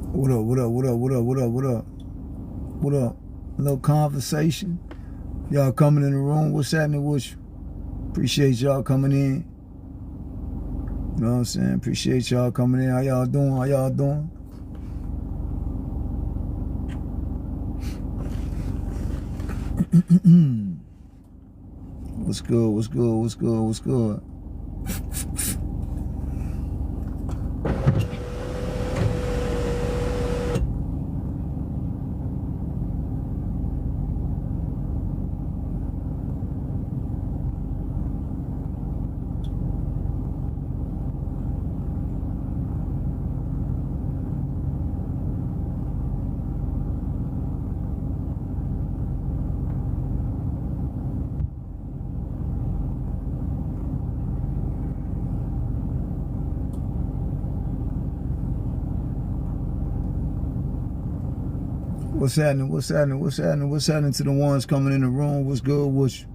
What up? What up? What up? What up? What up? What up? What up? A little conversation. Y'all coming in the room. What's happening with you? Appreciate y'all coming in. You know what I'm saying? Appreciate y'all coming in. How y'all doing? How y'all doing? What's good? What's good? What's good? What's good? What's happening? What's happening? What's happening? What's happening to the ones coming in the room? What's good? What's you?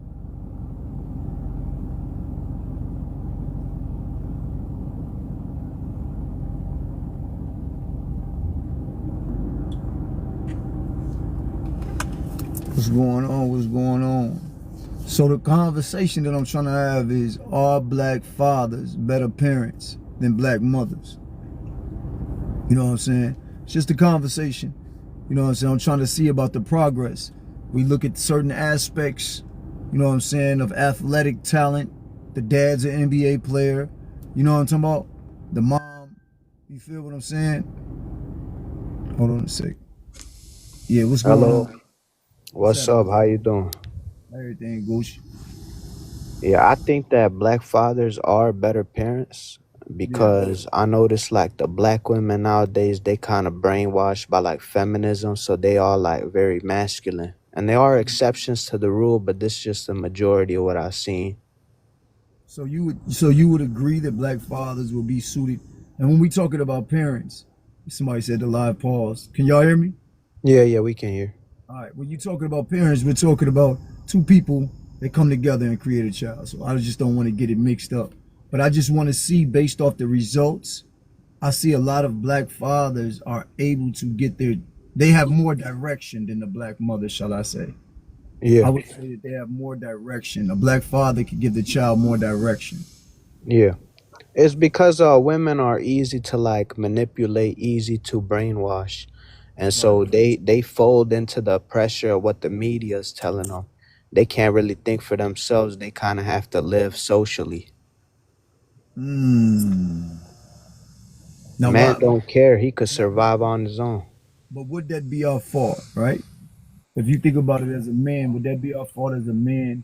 What's going on? What's going on? So the conversation that I'm trying to have is, are black fathers better parents than black mothers? You know what I'm saying? It's just a conversation. You know what I'm saying? I'm trying to see about the progress. We look at certain aspects, you know what I'm saying, of athletic talent. The dad's an NBA player. You know what I'm talking about? The mom, you feel what I'm saying? Hold on a sec. Yeah, what's going Hello, on? What's what's up? happening? How you doing? Everything Gucci. Yeah, I think that black fathers are better parents Yeah. because I notice like the black women nowadays they kind of brainwashed by like feminism, so they are like very masculine. And there are exceptions to the rule, but this is just the majority of what I've seen. So you would agree that black fathers will be suited. And when we talking about parents, somebody said the live pause. Can y'all hear me? Yeah, yeah, we can hear. All right. When you talking about parents, we're talking about two people that come together and create a child. So I just don't want to get it mixed up. But I just want to see based off the results. I see a lot of black fathers are able to get their. They have more direction than the black mother, shall I say? I Yeah, would say that they have more direction. A black father could give the child more direction. yeah. It's because women are easy to like manipulate, easy to brainwash. And Right. so they fold into the pressure of what the media is telling them. They can't really think for themselves. They kind of have to live socially. Hmm. Now, Man why? don't care. He could survive on his own. But would that be our fault, right? If you think about it as a man, would that be our fault as a man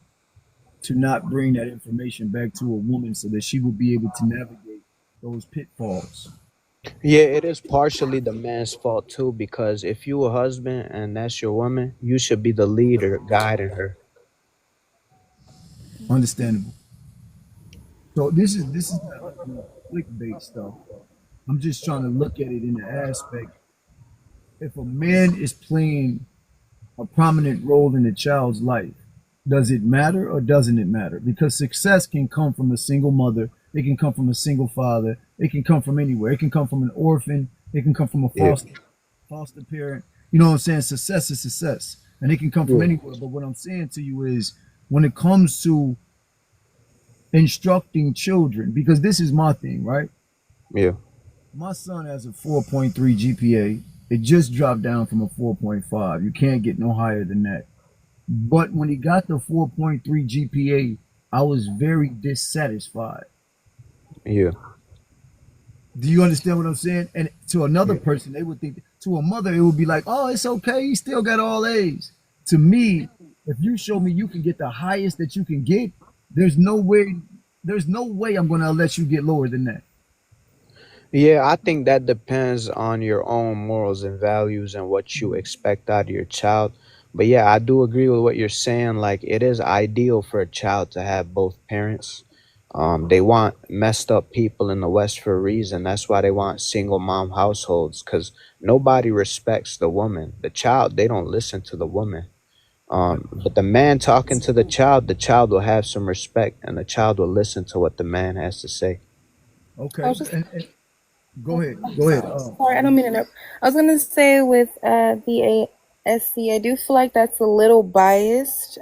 to not bring that information back to a woman so that she would be able to navigate those pitfalls? Yeah, it is partially the man's fault too, because if you a husband and that's your woman, you should be the leader guiding her. Understandable. So this is not like no clickbait stuff. I'm just trying to look at it in the aspect. If a man is playing a prominent role in a child's life, does it matter or doesn't it matter? Because success can come from a single mother, it can come from a single father, it can come from anywhere. It can come from an orphan, it can come from a Yeah. foster parent. You know what I'm saying? Success is success. And it can come from Yeah. anywhere. But what I'm saying to you is when it comes to instructing children, because this is my thing, right? Yeah. My son has a 4.3 GPA. It just dropped down from a 4.5. You can't get no higher than that. But when he got the 4.3 GPA, I was very dissatisfied. Yeah. Do you understand what I'm saying? And to another Yeah. person, they would think, to a mother, it would be like, oh, it's okay. He still got all A's. To me, if you show me you can get the highest that you can get, there's no way, there's no way I'm going to let you get lower than that. Yeah, I think that depends on your own morals and values and what you expect out of your child. But yeah, I do agree with what you're saying. Like, it is ideal for a child to have both parents. They want messed up people in the West for a reason. That's why they want single mom households because nobody respects the woman. The child, they don't listen to the woman. Right. But the man talking to the child will have some respect and the child will listen to what the man has to say. Okay. And Go ahead. Go ahead. Sorry, I don't mean to interrupt. I was gonna say with the ASC, I do feel like that's a little biased.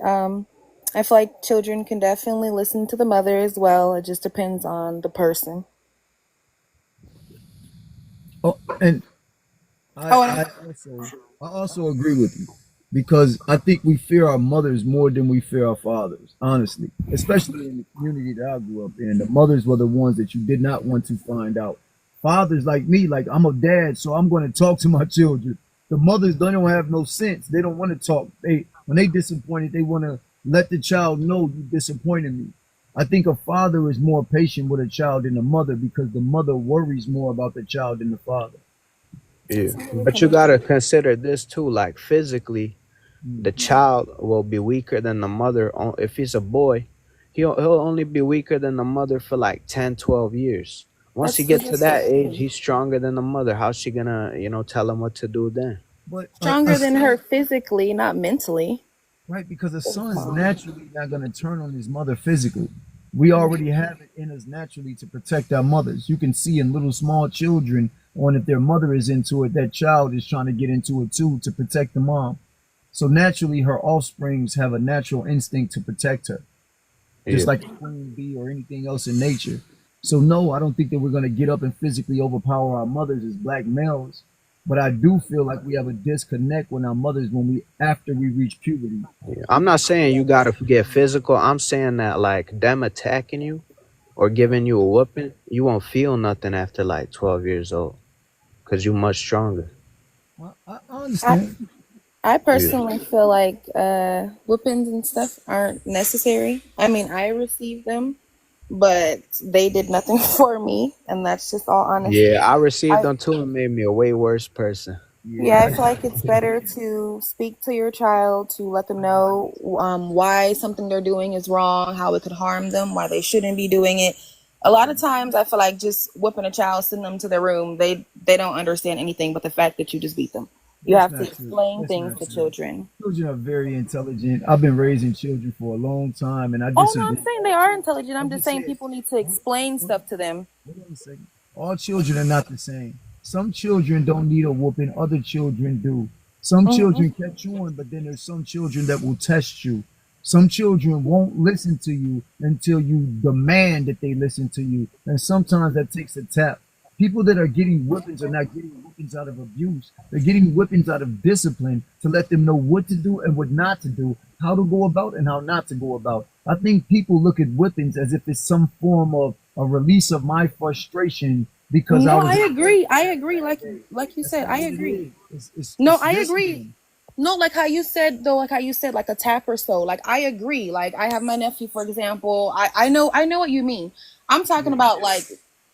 I feel like children can definitely listen to the mother as well. It just depends on the person. Oh, and I, Oh, and I also I also agree with you because I think we fear our mothers more than we fear our fathers, honestly. Especially in the community that I grew up in. The mothers were the ones that you did not want to find out. Fathers like me, like I'm a dad, so I'm gonna talk to my children. The mothers don't have no sense. They don't want to talk. They when they disappointed, they wanna let the child know you disappointed me. I think a father is more patient with a child than a mother because the mother worries more about the child than the father. Yeah, somebody but can you be. gotta consider this too. Like physically, the Mm. child will be weaker than the mother. If he's a boy, he'll only be weaker than the mother for like 10, 12 years. Once he That's gets to that age, true. he's stronger than the mother. How's she gonna, tell him what to do then? But a Stronger than her son, physically, not mentally. right? Because a son's naturally not going to turn on his mother physically. We already have it in us naturally to protect our mothers. You can see in little small children, on if their mother is into it, that child is trying to get into it too to protect the mom. So naturally, her offsprings have a natural instinct to protect her, Yeah. just like a queen bee or anything else in nature. So no, I don't think that we're going to get up and physically overpower our mothers as black males. But I do feel like we have a disconnect with our mothers when we after we reach puberty. Yeah. I'm not saying you gotta get physical. I'm saying that like them attacking you or giving you a whooping, you won't feel nothing after like 12 years old because you're much stronger. Well, I I understand. I Yeah. personally feel like whippings and stuff aren't necessary. I mean, I received them, but they did nothing for me, and that's just all Yeah, honesty. I received I them too and made me a way worse person. Yeah, Yeah, I I feel like it's better to speak to your child to let them know why something they're doing is wrong, how it could harm them, why they shouldn't be doing it. A lot of times, I feel like just whipping a child, sending them to their room, they don't understand anything but the fact that you just beat them. You that's have to not true. explain That's things not to true. children. Children are very intelligent. I've been raising children for a long time, and I Oh no, I'm disagree. saying they All are children, intelligent. I'm I'm just just saying saying. people need to Hold, explain hold, stuff to them. hold on a second. All children are not the same. Some children don't need a whooping. Other children do. Some Hmm. children catch on, but then there's some children that will test you. Some children won't listen to you until you demand that they listen to you, and sometimes that takes a tap. People that are getting whippings are not getting whippings out of abuse. They're getting whippings out of discipline to let them know what to do and what not to do, how to go about and how not to go about. I think people look at whippings as if it's some form of a release of my frustration because I No, was I upset agree. I that agree. day. Like you That's said, not I what it agree. is. No, It's I agree. discipline. No, like how you said though, like how you said, like a tap or so. Like I agree. Like I have my nephew, for example. I know what you mean. I'm talking Yeah. about like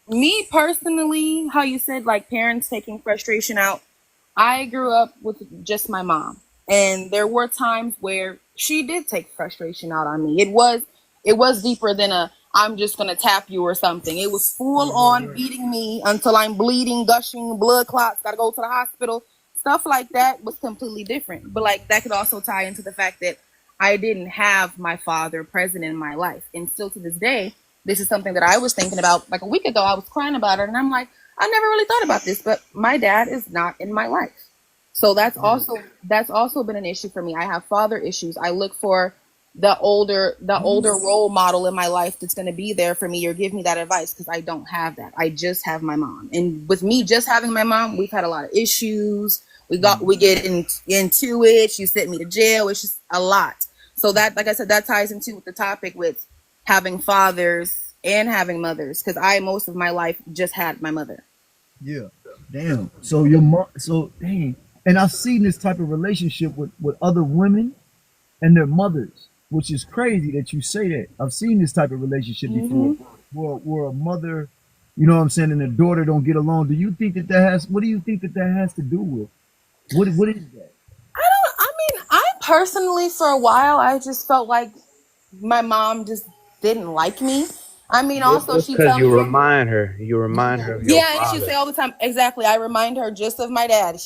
me personally, how you said like parents taking frustration out. I grew up with just my mom, and there were times where she did take frustration out on me. It was deeper than a I'm just gonna tap you or something. It was full Right, right, on right. beating me until I'm bleeding, gushing, blood clots, gotta go to the hospital. Stuff like that was completely different. But like that could also tie into the fact that I didn't have my father present in my life. And still to this day, this is something that I was thinking about like a week ago. I was crying about it and I'm like, I never really thought about this, but my dad is not in my life. So Yeah. that's also been an issue for me. I have father issues. I look for the older role model in my life that's going to be there for me or give me that advice because I don't have that. I just have my mom. And with me just having my mom, we've had a lot of issues. We Mhm. get into it. She sent me to jail. It's just a lot. So that, like I said, that ties into with the topic with having fathers and having mothers because I most of my life just had my mother. Yeah. Damn. So your mom. So dang. And I've seen this type of relationship with other women and their mothers, which is crazy that you say that. I've seen this type of relationship before, Hmm. where a mother, you know what I'm saying, and a daughter don't get along. Do you think that that has? What do you think that that has to do with? What is that? I mean, I personally, for a while, I just felt like my mom just didn't like me. I mean, also It's she because tell you me, remind her. You remind her of your yeah, and she father. say all the time, exactly. I remind her just of my dad.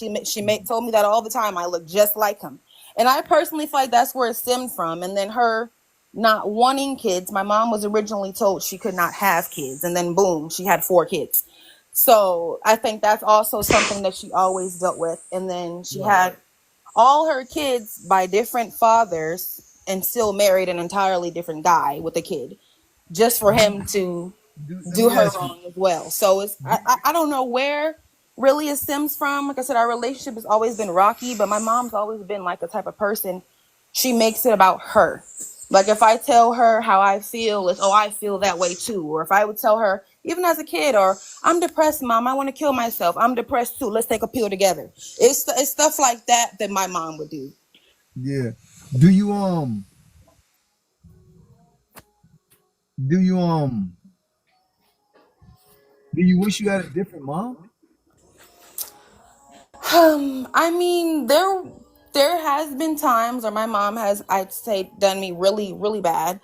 Told me that all the time. I look just like him, and I personally feel like that's where it stemmed from. And then her not wanting kids. My mom was originally told she could not have kids, and then boom, she had 4 kids. So I think that's also something that she always dealt with. And then she Right. had all her kids by different fathers and still married an entirely different guy with a kid just for him to Let do me her ask you. wrong as well. So it's I don't know where really it stems from. Like I said, our relationship has always been rocky, but my mom's always been like the type of person, she makes it about her. Like if I tell her how I feel, it's, oh, I feel that way too. Or if I would tell her, even as a kid, or I'm depressed, mom, I want to kill myself. I'm depressed too. Let's take a pill together. It's stuff like that that my mom would do. Yeah. Do you do you do you wish you had a different mom? I mean, there has been times where my mom has, I'd say, done me really, really bad.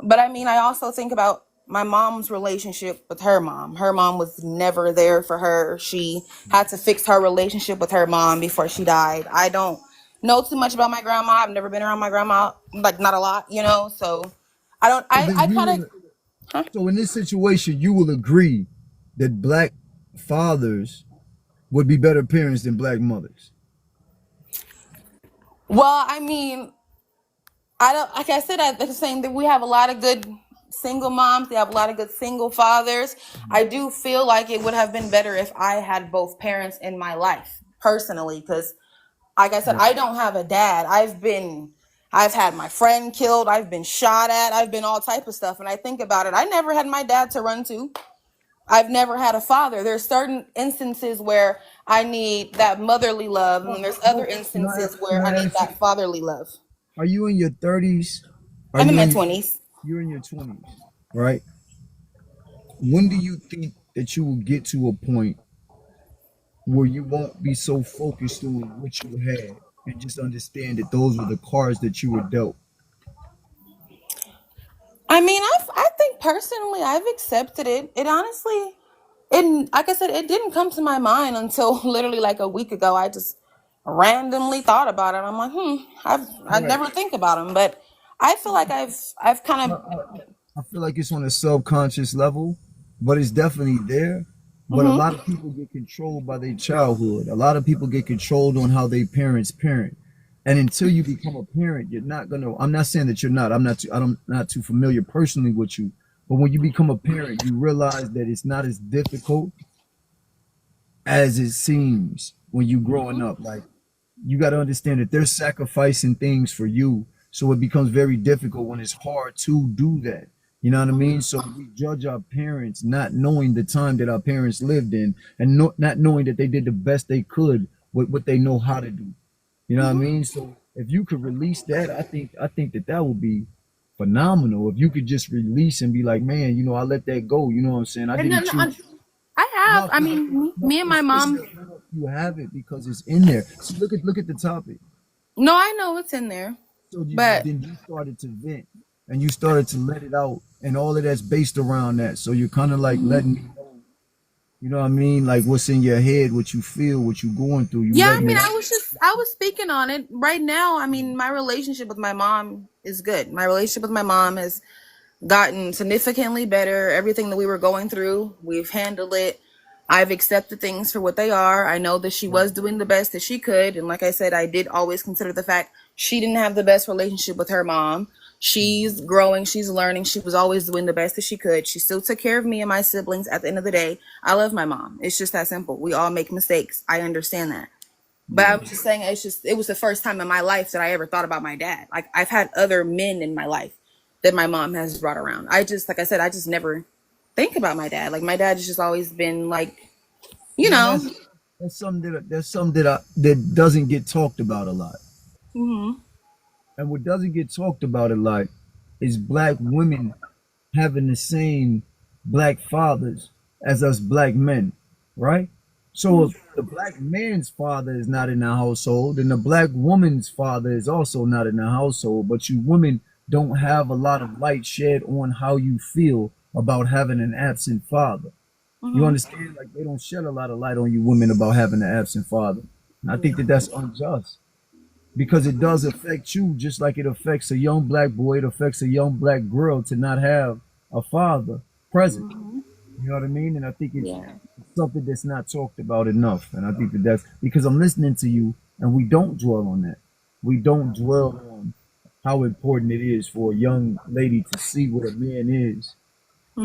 But I mean, I also think about my mom's relationship with her mom. Her mom was never there for her. She had to fix her relationship with her mom before she died. I don't know too much about my grandma. I've never been around my grandma, like not a lot, you know. So I don't. So then I you kind of. will. So in this situation, you will agree that black fathers would be better parents than black mothers. Well, I mean, I don't, like I said, the same that we have a lot of good single moms. They have a lot of good single fathers. I do feel like it would have been better if I had both parents in my life personally, because like I said, Right. I don't have a dad. I've had my friend killed. I've been shot at. I've been all type of stuff. And I think about it. I never had my dad to run to. I've never had a father. There's certain instances where I need that motherly love, and there's other instances Can where I I need ask you, that fatherly love. are you in your 30s? Are I'm in you my in 20s. you're in your 20s, right? When do you think that you will get to a point where you won't be so focused on what you had and just understand that those were the cards that you were dealt? I mean, I think personally, I've accepted it. It honestly, it like I said, it didn't come to my mind until literally like a week ago. I just randomly thought about it. I'm like, I Right. never think about them, but I feel like I've kind of. I feel like it's on a subconscious level, but it's definitely there. But a lot Hmm. of people get controlled by their childhood. A lot of people get controlled on how their parents parent. And until you become a parent, you're not gonna. I'm not saying that you're not. I'm not. I'm not too familiar personally with you. But when you become a parent, you realize that it's not as difficult as it seems when you growing up. Like you got to understand that they're sacrificing things for you, so it becomes very difficult when it's hard to do that. You know what I mean? So we judge our parents not knowing the time that our parents lived in, and not knowing that they did the best they could with what they know how to do. You know what I mean? So if you could release that, I think that that would be phenomenal. If you could just release and be like, man, I let that go. You know what I'm saying? I And didn't then choose. I have. No, I no, mean, no, me and my it's mom. not. You have it because it's in there. So look at the topic. No, I know it's in there, So but then you started to vent and you started to let it out, and all of that's based around that. So you're kind of like letting me know, you know what I mean? Like what's in your head, what you feel, what you going through. You yeah, I letting mean, it out. I was speaking on it right now. I mean, my relationship with my mom is good. My relationship with my mom has gotten significantly better. Everything that we were going through, we've handled it. I've accepted things for what they are. I know that she was doing the best that she could. And like I said, I did always consider the fact she didn't have the best relationship with her mom. She's growing, she's learning. She was always doing the best that she could. She still took care of me and my siblings. At the end of the day, I love my mom. It's just that simple. We all make mistakes. I understand that. But I Yeah. was just saying, it was the first time in my life that I ever thought about my dad. Like, I've had other men in my life that my mom has brought around. Like I said, I just never think about my dad. Like, my dad has just always been like, you Yeah, and know. that's something that doesn't get talked about a lot. Hmm. And what doesn't get talked about a lot is black women having the same black fathers as us black men, right? So if the black man's father is not in the household, then the black woman's father is also not in the household. But you women don't have a lot of light shed on how you feel about having an absent father. You Hmm. understand? Like they don't shed a lot of light on you women about having an absent father. And I think that that's unjust because it does affect you just like it affects a young black boy. It affects a young black girl to not have a father present. Hmm. You know what I mean? And I think Yeah. something that's not talked about enough. And I think that that's because I'm listening to you and we don't dwell on that. We don't dwell on how important it is for a young lady to see what a man is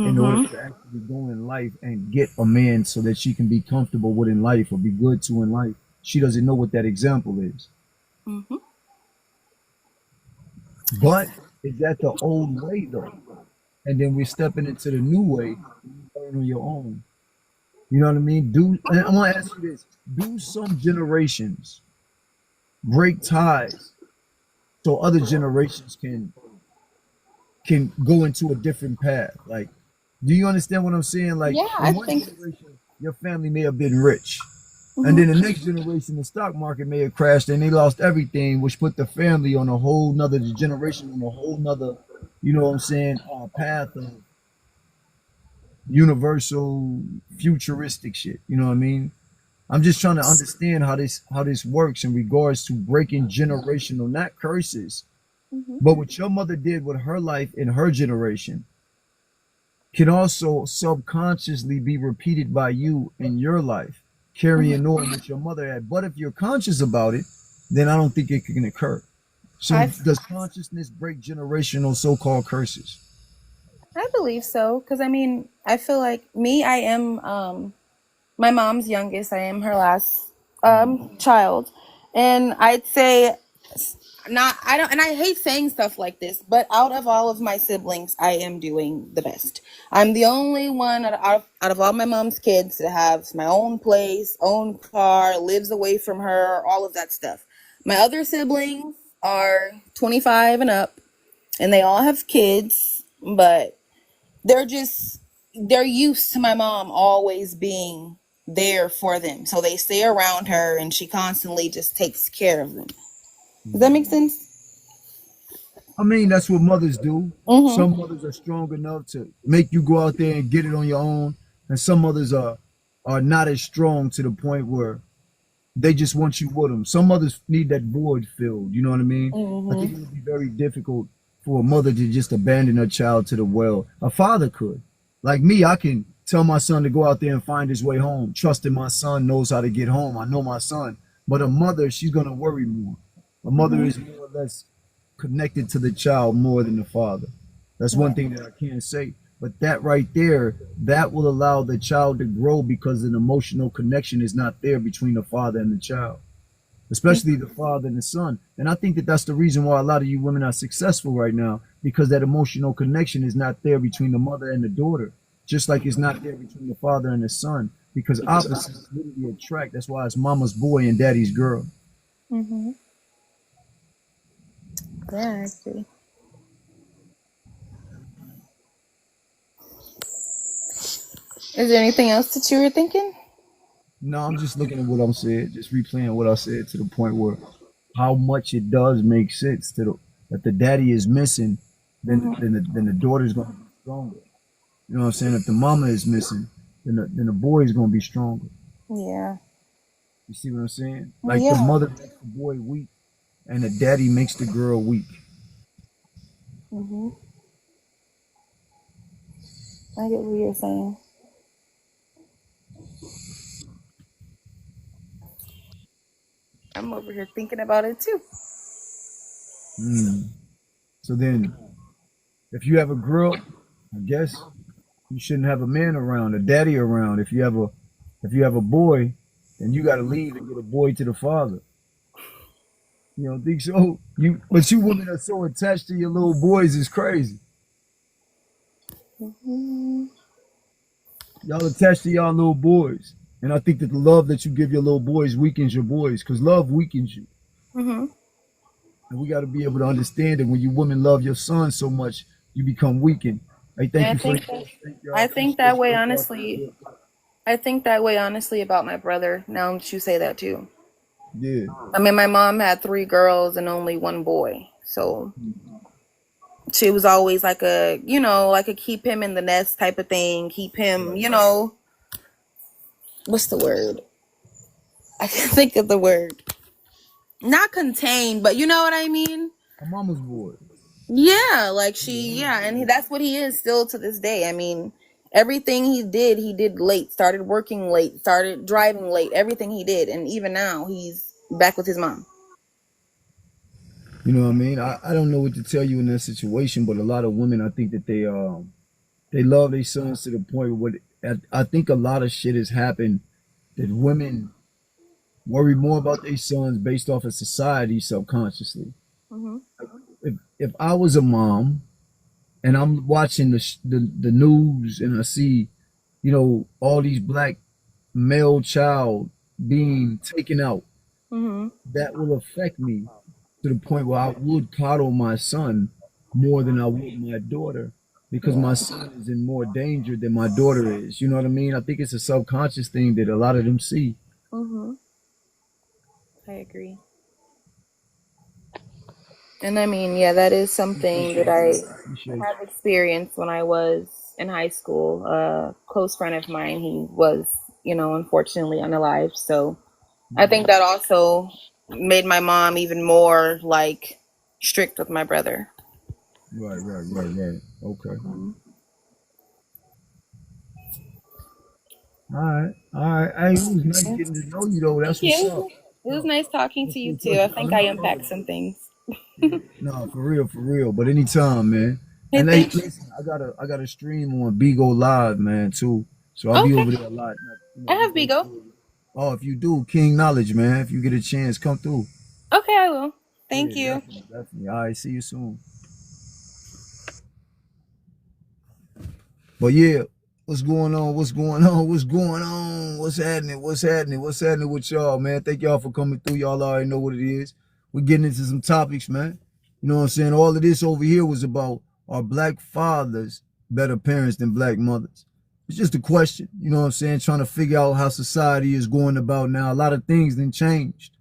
in order Mm-hmm. to actually go in life and get a man so that she can be comfortable with in life or be good to in life. She doesn't know what that example is. Mm-hmm. But is that the old way though? And then we're stepping into the new way, learn on your own. You know what I mean? And I'm gonna ask you this: do some generations break ties so other generations can go into a different path? Like, do you understand what I'm saying? Like, Yeah, I in one think. generation, your family may have been rich, and then the Mm-hmm. next generation, the stock market may have crashed and they lost everything, which put the family on a whole nother the generation on a whole nother, you know what I'm saying, path of universal futuristic shit. You know what I mean? I'm just trying to understand how this works in regards to breaking generational, not curses, Mm-hmm. but what your mother did with her life in her generation can also subconsciously be repeated by you in your life, Mm-hmm. carrying on what your mother had. But if you're conscious about it, then I don't think it can occur. So I does consciousness break generational so-called curses? I believe so because I mean I feel like me. I am my mom's youngest. I am her last child, and I'd say not. I don't, and I hate saying stuff like this, but out of all of my siblings, I am doing the best. I'm the only one out of all my mom's kids that have my own place, own car, lives away from her, all of that stuff. My other siblings are 25 and up, and they all have kids, but they're just they're used to my mom always being there for them. So they stay around her and she constantly just takes care of them. Does that make sense? I mean, that's what mothers do. Mm-hmm. Some mothers are strong enough to make you go out there and get it on your own, and some mothers are not as strong to the point where they just want you with them. Some mothers need that void filled. You know what I mean? I think Mm-hmm. it would be very difficult for a mother to just abandon her child to the well. A father could. Like me, I can tell my son to go out there and find his way home, trusting my son knows how to get home. I know my son. But a mother, she's gonna worry more. A mother Mm-hmm. is more or less connected to the child more than the father. That's one Yeah. thing that I can't say. But that right there, that will allow the child to grow because an emotional connection is not there between the father and the child, especially the father and the son. And I think that that's the reason why a lot of you women are successful right now because that emotional connection is not there between the mother and the daughter, just like it's not there between the father and the son. Because opposites literally attract. That's why it's mama's boy and daddy's girl. Mm-hmm. Yeah, I see. Is there anything else that you were thinking? No, I'm just looking at what I'm saying, just replaying what I said to the point where how much it does make sense to the that the daddy is missing, Mm-hmm. then the daughter's gonna be stronger. You know what I'm saying? If the mama is missing, then the boy is gonna be stronger. Yeah. You see what I'm saying? Like the Yeah. mother makes the boy weak, and the daddy makes the girl weak. Mm-hmm. I get what you're saying. I'm over here thinking about it too. Mm. So then, if you have a girl, I guess you shouldn't have a man around, a daddy around. If you have a boy, then you got to leave and get a boy to the father. You don't think so? But you women are so attached to your little boys. It's crazy. Mm-hmm. Y'all attached to y'all little boys, and I think that the love that you give your little boys weakens your boys, cause love weakens you, Mm-hmm. and we got to be able to understand that when you women love your son so much, you become weakened. Hey, thank And you for the thank you. I I think appreciate that way you. honestly. I think that way honestly about my brother. Now that you say that too. Yeah. I mean, my mom had three girls and only one boy, so she was always like a, like a keep him in the nest type of thing. Keep him, Right. what's the word? I can't think of the word. Not contained, but you know what I mean. A mama's boy. Yeah, like Yeah, she, mama's yeah, and boy. that's what he is still to this day. I mean, Everything he did late. Started working late. Started driving late. Everything he did, and even now he's back with his mom. You know what I mean? I don't know what to tell you in that situation, but a lot of women, I think that they love their sons to the point where I think a lot of shit has happened that women worry more about their sons based off of society subconsciously. Mm-hmm. If I was a mom and I'm watching the news and I see, you know, all these black male child being taken out, Mm-hmm. that will affect me to the point where I would coddle my son more than I would my daughter because my son is in more danger than my daughter is. You know what I mean? I think it's a subconscious thing that a lot of them see. Mm-hmm. I agree. And I mean, yeah, that is something that I Appreciate you. have experienced when I was in high school. A close friend of mine, he was, unfortunately unalived. So I think that also made my mom even more like strict with my brother. Right. Okay. Mhm. All right. Hey, it was nice Yeah. getting to know you though. Thank That's what's up. you. It was nice talking to That's you what's too. up. I think I unpacked some things. No, for real. But anytime, man. Hey, And hey, thank you. listen, I got a stream on Bigo Live, man, too. So I'll be Okay. over there a lot. I We have go Bigo. through it. Oh, if you do, King Knowledge, man. If you get a chance, come through. Okay, I will. Thank Yeah, you. definitely. All right, see you soon. But yeah, what's going on? What's going on? What's going on? What's happening? What's happening? What's happening with y'all, man? Thank y'all for coming through. Y'all already know what it is. We're getting into some topics, man. You know what I'm saying? All of this over here was about, are black fathers better parents than black mothers? It's just a question. You know what I'm saying? Trying to figure out how society is going about now. A lot of things then changed.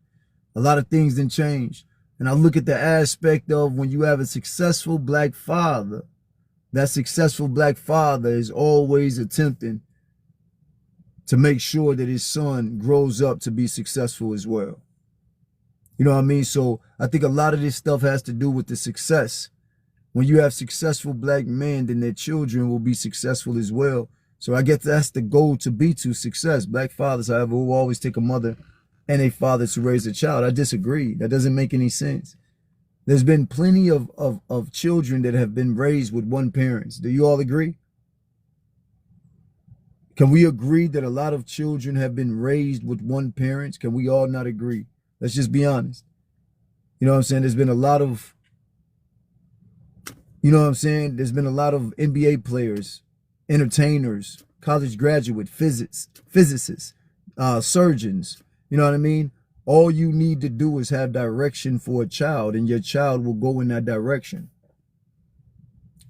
A lot of things then changed. And I look at the aspect of when you have a successful black father, that successful black father is always attempting to make sure that his son grows up to be successful as well. You know what I mean? So I think a lot of this stuff has to do with the success. When you have successful black men, then their children will be successful as well. So I guess that's the goal, to be to success. Black fathers, however, will always take a mother and a father to raise a child. I disagree. That doesn't make any sense. There's been plenty of children that have been raised with one parent. Do you all agree? Can we agree that a lot of children have been raised with one parent? Can we all not agree? Let's just be honest. You know what I'm saying? There's been a lot of, you know what I'm saying? There's been a lot of NBA players, entertainers, college graduate, physicists, surgeons. You know what I mean? All you need to do is have direction for a child, and your child will go in that direction.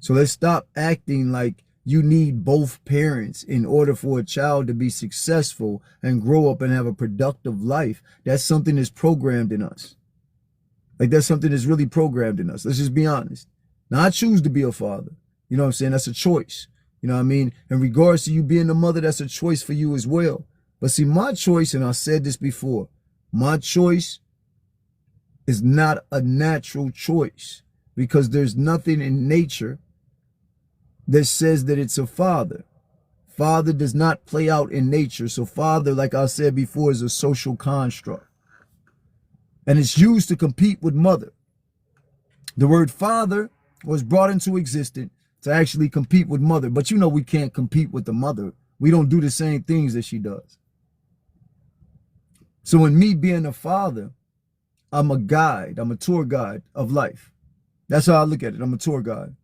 So let's stop acting like you need both parents in order for a child to be successful and grow up and have a productive life. That's something that's programmed in us. Like, that's something that's really programmed in us. Let's just be honest. Now, I choose to be a father. You know what I'm saying? That's a choice. You know what I mean? In regards to you being a mother, that's a choice for you as well. But see, my choice, and I said this before, my choice is not a natural choice, because there's nothing in nature that says that it's a father. Father does not play out in nature. So father, like I said before, is a social construct. And it's used to compete with mother. The word father was brought into existence to actually compete with mother. But you know we can't compete with the mother. We don't do the same things that she does. So in me being a father, I'm a guide. I'm a tour guide of life. That's how I look at it. I'm a tour guide.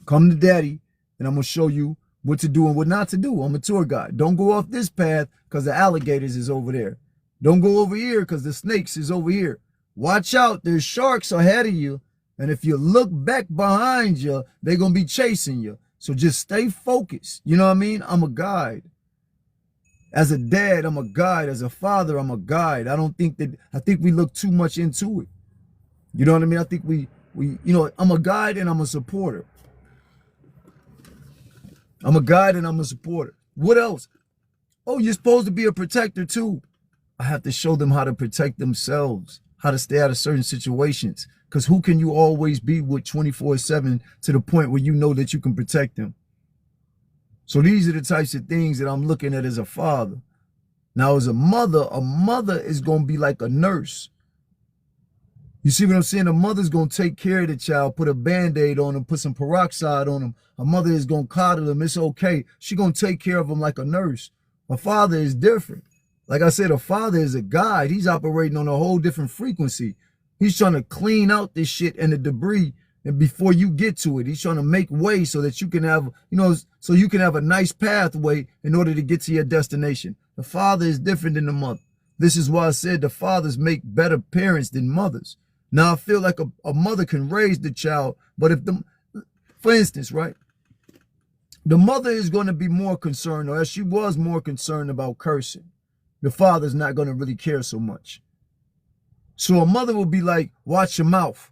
Come to daddy, and I'm going to show you what to do and what not to do. I'm a tour guide. Don't go off this path because the alligators is over there. Don't go over here because the snakes is over here. Watch out. There's sharks ahead of you. And if you look back behind you, they're going to be chasing you. So just stay focused. You know what I mean? I'm a guide. As a dad, I'm a guide. As a father, I'm a guide. I think we look too much into it. You know what I mean? I think I'm a guide and I'm a supporter. I'm a guide and I'm a supporter. What else? Oh, you're supposed to be a protector too. I have to show them how to protect themselves, how to stay out of certain situations. Because who can you always be with 24/7 to the point where you know that you can protect them? So these are the types of things that I'm looking at as a father. Now, as a mother is going to be like a nurse. You see what I'm saying? A mother's going to take care of the child, put a Band-Aid on him, put some peroxide on him. A mother is going to coddle him. It's okay. She's going to take care of him like a nurse. A father is different. Like I said, a father is a guide. He's operating on a whole different frequency. He's trying to clean out this shit and the debris, and before you get to it, he's trying to make way so that you can have, so you can have a nice pathway in order to get to your destination. The father is different than the mother. This is why I said the fathers make better parents than mothers. Now, I feel like a mother can raise the child, but for instance, right, the mother is going to be more concerned, or as she was more concerned about cursing. The father's not going to really care so much. So a mother will be like, watch your mouth.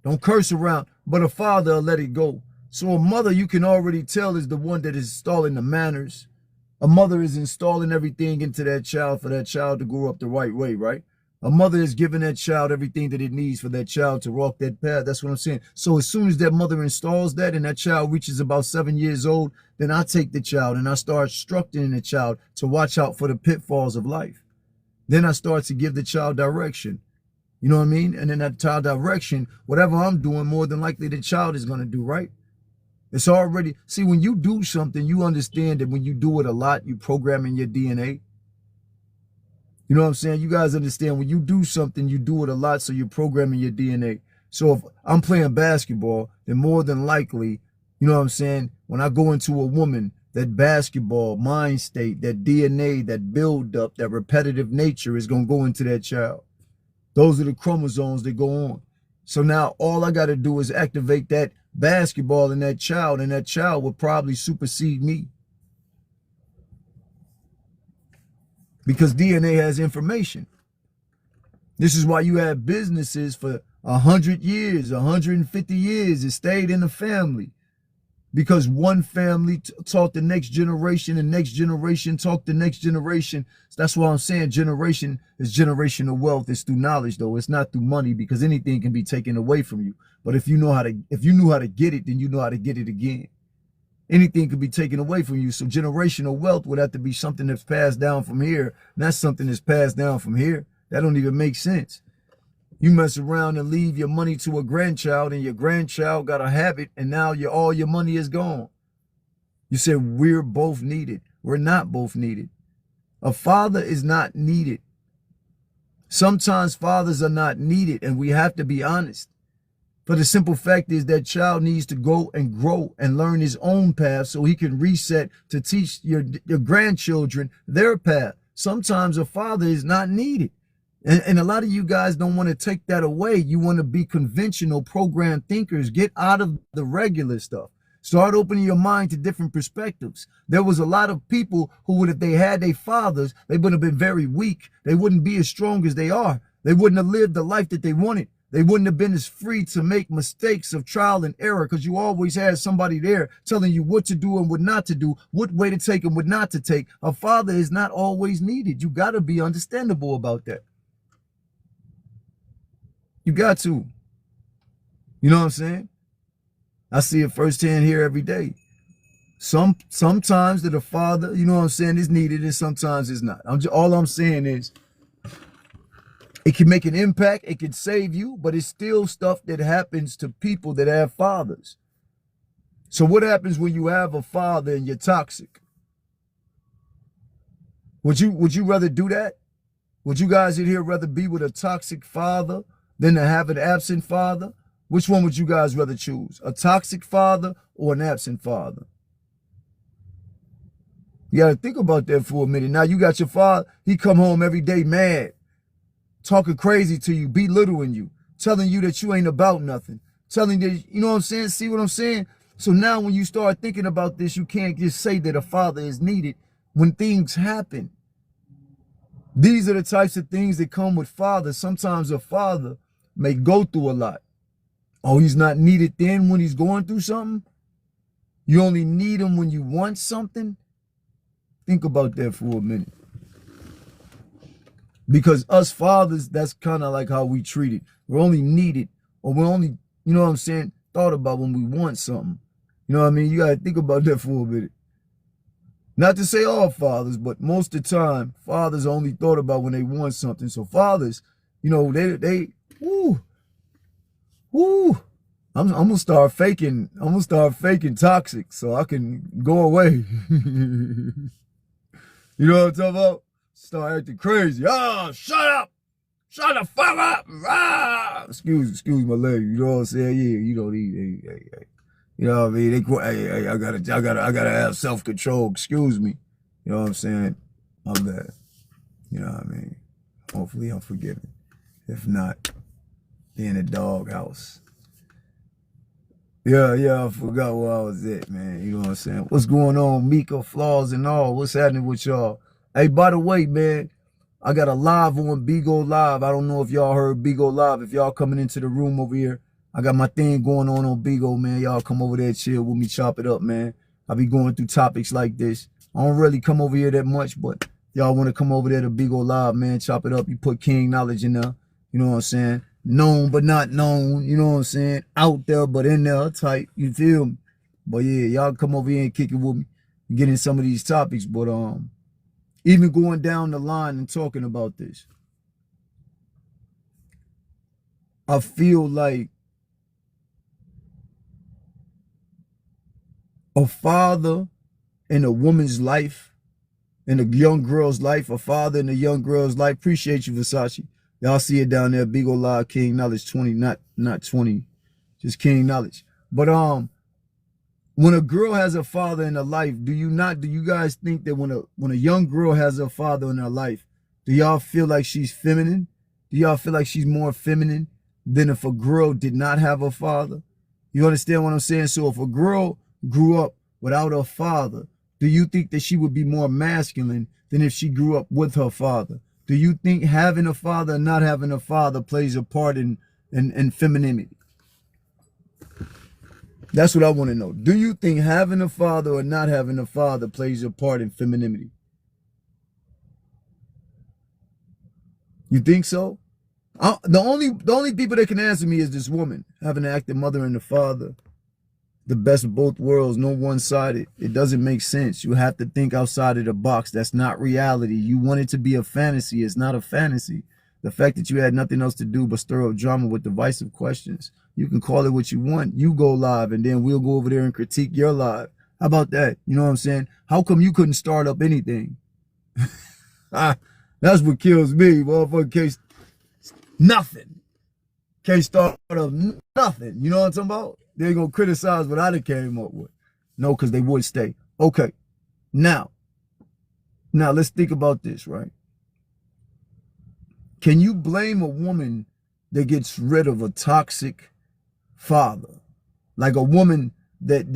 Don't curse around. But a father will let it go. So a mother, you can already tell, is the one that is installing the manners. A mother is installing everything into that child for that child to grow up the right way, right? A mother is giving that child everything that it needs for that child to walk that path. That's what I'm saying. So as soon as that mother installs that and that child reaches about 7 years old, then I take the child and I start instructing the child to watch out for the pitfalls of life. Then I start to give the child direction. You know what I mean? And then that child direction, whatever I'm doing, more than likely the child is going to do, right? It's already, see, when you do something, you understand that when you do it a lot, you program in your DNA. You know what I'm saying? You guys understand when you do something, you do it a lot, so you're programming your DNA. So if I'm playing basketball, then more than likely, you know what I'm saying, when I go into a woman, that basketball mind state, that DNA, that build up, that repetitive nature is going to go into that child. Those are the chromosomes that go on. So now all I got to do is activate that basketball in that child, and that child will probably supersede me. Because DNA has information. This is why you have businesses for 100 years, 150 years. It stayed in the family. Because one family taught the next generation, and next generation taught the next generation. So that's why I'm saying generation is generational wealth. It's through knowledge, though. It's not through money, because anything can be taken away from you. But if you knew how to get it, then you know how to get it again. Anything could be taken away from you. So generational wealth would have to be something that's passed down from here, not something that's passed down from here. That don't even make sense. You mess around and leave your money to a grandchild, and your grandchild got a habit, and now all your money is gone. You said we're both needed. We're not both needed. A father is not needed. Sometimes fathers are not needed, and we have to be honest. For the simple fact is that child needs to go and grow and learn his own path so he can reset to teach your grandchildren their path. Sometimes a father is not needed. And a lot of you guys don't want to take that away. You want to be conventional program thinkers. Get out of the regular stuff. Start opening your mind to different perspectives. There was a lot of people who would, if they had their fathers, they would have been very weak. They wouldn't be as strong as they are. They wouldn't have lived the life that they wanted. They wouldn't have been as free to make mistakes of trial and error, because you always had somebody there telling you what to do and what not to do, what way to take and what not to take. A father is not always needed. You got to be understandable about that. You got to. You know what I'm saying? I see it firsthand here every day. Sometimes that a father, you know what I'm saying, is needed, and sometimes it's not. All I'm saying is, it can make an impact, it can save you, but it's still stuff that happens to people that have fathers. So what happens when you have a father and you're toxic? Would you rather do that? Would you guys in here rather be with a toxic father than to have an absent father? Which one would you guys rather choose? A toxic father or an absent father? You got to think about that for a minute. Now you got your father, he come home every day mad, talking crazy to you, belittling you, telling you that you ain't about nothing, telling you, you know what I'm saying? See what I'm saying? So now when you start thinking about this, you can't just say that a father is needed when things happen. These are the types of things that come with fathers. Sometimes a father may go through a lot. Oh, he's not needed then when he's going through something? You only need him when you want something? Think about that for a minute. Because us fathers, that's kind of like how we treat it. We're only needed, or we're only, you know what I'm saying, thought about when we want something. You know what I mean? You got to think about that for a minute. Not to say all fathers, but most of the time, fathers only thought about when they want something. So fathers, you know, woo, woo. I'm gonna start faking. I'm gonna start faking toxic so I can go away. You know what I'm talking about? Start acting crazy. Oh, shut up! Shut the fuck up! Ah! Excuse my lady. You know what I'm saying? Yeah, you know these. You know what I mean? Hey, I gotta have self-control. Excuse me. You know what I'm saying? I'm bad. You know what I mean? Hopefully I'm forgiven. If not, they in the doghouse. Yeah, I forgot where I was at, man. You know what I'm saying? What's going on, Mika, Flaws and all? What's happening with y'all? Hey, by the way, man, I got a live on Bigo Live. I don't know if y'all heard Bigo Live. If y'all coming into the room over here, I got my thing going on Bigo, man. Y'all come over there, chill with me, chop it up, man. I be going through topics like this. I don't really come over here that much, but y'all want to come over there to Bigo Live, man, chop it up. You put King Knowledge in there. You know what I'm saying? Known but not known, you know what I'm saying? Out there but in there type, you feel me? But yeah, y'all come over here and kick it with me, get in some of these topics. But even going down the line and talking about this, I feel like a father in a woman's life, in a young girl's life, a father in a young girl's life. Appreciate you, Versace. Y'all see it down there, Bigo Live, King Knowledge 20, not 20, just King Knowledge. But when a girl has a father in her life, do you guys think that when a young girl has a father in her life, do y'all feel like she's feminine? Do y'all feel like she's more feminine than if a girl did not have a father? You understand what I'm saying? So if a girl grew up without her father, do you think that she would be more masculine than if she grew up with her father? Do you think having a father and not having a father plays a part in femininity? That's what I want to know. Do you think having a father or not having a father plays a part in femininity? You think so? The only people that can answer me is this woman, having an active mother and a father. The best of both worlds, no one-sided. It doesn't make sense. You have to think outside of the box. That's not reality. You want it to be a fantasy. It's not a fantasy. The fact that you had nothing else to do but stir up drama with divisive questions. You can call it what you want. You go live, and then we'll go over there and critique your live. How about that? You know what I'm saying? How come you couldn't start up anything? That's what kills me. Motherfucker can't, nothing. Can't start up nothing. You know what I'm talking about? They ain't gonna criticize what I done came up with. No, because they would stay. Okay. Now let's think about this, right? Can you blame a woman that gets rid of a toxic father? Like a woman that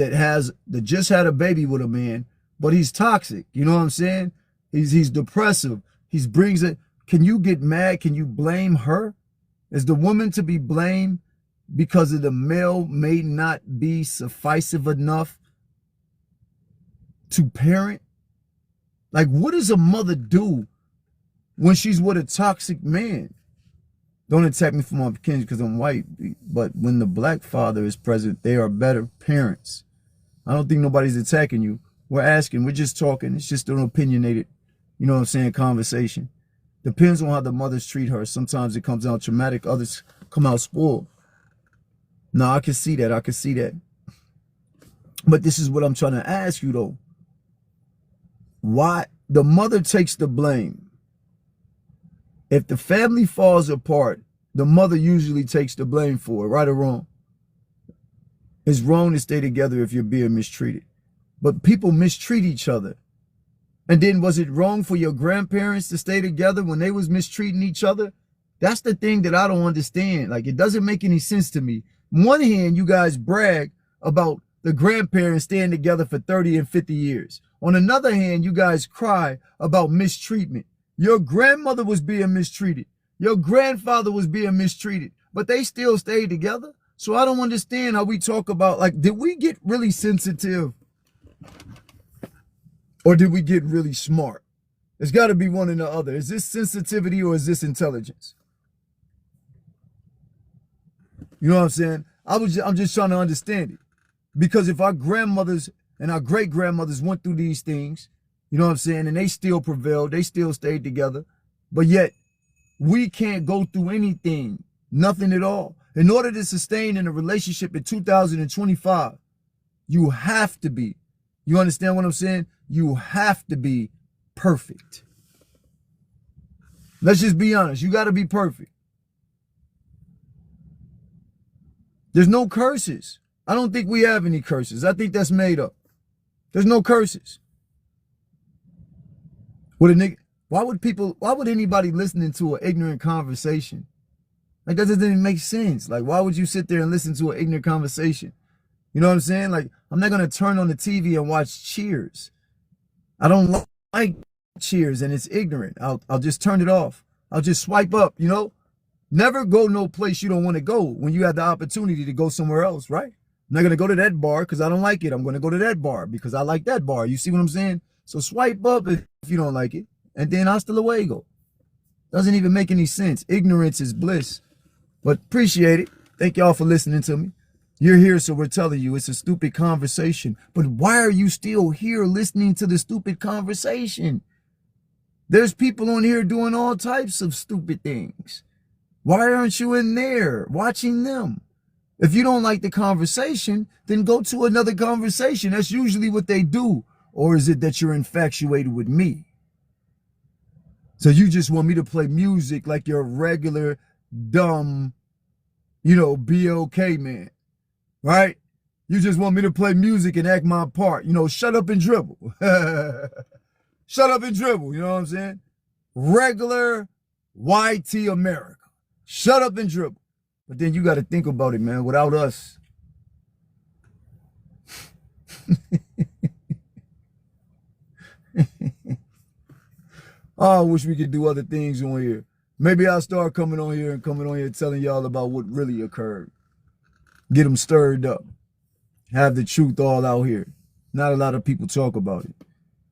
just had a baby with a man, but he's toxic. You know what I'm saying? He's depressive. He brings it. Can you get mad? Can you blame her? Is the woman to be blamed because of the male may not be sufficient enough to parent? Like, what does a mother do when she's with a toxic man? Don't attack me for my opinion because I'm white, but when the black father is present, they are better parents. I don't think nobody's attacking you. We're asking, we're just talking. It's just an opinionated, you know what I'm saying, conversation. Depends on how the mothers treat her. Sometimes it comes out traumatic, others come out spoiled. No, I can see that. I can see that. But this is what I'm trying to ask you, though. Why the mother takes the blame? If the family falls apart, the mother usually takes the blame for it, right or wrong. It's wrong to stay together if you're being mistreated. But people mistreat each other. And then was it wrong for your grandparents to stay together when they was mistreating each other? That's the thing that I don't understand. Like, it doesn't make any sense to me. On one hand, you guys brag about the grandparents staying together for 30 and 50 years. On another hand, you guys cry about mistreatment. Your grandmother was being mistreated. Your grandfather was being mistreated, but they still stayed together. So I don't understand how we talk about, like, did we get really sensitive or did we get really smart? There's got to be one or the other. Is this sensitivity or is this intelligence? You know what I'm saying? I'm just trying to understand it. Because if our grandmothers and our great grandmothers went through these things, You know what I'm saying? And they still prevailed. They still stayed together. But yet, we can't go through anything, nothing at all. In order to sustain in a relationship in 2025, you have to be, you understand what I'm saying? You have to be perfect. Let's just be honest. You got to be perfect. There's no curses. I don't think we have any curses. I think that's made up. There's no curses. What a nigga, why would anybody listening to an ignorant conversation? Like, that doesn't even make sense. Like, why would you sit there and listen to an ignorant conversation? You know what I'm saying? Like, I'm not going to turn on the TV and watch Cheers. I don't like Cheers and it's ignorant. I'll just turn it off. I'll just swipe up, you know? Never go no place you don't want to go when you have the opportunity to go somewhere else, right? I'm not going to go to that bar because I don't like it. I'm going to go to that bar because I like that bar. You see what I'm saying? So swipe up if you don't like it. And then hasta luego. Doesn't even make any sense. Ignorance is bliss. But appreciate it. Thank y'all for listening to me. You're here, so we're telling you it's a stupid conversation. But why are you still here listening to the stupid conversation? There's people on here doing all types of stupid things. Why aren't you in there watching them? If you don't like the conversation, then go to another conversation. That's usually what they do. Or is it that you're infatuated with me? So you just want me to play music like you're a regular, dumb, BLK man, right? You just want me to play music and act my part. Shut up and dribble. Shut up and dribble, you know what I'm saying? Regular YT America. Shut up and dribble. But then you got to think about it, man. Without us, I wish we could do other things on here. Maybe I'll start coming on here telling y'all about what really occurred. Get them stirred up. Have the truth all out here. Not a lot of people talk about it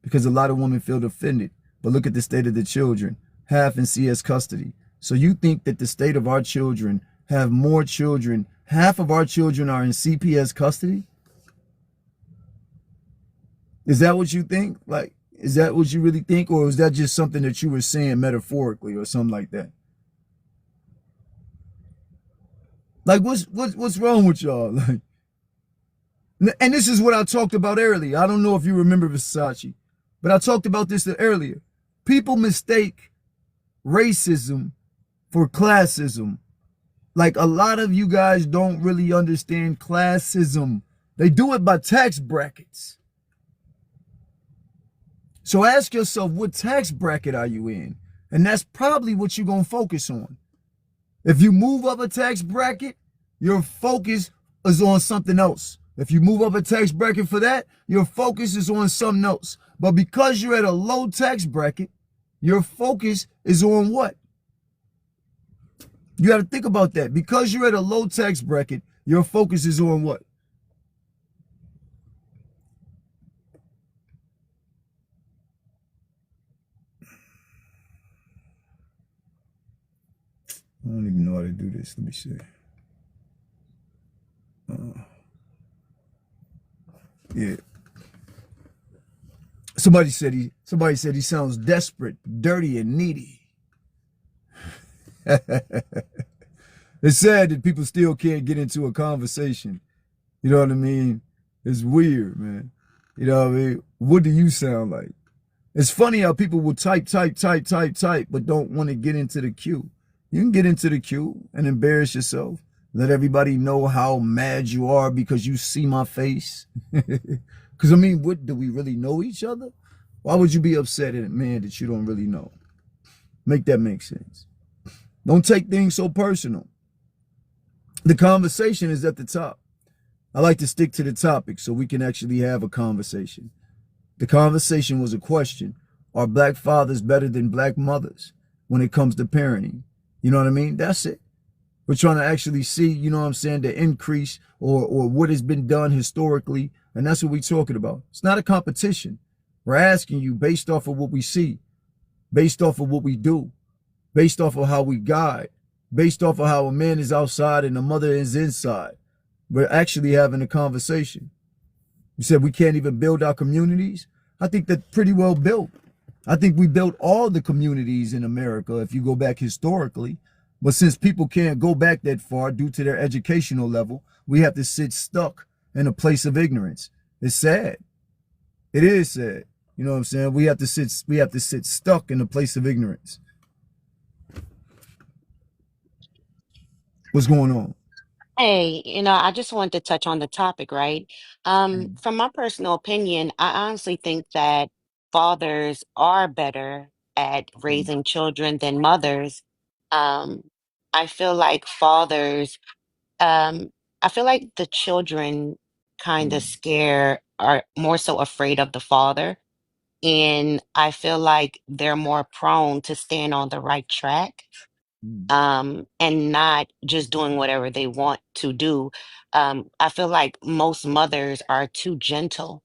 because a lot of women feel offended. But look at the state of the children. Half in CS custody. So you think that the state of our children have more children? Half of our children are in CPS custody? Is that what you think? Like, is that what you really think? Or is that just something that you were saying metaphorically or something like that? Like, what's wrong with y'all? Like, and this is what I talked about earlier. I don't know if you remember Versace, but I talked about this earlier. People mistake racism for classism. Like, a lot of you guys don't really understand classism. They do it by tax brackets. So ask yourself, what tax bracket are you in? And that's probably what you're going to focus on. If you move up a tax bracket, your focus is on something else. If you move up a tax bracket for that, your focus is on something else. But because you're at a low tax bracket, your focus is on what? You got to think about that. Because you're at a low tax bracket, your focus is on what? I don't even know how to do this. Let me see. Yeah. Somebody said he sounds desperate, dirty, and needy. It's sad that people still can't get into a conversation. You know what I mean? It's weird, man. You know what I mean? What do you sound like? It's funny how people will type, but don't want to get into the queue. You can get into the queue and embarrass yourself. Let everybody know how mad you are because you see my face. Because, I mean, what, do we really know each other? Why would you be upset at a man that you don't really know? Make that make sense. Don't take things so personal. The conversation is at the top. I like to stick to the topic so we can actually have a conversation. The conversation was a question. Are black fathers better than black mothers when it comes to parenting? You know what I mean? That's it. We're trying to actually see, you know what I'm saying, the increase or what has been done historically. And that's what we're talking about. It's not a competition. We're asking you based off of what we see, based off of what we do, based off of how we guide, based off of how a man is outside and a mother is inside. We're actually having a conversation. You said we can't even build our communities. I think that's pretty well built. I think we built all the communities in America if you go back historically. But since people can't go back that far due to their educational level, we have to sit stuck in a place of ignorance. It's sad. It is sad. You know what I'm saying? We have to sit stuck in a place of ignorance. What's going on? Hey, I just wanted to touch on the topic, right? From my personal opinion, I honestly think that fathers are better at raising children than mothers. Um, I feel like um, I feel like the children kind of are more so afraid of the father. And I feel like they're more prone to stand on the right track, and not just doing whatever they want to do. I feel like most mothers are too gentle.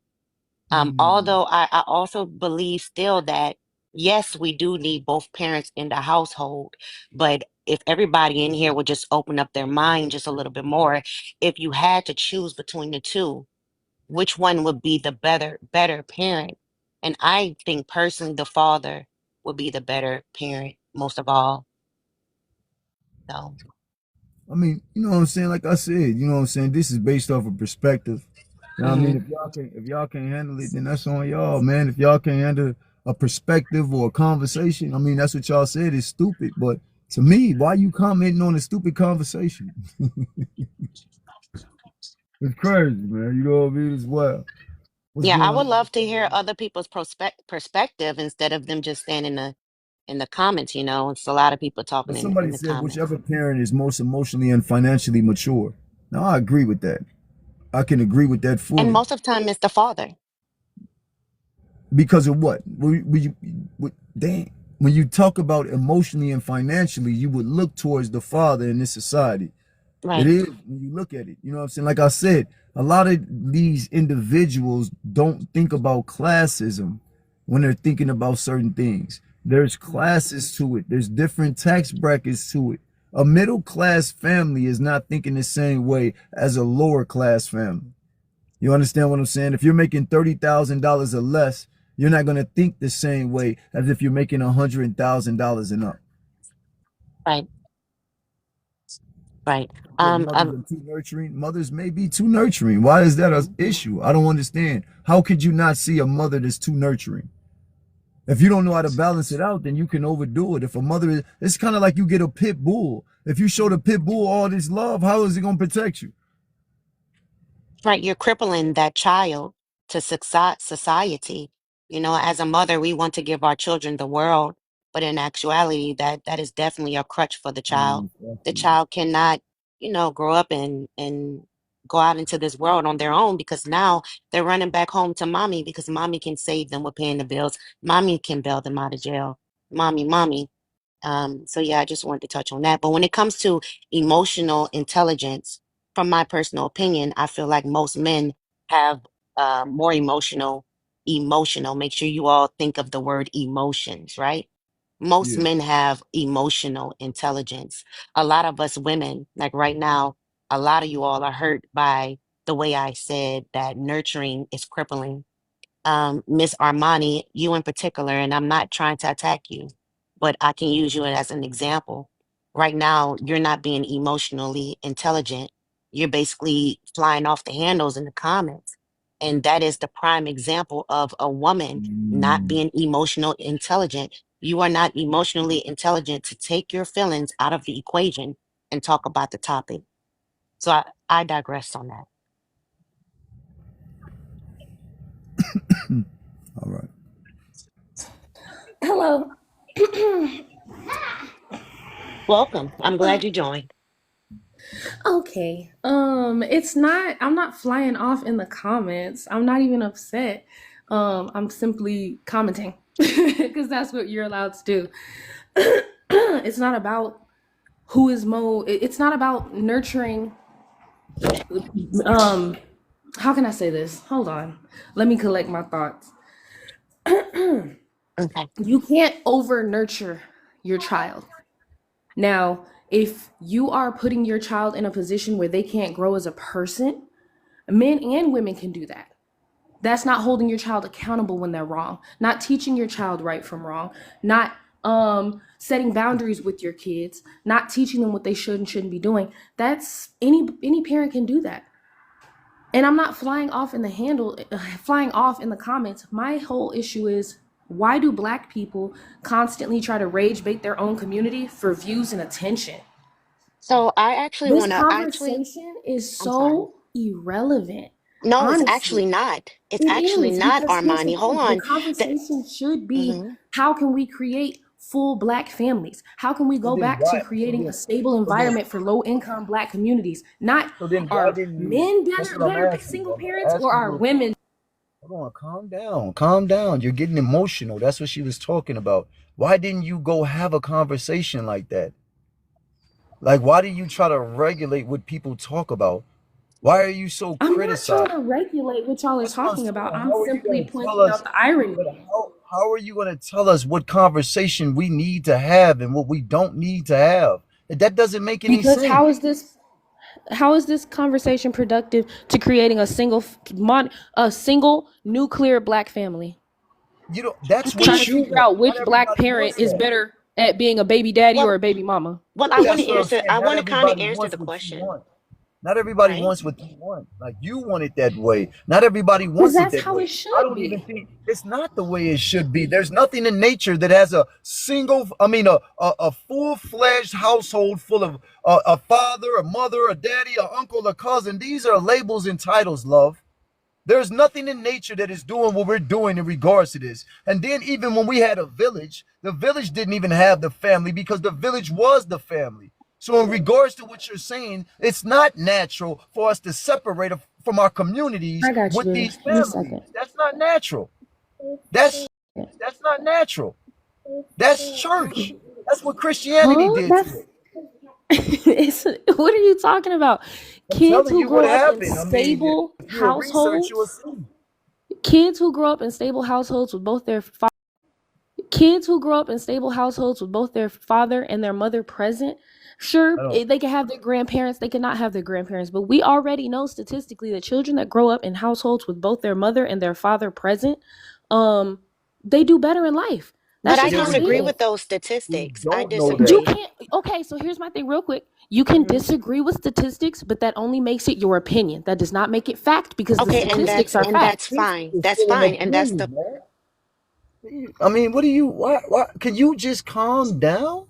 Although I also believe still that, yes, we do need both parents in the household, but if everybody in here would just open up their mind just a little bit more, if you had to choose between the two, which one would be the better parent? And I think personally the father would be the better parent most of all. So I mean, you know what I'm saying? Like I said, you know what I'm saying? This is based off of perspective. You know what I mean? mhm. If y'all can't handle it, then that's on y'all, man. If y'all can't handle a perspective or a conversation, I mean, that's what y'all said is stupid. But to me, why you commenting on a stupid conversation? It's crazy, man. You know what I mean? As well. What's Yeah, I going would on? love to hear other people's perspective instead of them just saying in the comments, It's a lot of people talking But in somebody the said comments. whichever parent is most emotionally and financially mature. Now I agree with that. I can agree with that And fully. most of the time it's the father. Because of what? Dang. When you talk about emotionally and financially, you would look towards the father in this society. It Right. is when you look at it. You know what I'm saying? Like I said, a lot of these individuals don't think about classism when they're thinking about certain things. There's classes to it. There's different tax brackets to it. A middle class family is not thinking the same way as a lower class family. You understand what I'm saying? If you're making $30,000 or less, you're not going to think the same way as if you're making $100,000 and up. Right. Right. Said Um, mothers um, are too nurturing. Mothers may be too nurturing. Why is that an issue? I don't understand. How could you not see a mother that's too nurturing? If you don't know how to balance it out, then you can overdo it. If a mother is, it's kind of like you get a pit bull. If you show the pit bull all this love, how is it going to protect you? right, you're crippling that child to society. As a mother, we want to give our children the world, but in actuality, that is definitely a crutch for the child. The child cannot, grow up and go out into this world on their own because now they're running back home to mommy because mommy can save them with paying the bills. Mommy can bail them out of jail. Mommy. So yeah, I just wanted to touch on that. But when it comes to emotional intelligence, from my personal opinion, I feel like most men have more emotional. Make sure you all think of the word emotions, right? Most Yeah. men have emotional intelligence. A lot of us women, like right now, a lot of you all are hurt by the way I said that nurturing is crippling. Miss Armani, you in particular, and I'm not trying to attack you, but I can use you as an example. Right now, you're not being emotionally intelligent. You're basically flying off the handles in the comments. And that is the prime example of a woman not Mm. being emotional intelligent. You are not emotionally intelligent to take your feelings out of the equation and talk about the topic. So I digress on that. All right. Hello. Welcome. I'm glad you joined. Okay. I'm not flying off in the comments. I'm not even upset. I'm simply commenting because that's what you're allowed to do. It's not about who is it's not about nurturing. Um, how can I say this? Hold on. Let me collect my thoughts. Okay. You can't over nurture your child. Now, if you are putting your child in a position where they can't grow as a person, men and women can do that. That's not holding your child accountable when they're wrong, not teaching your child right from wrong, not setting boundaries with your kids, not teaching them what they should and shouldn't be doing. That's any parent can do that. And I'm not flying off in the comments. My whole issue is, why do Black people constantly try to rage bait their own community for views and attention? So I actually This want to actually, conversation is I'm sorry. so irrelevant. No, it's Honestly, actually not. It's it actually is, not, because here's the Armani. Hold thing. The on. conversation should be, Mhm. how can we create full Black families? How can we So go then back why? to creating a stable So then, environment for low income Black communities? Not so then why are didn't you? men That's better, what I'm better asking single you. I'm parents, or asking are you. women? Hold on, calm down. Calm down. You're getting emotional. That's what she was talking about. Why didn't you go have a conversation like that? Like, why do you try to regulate what people talk about? Why are you so I'm not criticized? trying to regulate what y'all are That's what I'm talking about. saying. I'm How are you simply going to tell pointing us? out the irony. But how are you going to tell us what conversation we need to have and what we don't need to have? That doesn't make any Because sense. how is this conversation productive to creating a single nuclear Black family? You know, that's Trying what to you figure want. out which Not Black everybody parent wants is that. better at being a baby daddy or Well, a baby mama. well, I want That's to what I'm answer. saying. I Not want to kind of everybody answer wants the what you question, want. Not everybody right? wants what you want. Like you want it that way. Not everybody Because wants it that's that how way. it I should don't even be. think it's not the way it should be. There's nothing in nature that has a single, a full-fledged household full of a father, a mother, a daddy, a uncle, a cousin. These are labels and titles, love. There's nothing in nature that is doing what we're doing in regards to this. And then even when we had a village, the village didn't even have the family because the village was the family. So in regards to what you're saying, it's not natural for us to separate from our communities I got you, with baby. these In a families. second. That's not natural. That's that's not natural. That's church. That's what Christianity Huh? did to That's it. what are you talking about? I'm Kids telling who you what grow up in happened. I mean, stable if you a research, you'll households, see. kids who grow up in stable households with both their kids who grow up in stable households with both their father and their mother present, sure, I don't. they can have their grandparents, they cannot have their grandparents, but we already know statistically that children that grow up in households with both their mother and their father present, um, they do better in life. But That's I just Yeah, how we it disagree don't. with is. those We statistics. I don't know You that. disagree. can't. Okay, so here's my thing, real quick. You can Hmm. disagree with statistics, but that only makes it your opinion. That does not make it fact, because the Okay, and statistics are fact. that's fine. It's That's still an fine, and that's opinion, the. man. I mean, what do you? Why? Can you just calm down?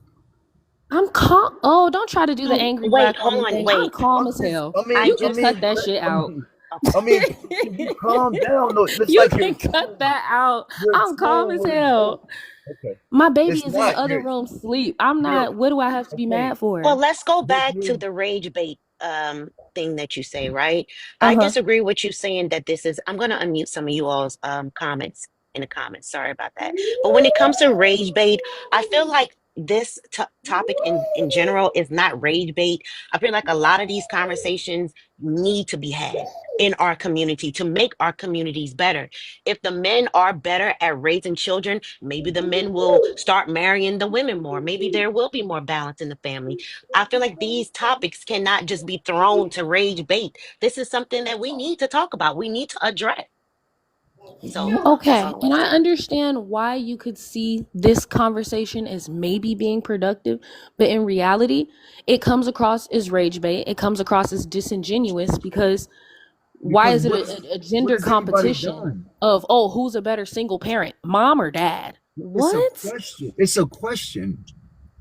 I'm calm. Oh, don't try to do the angry Wait, Black hold woman on, thing. I'm wait. calm I'm as just. hell. I I mean. You I can just. cut mean. that shit I out. mean. Okay. I mean. Can you calm down? No, it's You like can cut that out. your I'm calm tone as was hell. okay. My baby It's is in the not. other room sleep. I'm You're not. What do I have to be okay. mad for? Well, let's go But back to you the rage bait thing that you say, right? Uh I huh. disagree with you saying that this is. I'm going to unmute some of you all's comments in the comments. Sorry about that. But when it comes to rage bait, I feel like this topic in general is not rage bait. I feel like a lot of these conversations need to be had in our community to make our communities better. If the men are better at raising children, maybe the men will start marrying the women more. Maybe there will be more balance in the family. I feel like these topics cannot just be thrown to rage bait. This is something that we need to talk about. We need to address. So that's all Okay, I want and to I say. understand why you could see this conversation as maybe being productive, but in reality, it comes across as rage bait. It comes across as disingenuous, because why because is it what a what gender has anybody competition done? of, oh, who's a better single parent, mom or dad? It's a What? question. It's a question.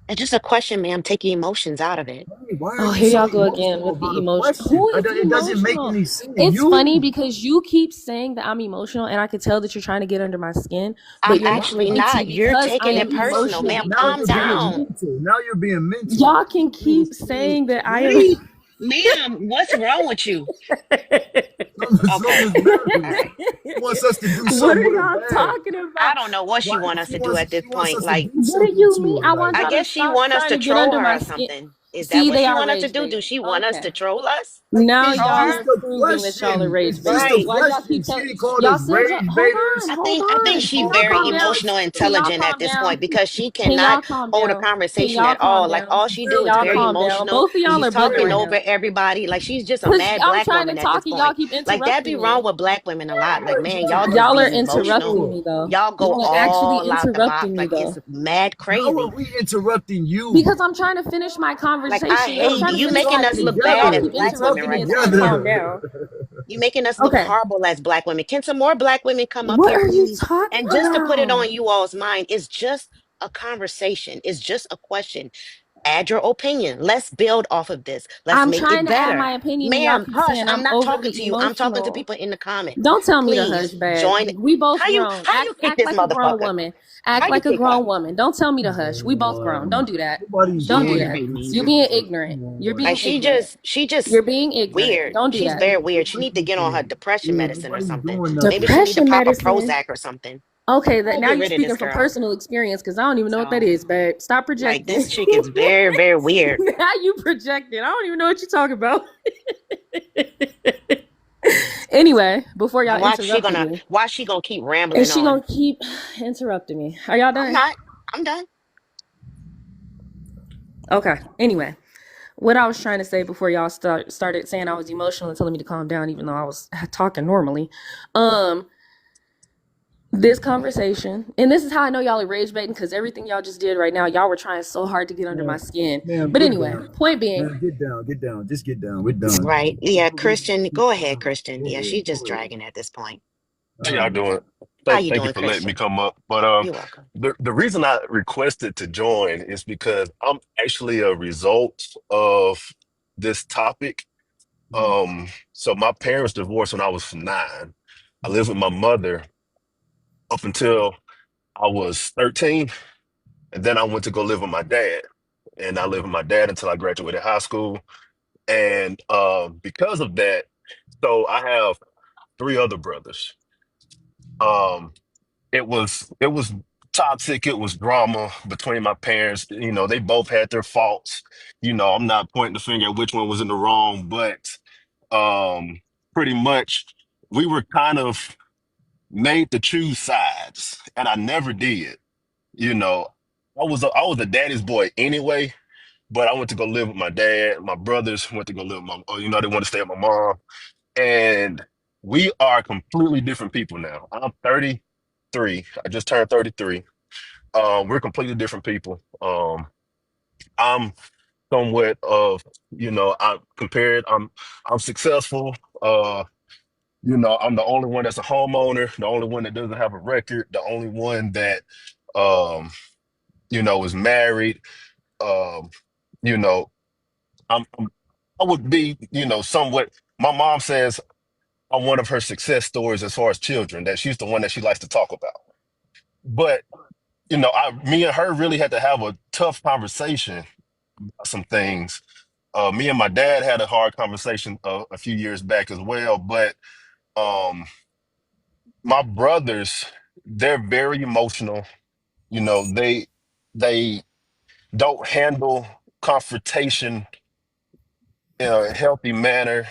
It's just a question, ma'am. Take the emotions out of it. Why are Oh, you here so y'all go again emotional with about the a emotion. question? Who is It doesn't make emotional? any sense. It's funny You. because you keep saying that I'm emotional, and I could tell that you're trying to get under my skin, but I'm you're not actually going to, not. You're because I taking am it personal, ma'am. emotionally Now Calm you're being intelligent. down. mental. Now you're being mental. Y'all can keep saying that I am. Ma'am, what's wrong with you? Okay. Something's All matters. right. She wants us to do What something are real y'all bad. talking I about? don't know what she Why want us to do at this she wants point. us to Like, do What do something you to mean? her. I Like want I y'all to guess she stop want us trying to to get troll under her my or skin. something. Is that See, what they she are want us to rage do? bait. Do she want us Okay. to troll us? Now It's Troll y'all just her? are a proving that y'all are question. rage It's just bait. a Right. Why y'all question. keep She telling didn't call y'all us said y'all rage hold baiters. on, I hold think I think on. She Can she's called y'all very calm down? emotional us. and Can y'all intelligent at calm this down? point because she Can cannot y'all calm hold a down? Can conversation y'all at calm all. Like down? all she Can do is y'all very calm down? emotional. Both of y'all She's are talking bickering. over everybody. Like she's just a Cause mad I'm black trying to woman at this talk and y'all point. keep Like that be interrupting wrong me. with black women a lot. Like, man, y'all just Y'all be are emotional. interrupting me though. Y'all go Y'all are actually all out the box. interrupting me Like it's though. mad How are crazy. we interrupting you? Because I'm trying to finish my Like I conversation. I'm hate trying to We you finish my making talking us piece look and y'all bad as together. keep We black women interrupting me talking right and now. telling me to calm together. down. You making us look Okay. horrible as black women. Can some more black women come up What here, are you please? talking And just to put it about? on you all's mind, it's just a conversation. It's just a question. Add your opinion. Let's build off of this. Let's I'm make it trying to add better. my opinion and y'all Ma'am, keep hush. saying I'm I'm not talking overly to you. I'm talking to emotional. people in the comments. Don't tell me to hush, Please babe. join. We both grown. How you Act kick act this like a grown motherfucker? woman. How Act you like a kick her? grown woman. Don't tell me to hush. We both grown. Don't do that. Nobody's Don't She do doing that. irritating. You're anything. being ignorant. You're Like being ignorant. she just You're being ignorant. weird. Don't do She's that. very weird. She need to get on her depression Yeah, medicine or nobody's something. doing Maybe she nothing. need to Depression pop a medicine. Prozac or something. Okay, that Gotta now get you're rid of speaking this from girl. personal experience because I don't even know what that So, is, babe. Stop like projecting. this chick is very, very weird. Now you projecting. I don't even know what you're talking about. Anyway, before Now y'all interrupted me, why she gonna keep and rambling she on? gonna keep interrupting me. Are y'all I'm done? not. I'm done. Okay. Anyway, what I was trying to say before y'all started saying I was emotional and telling me to calm down, even though I was talking normally. This conversation, and this is how I know y'all are rage baiting because everything y'all just did right now, y'all were trying so hard to get under my Man, skin. man, But get anyway, down. point being, Man, get down. Get down. Just get down. We're done. Right. Yeah, Christian. Go ahead, Christian. Go Yeah, ahead. she just Go ahead. dragging at this point. How All y'all right. doing? How Thank you thank you doing, for letting me Christian? come up. But You're welcome. the reason I requested to join is because I'm actually a result of this topic. So my parents divorced when I was 9. I lived with my mother up until I was 13, and then I went to go live with my dad. And I lived with my dad until I graduated high school. And because of that, so I have 3 other brothers. Um, it was toxic. It was drama between my parents. They both had their faults. I'm not pointing the finger at which one was in the wrong, but um pretty much we were kind of made to choose sides, and I never did. you know I was a daddy's boy anyway, but I went to go live with my dad. My brothers went to go live with they want to stay with my mom, and we are completely different people now. I'm 33. I just turned 33. We're completely different people. I'm somewhat of, I compared. I'm successful. I'm the only one that's a homeowner, the only one that doesn't have a record, the only one that, um, is married. Um, you know, I would be, somewhat. My mom says I'm one of her success stories as far as children. That she's the one that she likes to talk about. But me and her really had to have a tough conversation about some things. Me and my dad had a hard conversation a few years back as well. But um, my brothers, they're very emotional. They don't handle confrontation in a healthy manner.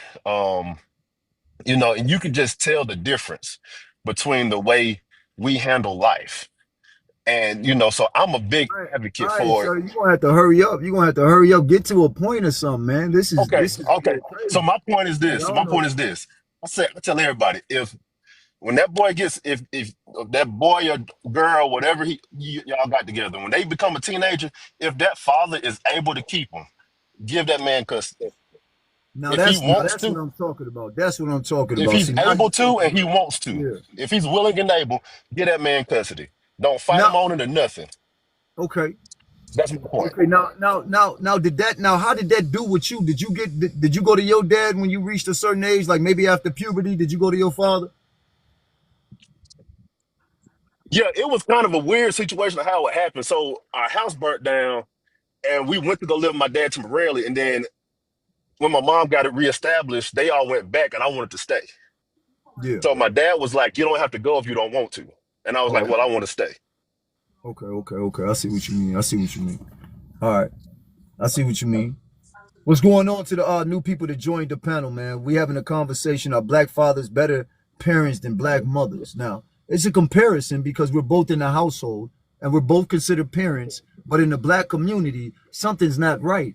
And you can just tell the difference between the way we handle life. And so I'm a big All advocate right, for it. sir. You're gonna have to hurry up. You're gonna have to hurry up. Get to a point or something, man. This is Okay, this is okay. getting So crazy. my point is Like, I this. My don't point know. is this. I tell everybody, if when that boy gets if that boy or girl, whatever y'all got together, when they become a teenager, if that father is able to keep them, give that man custody. Now If he now wants that's what to, I'm talking about. That's what I'm talking if about. he's See, now able you're to talking and he about, wants to, yeah. if he's willing and able, get that man custody. Don't fight him Now, on it or nothing. okay. That's my point. Okay, now, how did that do with you? Did you go to your dad when you reached a certain age, like maybe after puberty? Did you go to your father? Yeah, it was kind of a weird situation of how it happened. So our house burnt down, and we went to go live with my dad temporarily. And then when my mom got it reestablished, they all went back, and I wanted to stay. Yeah. So my dad was like, "You don't have to go if you don't want to," and I was like, Okay. "Well, I want to stay." Okay. I see what you mean. I see what you mean. All right. I see what you mean. What's going on to the new people that joined the panel, man? We having a conversation. Are black fathers better parents than black mothers? Now, it's a comparison because we're both in the household and we're both considered parents, but in the black community, something's not right.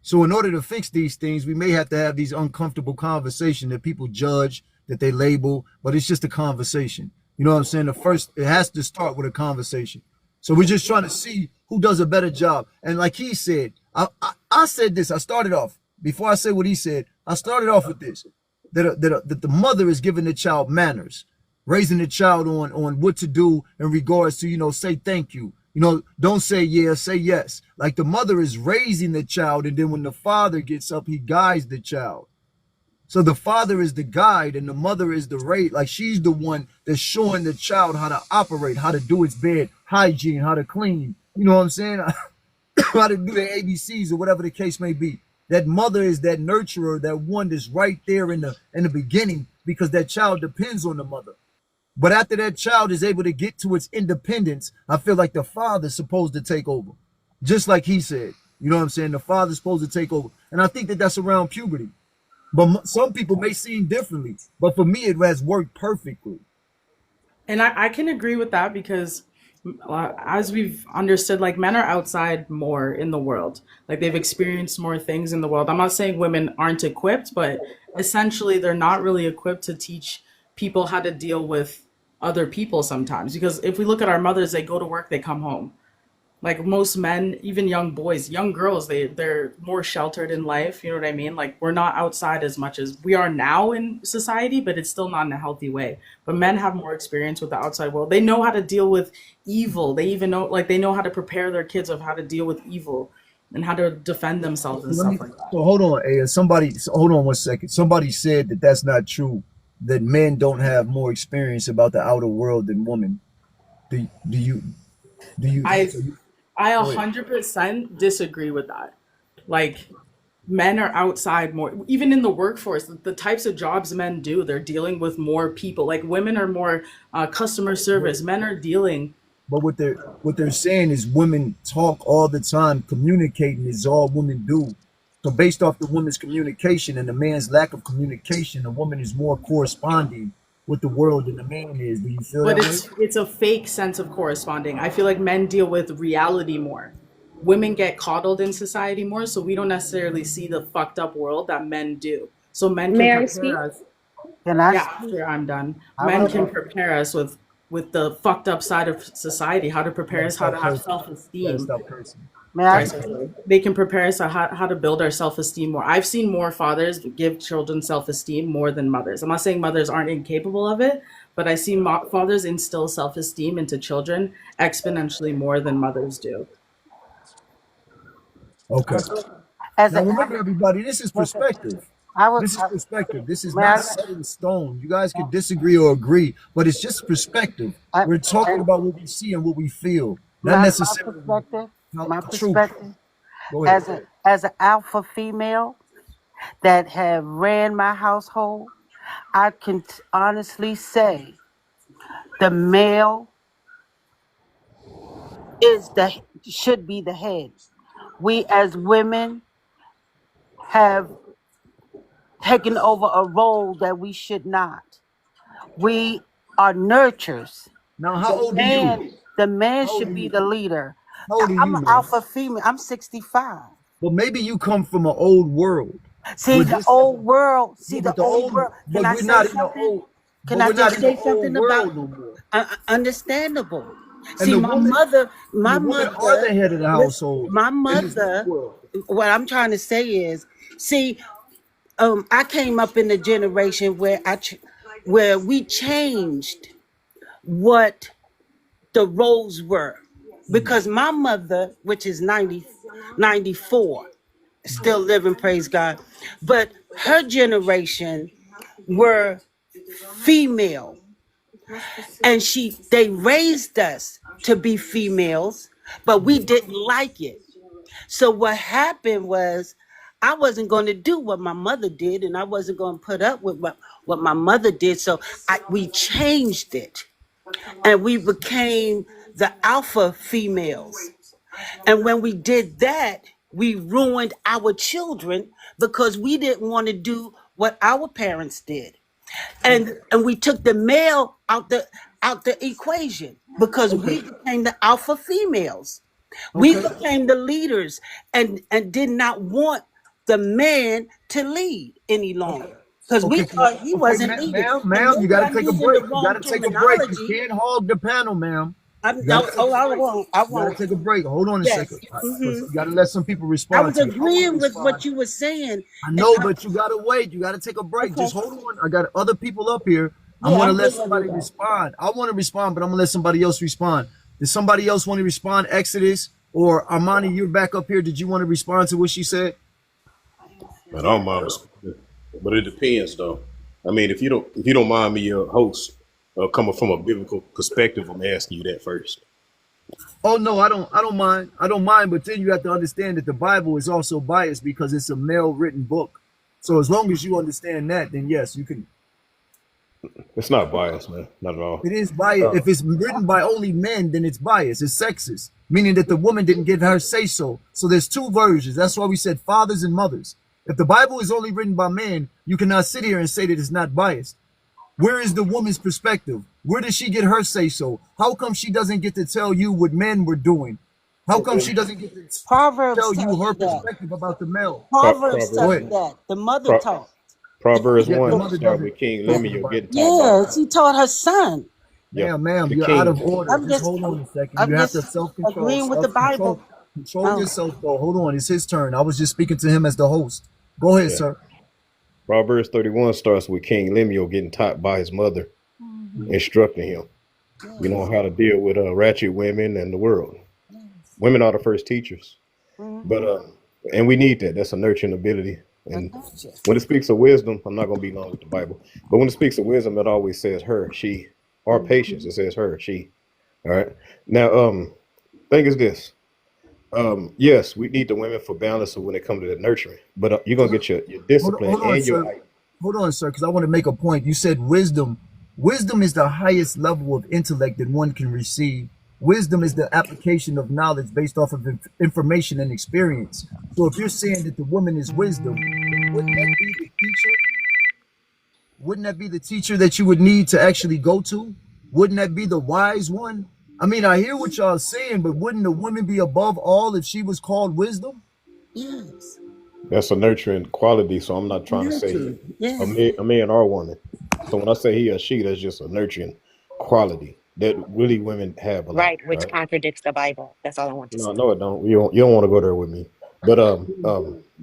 So in order to fix these things, we may have to have these uncomfortable conversations that people judge, that they label, but it's just a conversation. You know what I'm saying? It has to start with a conversation. So we're just trying to see who does a better job. And like he said, I said this, I started off, before I say what he said, I started off with this, that the mother is giving the child manners, raising the child on what to do in regards to, say thank you. Don't say yeah, say yes. Like the mother is raising the child, and then when the father gets up, he guides the child. So the father is the guide and the mother is the rate. Like she's the one that's showing the child how to operate, how to do its bed, hygiene, how to clean. You know what I'm saying? How to do the ABCs or whatever the case may be. That mother is that nurturer, that one that's right there in the beginning, because that child depends on the mother. But after that child is able to get to its independence, I feel like the father's supposed to take over. Just like he said, you know what I'm saying? The father's supposed to take over. And I think that that's around puberty. But some people may seem differently. But for me, it has worked perfectly. And I can agree with that because as we've understood, like men are outside more in the world. Like they've experienced more things in the world. I'm not saying women aren't equipped, but essentially they're not really equipped to teach people how to deal with other people sometimes. Because if we look at our mothers, they go to work, they come home. Like most men, even young boys, young girls, they're more sheltered in life. You know what I mean? Like we're not outside as much as we are now in society, but it's still not in a healthy way. But men have more experience with the outside world. They know how to deal with evil. They even know, like they know how to prepare their kids of how to deal with evil and how to defend themselves and stuff like that. So hold on, hold on 1 second. Somebody said that that's not true. That men don't have more experience about the outer world than women. Do you do you? I So you I go ahead. 100% disagree with that. Like men are outside more, even in the workforce, the types of jobs men do, they're dealing with more people. Like women are more customer service. Men are dealing. But what they're saying is women talk all the time. Communicating is all women do. So based off the woman's communication and the man's lack of communication, the woman is more corresponding with the world than the man is. Do you feel But that way? it's a fake sense of corresponding. I feel like men deal with reality more. Women get coddled in society more, so we don't necessarily see the fucked up world that men do. So men can May I prepare speak? us. Can I Yeah, speak? after I'm done, I men was can going prepare us with the fucked up side of society, how to You prepare gotta us, how stop to have cursing. self You gotta esteem. stop cursing. may I Sorry, speak? sorry, sorry. They can prepare us on how to build our self esteem more. I've seen more fathers give children self esteem more than mothers. I'm not saying mothers aren't incapable of it, but I see fathers instill self esteem into children exponentially more than mothers do. Okay. As Now a remember, everybody, this is perspective. I was This is perspective. This is may not set in stone. You guys can disagree or agree, but it's just perspective. I, We're talking and about what we see and what we feel, not my necessarily perspective, my the truth. perspective Go ahead. as an alpha female that have ran my household, I can honestly say the male is the should be the head. We as women have taken over a role that we should not. We are nurturers. Now, how The old are you? man, the man How old should are be you? the leader. How old are I'm you, an man? alpha female. I'm 65. Well, maybe you come from an old world See where the this old world. See yeah, the but the old old, world. Can I we're say not in the something? old, Can but I we're not just in the say old something about world no more. understandable? And See, the woman and my the women are mother, the head of the listen, household my in this new mother. world. What I'm trying to say is, see, I came up in a generation where where we changed what the roles were, because my mother, which is 94, still living, praise God, but her generation were female, and they raised us to be females, but we didn't like it. So what happened was, I wasn't going to do what my mother did, and I wasn't going to put up with what my mother did. So we changed it, and we became the alpha females. And when we did that, we ruined our children because we didn't want to do what our parents did. And we took the male out the equation because we became the alpha females. We Okay. became the leaders and did not want the man to lead any longer because we Okay, thought he wasn't leading. ma'am, And ma'am, you maybe gotta I'm take a using break. the You wrong gotta take a break. You terminology. can't hog the panel, ma'am. I'm, You gotta oh, take oh, a I break. won't. I You gotta won't. take a break. Hold on a Yes. second. 'Cause you gotta let some people I respond was to you. I wanna agreeing with respond. what you were saying. I And know, but you gotta wait. You gotta take a break. okay. Just hold on. I got other people up here. I'm Yeah, gonna I'm let good with somebody that. respond. I want to respond, but I'm gonna let somebody else respond. Did somebody else want to respond? Exodus or Armani, you're back up here. Did you want to respond to what she said? But I don't mind responding. But it depends, though. I mean, if you don't mind me, your host, coming from a biblical perspective, I'm asking you that first. Oh no, I don't mind. I don't mind, but then you have to understand that the Bible is also biased because it's a male written book. So as long as you understand that, then yes, you can. It's not biased, man. Not at all. It is biased. Uh, If it's written by only men, then it's biased. It's sexist, meaning that the woman didn't get her say so. So there's two versions. That's why we said fathers and mothers. If the Bible is only written by men, you cannot sit here and say that it's not biased. Where is the woman's perspective? Where does she get her say so? How come she doesn't get to tell you what men were doing? How come she doesn't get to Proverbs tell tell you her you that. perspective about the male? Proverbs Go tell Proverbs, you ahead. that. The mother Pro, taught. Proverbs Yeah, the 1 mother start doesn't with King talk in the Lemuel Bible. getting taught by Yes, he taught her son. yeah Ma'am, the you're out of king. order. I'm Just just, hold on a second. You I'm have to just self-control, agreeing with the self-control. Bible. Control Oh, yourself, though. Hold on. It's his turn. I was just speaking to him as the host. Go ahead, Yeah, sir. Proverbs 31 starts with King Lemuel getting taught by his mother, instructing him, you know, yes, how to deal with ratchet women and the world. yes. Women are the first teachers, but Mm-hmm. and we need that. That's a nurturing ability. I And got you. when it speaks of wisdom, I'm not going to be long with the Bible, but when it speaks of wisdom, it always says her, she, or patience. It says her, she. All right. Now, thing is this. Yes, we need the women for balance when it comes to the nurturing, but you're gonna get your discipline Hold on, and your sir. Hold on, sir, because I want to make a point. You said wisdom. Wisdom is the highest level of intellect that one can receive. Wisdom is the application of knowledge based off of information and experience. So if you're saying that the woman is wisdom, then wouldn't that be the teacher? Wouldn't that be the teacher that you would need to actually go to? Wouldn't that be the wise one? I mean, I hear what y'all saying, but wouldn't the woman be above all if she was called wisdom? Yes. that's a nurturing quality. So I'm not trying to say Nurture. Yes. a man or a woman. So when I say he or she, that's just a nurturing quality that really women have a lot. Right, All which right. contradicts the Bible. That's all I want to No, say. no, it don't. You don't want to go there with me. But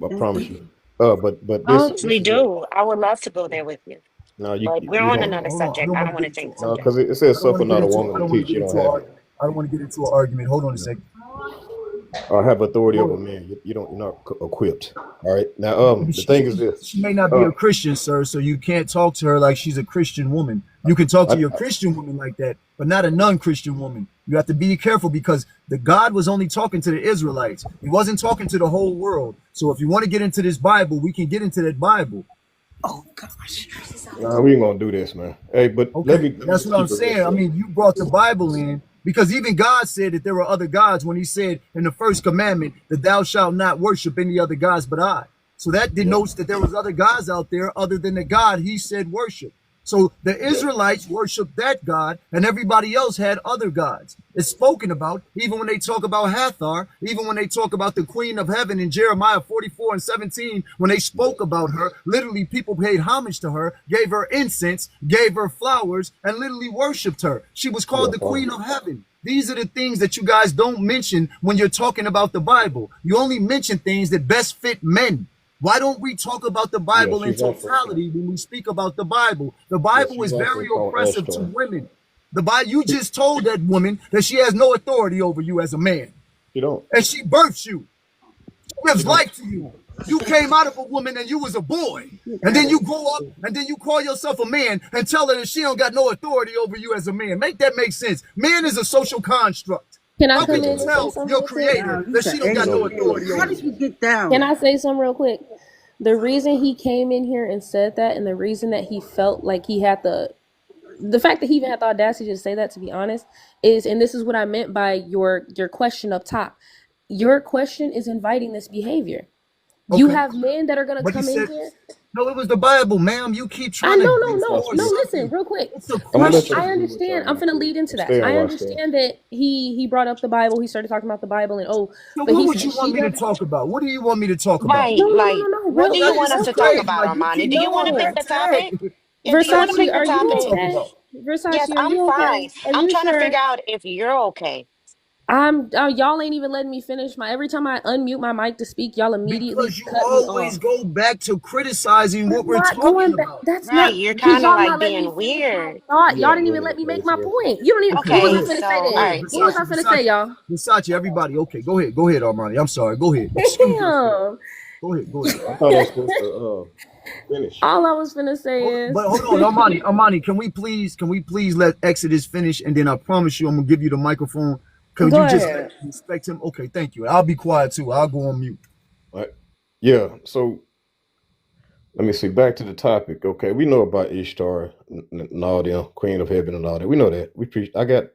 I promise you. But I this actually is what. do. I would love to go there with you, No, but we're you on don't. another Hold on. I subject. don't I want don't to want get to into. change the No, subject. because it says I don't want suffer to get not a into. woman I to don't want teach. to You get don't into. have it. I don't want to get into an argument. Hold on a second. Or have authority Go over ahead. men. You don't. You're not equipped. All right. Now, the She, thing is this. she may not be Uh, a Christian, sir, so you can't talk to her like she's a Christian woman. You can talk to I, your Christian woman like that, but not a non-Christian woman. You have to be careful because the God was only talking to the Israelites. He wasn't talking to the whole world. So if you want to get into this Bible, we can get into that Bible. Oh gosh. nah, we ain't gonna do this, man. Hey, but Okay, let me that's just what I'm keep it real saying. I quick. mean, you brought the Bible in because even God said that there were other gods when he said in the first commandment that thou shalt not worship any other gods but I. So that Yep. denotes that there was other gods out there other than the God he said worship. So the Yep. Israelites worshiped that God and everybody else had other gods. It's spoken about even when they talk about Hathor, even when they talk about the queen of heaven in Jeremiah 44 and 17, when they spoke about her, literally people paid homage to her, gave her incense, gave her flowers, and literally worshiped her. She was called Yeah. the queen of heaven. These are the things that you guys don't mention when you're talking about the Bible. You only mention things that best fit men. Why don't we talk about the Yeah. Bible in She's also. totality when we speak about the Bible? The Yeah. Bible is She's also very called oppressive to Ashtar. women. The Bible, you just told that woman that she has no authority over you as a man, She don't. and she births you. She She gives don't. life to you. You came out of a woman and you was a boy, and then you grow up and then you call yourself a man and tell her that she don't got no authority over you as a man. Make that make sense? Man is a social construct. Can I How come could No, you in and no. say tell something your real quick? creator Wow, that he's an she don't got No. no alien. authority How over did you? you get Can down? I say something real quick? The reason he came in here and said that, and the reason that he felt like he had the fact that he even had the audacity to say that, to be honest, is, and this is what I meant by your question up top. your question is inviting this behavior. You Okay. have men that are gonna But you come in said here. no, it was the Bible, ma'am. You keep I trying to no. distort Listen, something. real quick. It's a I'm gonna let I y'all question. do what y'all understand. I'm want finna to. lead into that. Stay on I watch that. understand that he brought up the Bible. He started talking about the Bible and So but what he would said you want she me to doesn't. talk about? What do you want me to talk about? Right. Like, No. what Real do Now you quick, want this us is real to talk quick. crazy. about, Like you Armani? keep Do you want to going pick back No. the to that. topic? So If do you what want to do Versace, pick you the are want me you to topic, talk okay? about? yes, Versace, are I'm you fine. okay? Are I'm you trying to sure? figure out if you're okay. Y'all ain't even letting me finish my. Every time I unmute my mic to speak, y'all immediately Because you cut me always off. go back to criticizing what I'm we're not talking going back. about. That's Right. not You're because kind of y'all like not letting me being finish my weird. thought. Y'all Yeah, didn't even moving the let me make pace. my Yeah. point. You don't even. What was Go Okay. I ahead. finna So, say all Go then? ahead. right. What was Versace, I finna say, Versace, y'all? Versace, everybody. Okay, go ahead. Go ahead, Armani. I'm sorry. Go ahead. Excuse me, sir. Damn. Go ahead. Go ahead. I thought I was supposed to finish. All I was finna say is, Hold on, Armani. Armani, can we please let Exodus finish? And then I promise you I'm gonna give you the microphone. Could go you just ahead. respect him? Okay, thank you. I'll be quiet too. I'll go on mute. All right. Yeah. So let me see. Back to the topic. Okay, we know about Ishtar and all them, Queen of Heaven and all that. We know that. We preach. I got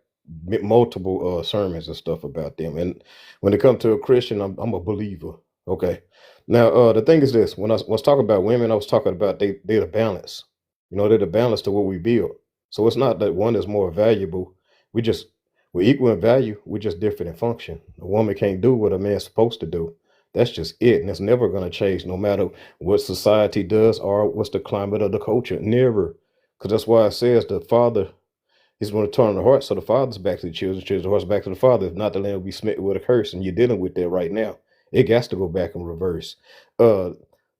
multiple sermons and stuff about them. And when it comes to a Christian, I'm a believer. Okay. Now the thing is this: when I was talking about women, I was talking about they're the balance. You know, they're the balance to what we build. So it's not that one is more valuable. We just we're equal in value. We're just different in function. A woman can't do what a man's supposed to do. That's just it, and it's never going to change, no matter what society does or what's the climate of the culture. Never, because that's why it says the father is going to turn the heart, so the father's back to the children, the heart's back to the father. If not, the land will be smitten with a curse, and you're dealing with that right now. It has to go back in reverse. Uh,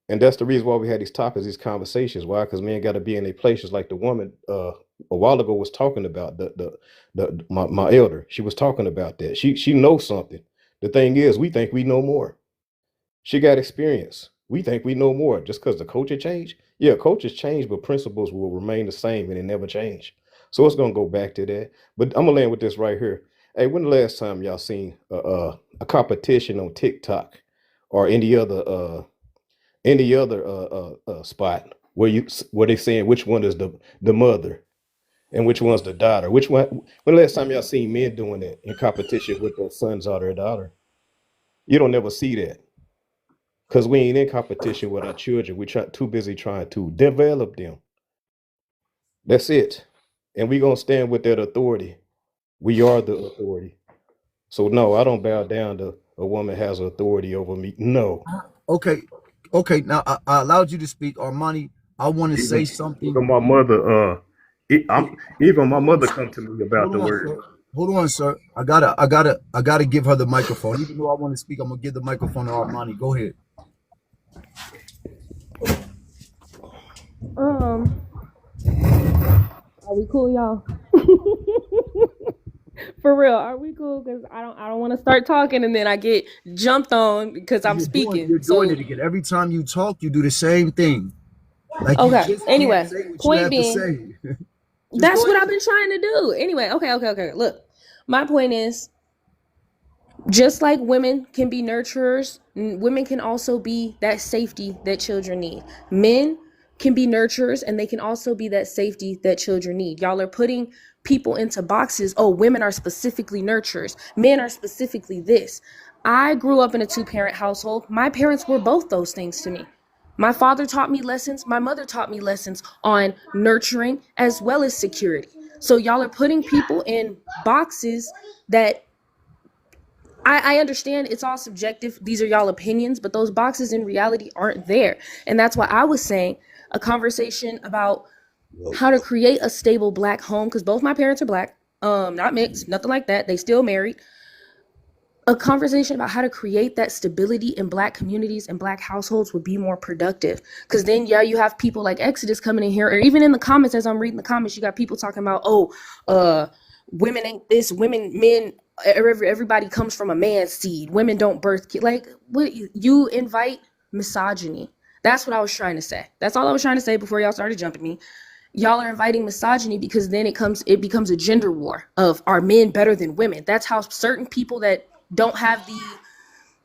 and that's the reason why we had these topics, these conversations. Why? Because men got to be in their places. Like the woman a while ago was talking about my elder. She was talking about that. She knows something. The thing is, we think we know more. She got experience. We think we know more just because the culture changed. Yeah, cultures change, but principles will remain the same and they never change. So it's gonna go back to that. But I'm gonna land with this right here. Hey, when the last time y'all seen a competition on TikTok or any other spot where they saying which one is the mother and which one's the daughter? Which one? When the last time y'all seen men doing that in competition with their sons or their daughter? You don't never see that. Because we ain't in competition with our children. We too busy trying to develop them. That's it. And we gonna stand with that authority. We are the authority. So no, I don't bow down to a woman has authority over me. No. Okay, okay. Now I allowed you to speak, Armani. I want to say something. Even my mother, even my mother come to me about Hold the on, word. sir. Hold on, sir. I gotta give her the microphone. Even though I want to speak, I'm gonna give the microphone to Armani. Go ahead. Are we cool, y'all? For real, are we cool? Because I don't want to start talking and then I get jumped on because I'm You're speaking. doing So it again. Every time you talk, you do the same thing. Like you okay. just can't Anyway, say what you point have to being, say. Just that's go what I've ahead. been trying to do. Anyway, okay. Look, my point is, just like women can be nurturers, women can also be that safety that children need. Men can be nurturers and they can also be that safety that children need. Y'all are putting people into boxes. Oh, women are specifically nurturers, men are specifically this. I grew up in a two-parent household. My parents were both those things to me. My father taught me lessons. My mother taught me lessons on nurturing as well as security. So y'all are putting people in boxes that I understand it's all subjective. These are y'all opinions, but those boxes in reality aren't there. And that's why I was saying a conversation about how to create a stable black home, because both my parents are black, not mixed, nothing like that. They still married. A conversation about how to create that stability in black communities and black households would be more productive. Because then, yeah, you have people like Exodus coming in here, or even in the comments, as I'm reading the comments, you got people talking about, women ain't this, men, everybody comes from a man's seed. Women don't birth kids. Like, what you invite misogyny. That's what I was trying to say. That's all I was trying to say before y'all started jumping me. Y'all are inviting misogyny because then it becomes a gender war of, are men better than women? That's how certain people that don't have the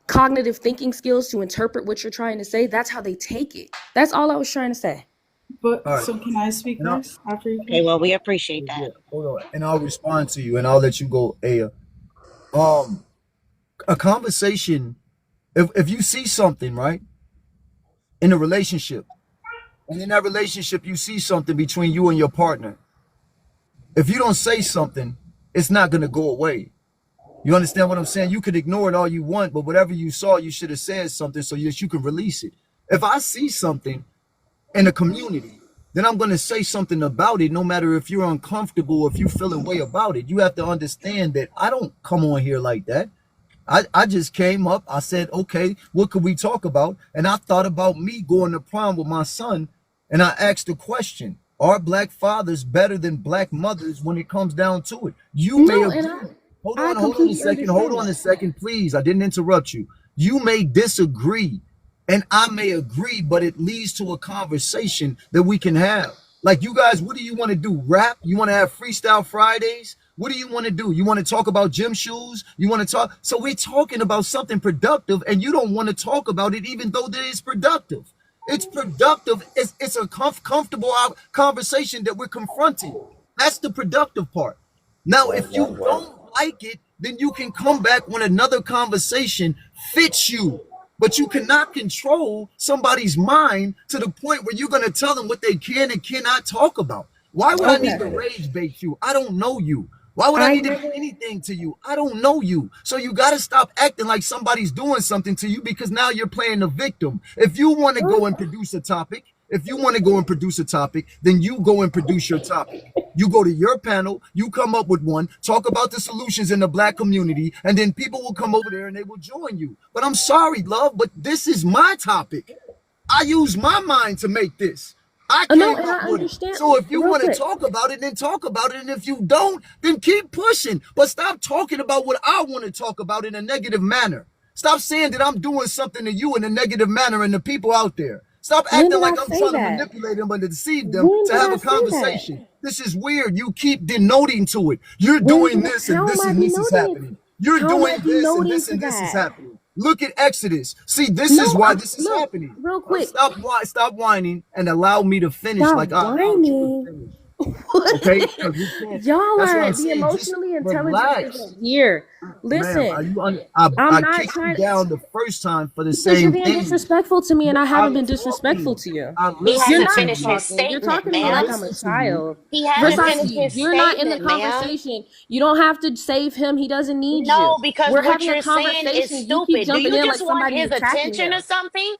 cognitive thinking skills to interpret what you're trying to say, that's how they take it. That's all I was trying to say. But All right. so can I speak And I'll, first after you Okay, finish? well, we appreciate that. yeah, hold on. And I'll respond to you and I'll let you go, Aya. Um, A conversation, if you see something, right, in a relationship, and in that relationship you see something between you and your partner, if you don't say something, it's not going to go away. You understand what I'm saying? You could ignore it all you want, but whatever you saw, you should have said something so that you can release it. If I see something in a community, then I'm going to say something about it, no matter if you're uncomfortable, if you feel a way about it. You have to understand that I don't come on here like that. I just came up, I said, okay, what could we talk about? And I thought about me going to prom with my son, and I asked the question, are black fathers better than black mothers when it comes down to it? You may No, and agree. Hold I on a completely second. Hold understand on a that. second, please. I didn't interrupt you. You may disagree, and I may agree, but it leads to a conversation that we can have. Like, you guys, what do you want to do? Rap? You want to have Freestyle Fridays? What do you want to do? You want to talk about gym shoes? You want to talk? So we're talking about something productive, and you don't want to talk about it, even though that is productive. It's productive. It's a comfortable conversation that we're confronting. That's the productive part. Now, if you don't like it, then you can come back when another conversation fits you. But you cannot control somebody's mind to the point where you're going to tell them what they can and cannot talk about. Why would I need to Okay. rage bait you? I don't know you. Why would I I need to do anything to you? I don't know you. So you got to stop acting like somebody's doing something to you, because now you're playing the victim. If you want to go and produce a topic, then you go and produce your topic. You go to your panel, you come up with one, talk about the solutions in the black community, and then people will come over there and they will join you. But I'm sorry, love, but this is my topic. I use my mind to make this. I no, came and I up with it. understand. So if you Real want to quick. talk about it, then talk about it. And if you don't, then keep pushing. But stop talking about what I want to talk about in a negative manner. Stop saying that I'm doing something to you in a negative manner and the people out there. Stop When acting did I like I'm say trying to that? manipulate them and deceive them When to did have I a say that? conversation. This is weird. You keep denoting to it. You're When doing did I, this and how am this I and this is denoting it? happening. You're How am I doing this and denoting this to and this is that? happening. Look at Exodus. See, this is No, why I'm this is look happening. real quick. Stop whining and allow me to finish Stop like I allowed you to whining. finish. What? Okay? Because we can't. Y'all That's what are I'm the saying. Just emotionally intelligent relax. isn't here. Ma'am, are Listen, you I'm I not kicked you trying down the first time for the because you're same being thing. disrespectful to me, and I haven't I'm been disrespectful talking. to you. I He You're listen hasn't not to finished you. his talking. You're statement, talking to me I like ma'am. I'm a listen to you. child. He I hasn't finished listen. Versace, his you're not in the statement, ma'am. conversation. You don't have to save him. He doesn't need you. No, because We're what having a you're saying is conversation. You keep stupid. Do jumping you in just like want somebody his attacking attention or him. something?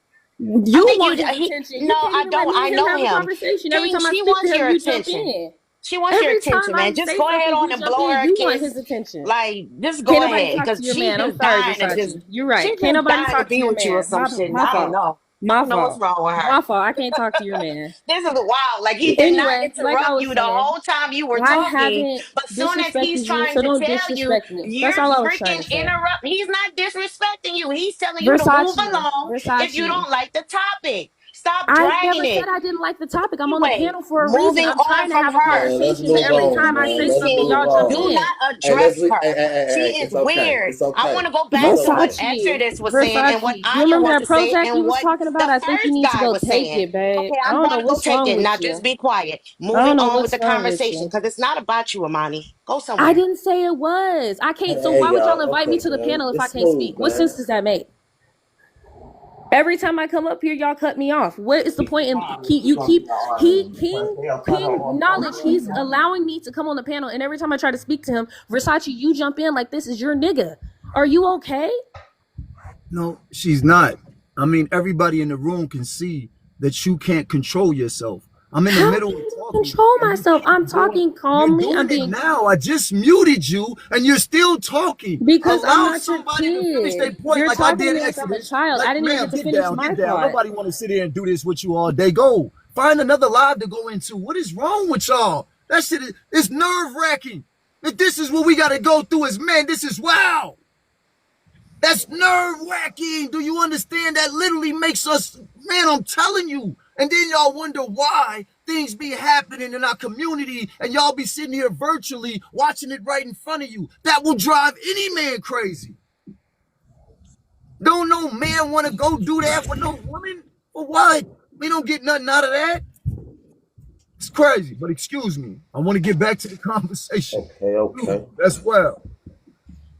I You think want you. his He attention. no, You can't I even let don't. me I and him know have a him. conversation. Every King, time I she speak to wants him, your you jump attention. in. She wants your Every attention, time I man. Just say go ahead something, on you and jump blow in. her a You want kiss. his attention. Like, just Can't go nobody ahead, talk to because your she man. I'm just sorry, dying to just. Versace. You're She right. Can't just nobody dying to talk to be your with you or man. some shit. And My I don't fault. know. I My don't know what's fault. wrong with her. My fault. I can't talk to your man. This is wild. Like, he did not Anyway, like I interrupt was you the saying, whole time you were I talking, haven't but soon as he's disrespected you, trying so to don't tell you, disrespect me. That's you're all I was trying freaking to say. interrupt. He's not disrespecting you. He's telling you to move Versace, along if you Versace. don't like the topic. Stop I dragging never said it. I didn't like the topic. I'm on the Anyway, panel for a reason. moving I'm on trying to from have a her. Man, let's conversation, and move every on, time I man. say Let's something, move y'all jump Do on. in. not Hey, let's address hey, her. hey, She hey, is it's okay. weird. It's I okay. want to go back It's to what okay. Versace, Exodus was saying and what Versace. You Aya remember wants that to say Prozac you and was what talking about? the I think you first need to guy go was take saying. it, babe. Okay, I I'm don't going know to go what's take wrong it. Now with just you. be quiet. I Moving don't know on with what's the wrong with conversation you. because it's not about you, Amani. Go I somewhere. didn't say it was. I Hey, can't. So hey, why would y'all y'all. invite me Okay, to the man. panel if I It's can't smooth, speak? What sense man. does that make? Every time I come up here, y'all cut me off. What is the point in King knowledge? He's allowing me to come on the panel, and every time I try to speak to him, Versace, you jump in like this is your nigga. Are you okay? No, she's not. I mean, everybody in the room can see that you can't control yourself. I'm in the How middle can of I talking control and you myself? I'm keep doing talking you're calmly. I'm doing it being now. I just muted you and you're still talking. because I'm Allow not your somebody to finish their kid. point You're like I talking to did me like I'm a Exodus. child. I Like, didn't even ma'am, get to get finish down, my get down. thought. Nobody want to sit here and do this with you all day. Go find another live to go into. What is wrong with y'all? That shit is nerve-wracking. If this is what we gotta go through as men, this is wow. That's nerve-wracking. Do you understand? That literally makes us, man, I'm telling you. And then y'all wonder why things be happening in our community and y'all be sitting here virtually watching it right in front of you. That will drive any man crazy. Don't no man want to go do that with no woman? For what? We don't get nothing out of that. It's crazy, but excuse me. I want to get back to the conversation. Okay, okay. That's wild.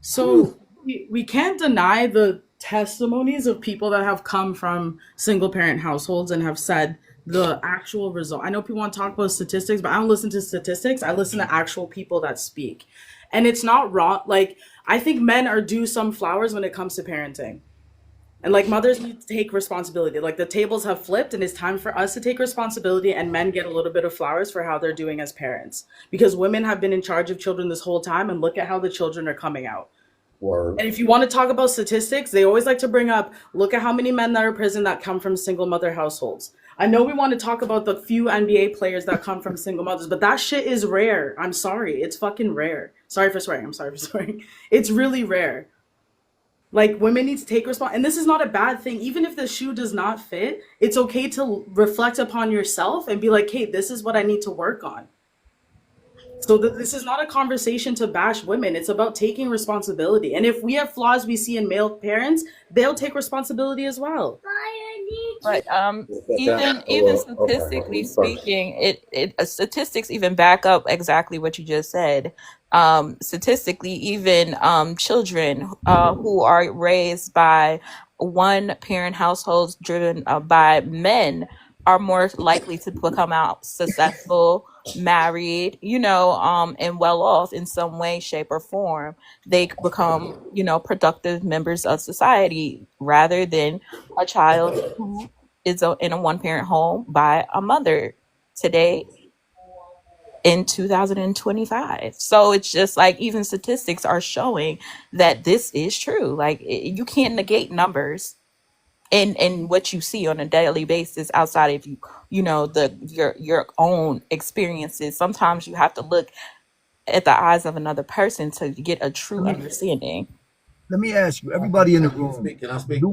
So we can't deny the testimonies of people that have come from single parent households and have said the actual result. I know people want to talk about statistics, but I don't listen to statistics. I listen to actual people that speak. And it's not wrong. Like, I think men are due some flowers when it comes to parenting. And like mothers need to take responsibility. Like the tables have flipped and it's time for us to take responsibility, and men get a little bit of flowers for how they're doing as parents. Because women have been in charge of children this whole time, and look at how the children are coming out. Word. And if you want to talk about statistics, they always like to bring up, look at how many men that are in prison that come from single mother households. I know we want to talk about the few NBA players that come from single mothers, but that shit is rare. I'm sorry. It's fucking rare. Sorry for swearing. I'm sorry for swearing. It's really rare. Like, women need to take response, and this is not a bad thing. Even if the shoe does not fit, it's okay to reflect upon yourself and be like, hey, this is what I need to work on. So this is not a conversation to bash women. It's about taking responsibility. And if we have flaws we see in male parents, they'll take responsibility as well. But even Okay. statistically First. speaking, statistics even back up exactly what you just said. Statistically, even children who are raised by one parent households driven by men are more likely to become out successful, married, and well off in some way, shape, or form. They become, productive members of society rather than a child who is in a one parent home by a mother today in 2025. So it's just like even statistics are showing that this is true. Like you can't negate numbers and what you see on a daily basis outside of your own experiences. Sometimes you have to look at the eyes of another person to get a true understanding. Let me ask you, everybody in the Can I room. speak? Can I speak?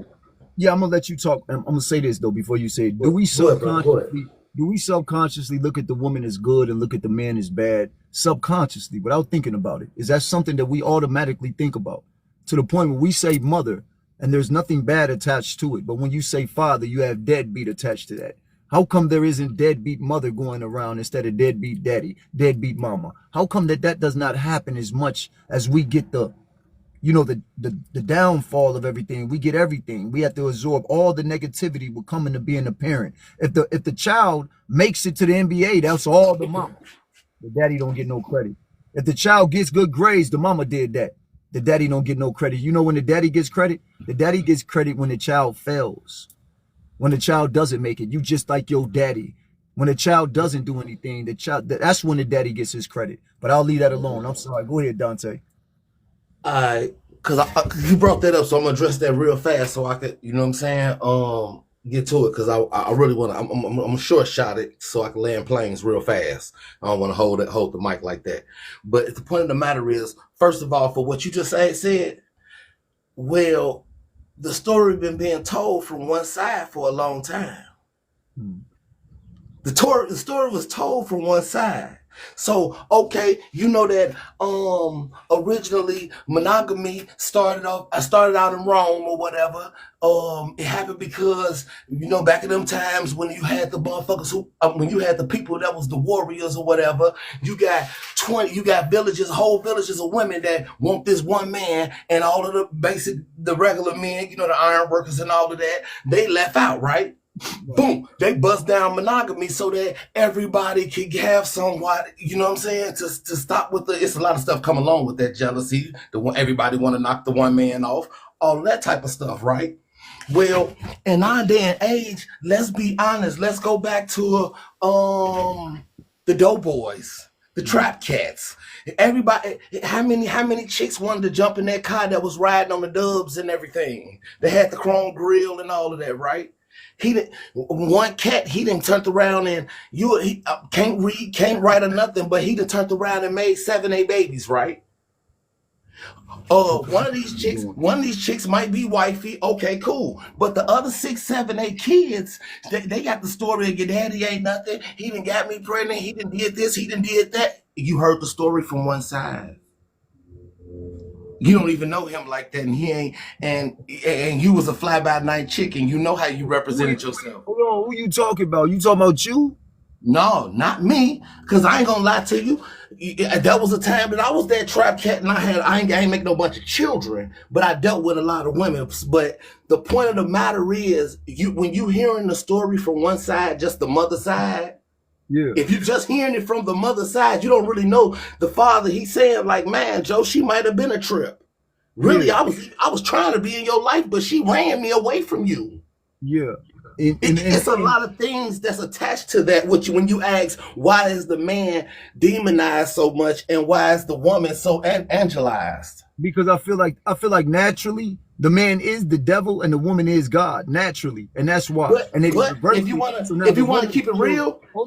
Yeah, I'm gonna let you talk. I'm gonna say this though before you say it. Do we Go ahead, brother. Go ahead. subconsciously look at the woman as good and look at the man as bad subconsciously without thinking about it? Is that something that we automatically think about to the point where we say mother and there's nothing bad attached to it, but when you say father, you have deadbeat attached to that? How come there isn't deadbeat mother going around instead of deadbeat daddy, deadbeat mama? How come that does not happen as much as we get the downfall of everything? We get everything. We have to absorb all the negativity with coming to being a parent. If the child makes it to the NBA, that's all the mama. The daddy don't get no credit. If the child gets good grades, the mama did that. The daddy don't get no credit. You know when the daddy gets credit? The daddy gets credit when the child fails. When the child doesn't make it, you just like your daddy. When the child doesn't do anything, that's when the daddy gets his credit. But I'll leave that alone. I'm sorry. Go ahead, Dante. Because you brought that up, so I'm gonna address that real fast, so I could, you know what I'm saying, get to it. Because I really want to. I'm gonna short shot it so I can land planes real fast. I don't want to hold the mic like that. But the point of the matter is, first of all, for what you just said, well, the story been being told from one side for a long time. The story was told from one side. So, okay, you know that originally monogamy started out in Rome or whatever. It happened because, back in them times when you had the motherfuckers when you had the people that was the warriors or whatever, you got whole villages of women that want this one man, and all of the regular men, the iron workers and all of that, they left out, right? Boom, they bust down monogamy so that everybody could have somewhat, you know what I'm saying, to stop with it's a lot of stuff come along with that jealousy, everybody want to knock the one man off, all that type of stuff, right? Well, in our day and age, let's be honest, let's go back to the doughboys, the trap cats. Everybody, how many chicks wanted to jump in that car that was riding on the dubs and everything? They had the chrome grill and all of that, right? He didn't turn around and he can't read, can't write or nothing, but he done turned around and made 7-8 babies, right? One of these chicks might be wifey. Okay, cool. But the other 6, 7, 8 kids, they got the story of your daddy ain't nothing. He done got me pregnant. He done did this. He done did that. You heard the story from one side. You don't even know him like that, and he ain't, and you was a fly-by-night chick, and you know how you represented yourself. Hold on, who you talking about? You talking about you? No, not me, because I ain't gonna lie to you. That was a time that I was that trap cat, and I ain't make no bunch of children, but I dealt with a lot of women. But the point of the matter is, when you hearing the story from one side, just the mother side. Yeah. If you're just hearing it from the mother side, you don't really know the father. He's saying like, man, Joe, she might have been a trip. Really, Yeah. I was trying to be in your life, but she ran me away from you. Yeah. It's a lot of things that's attached to that. When you ask, why is the man demonized so much, and why is the woman so angelized? Because I feel like naturally the man is the devil and the woman is God naturally, and that's why. But, And if you want to keep it real, go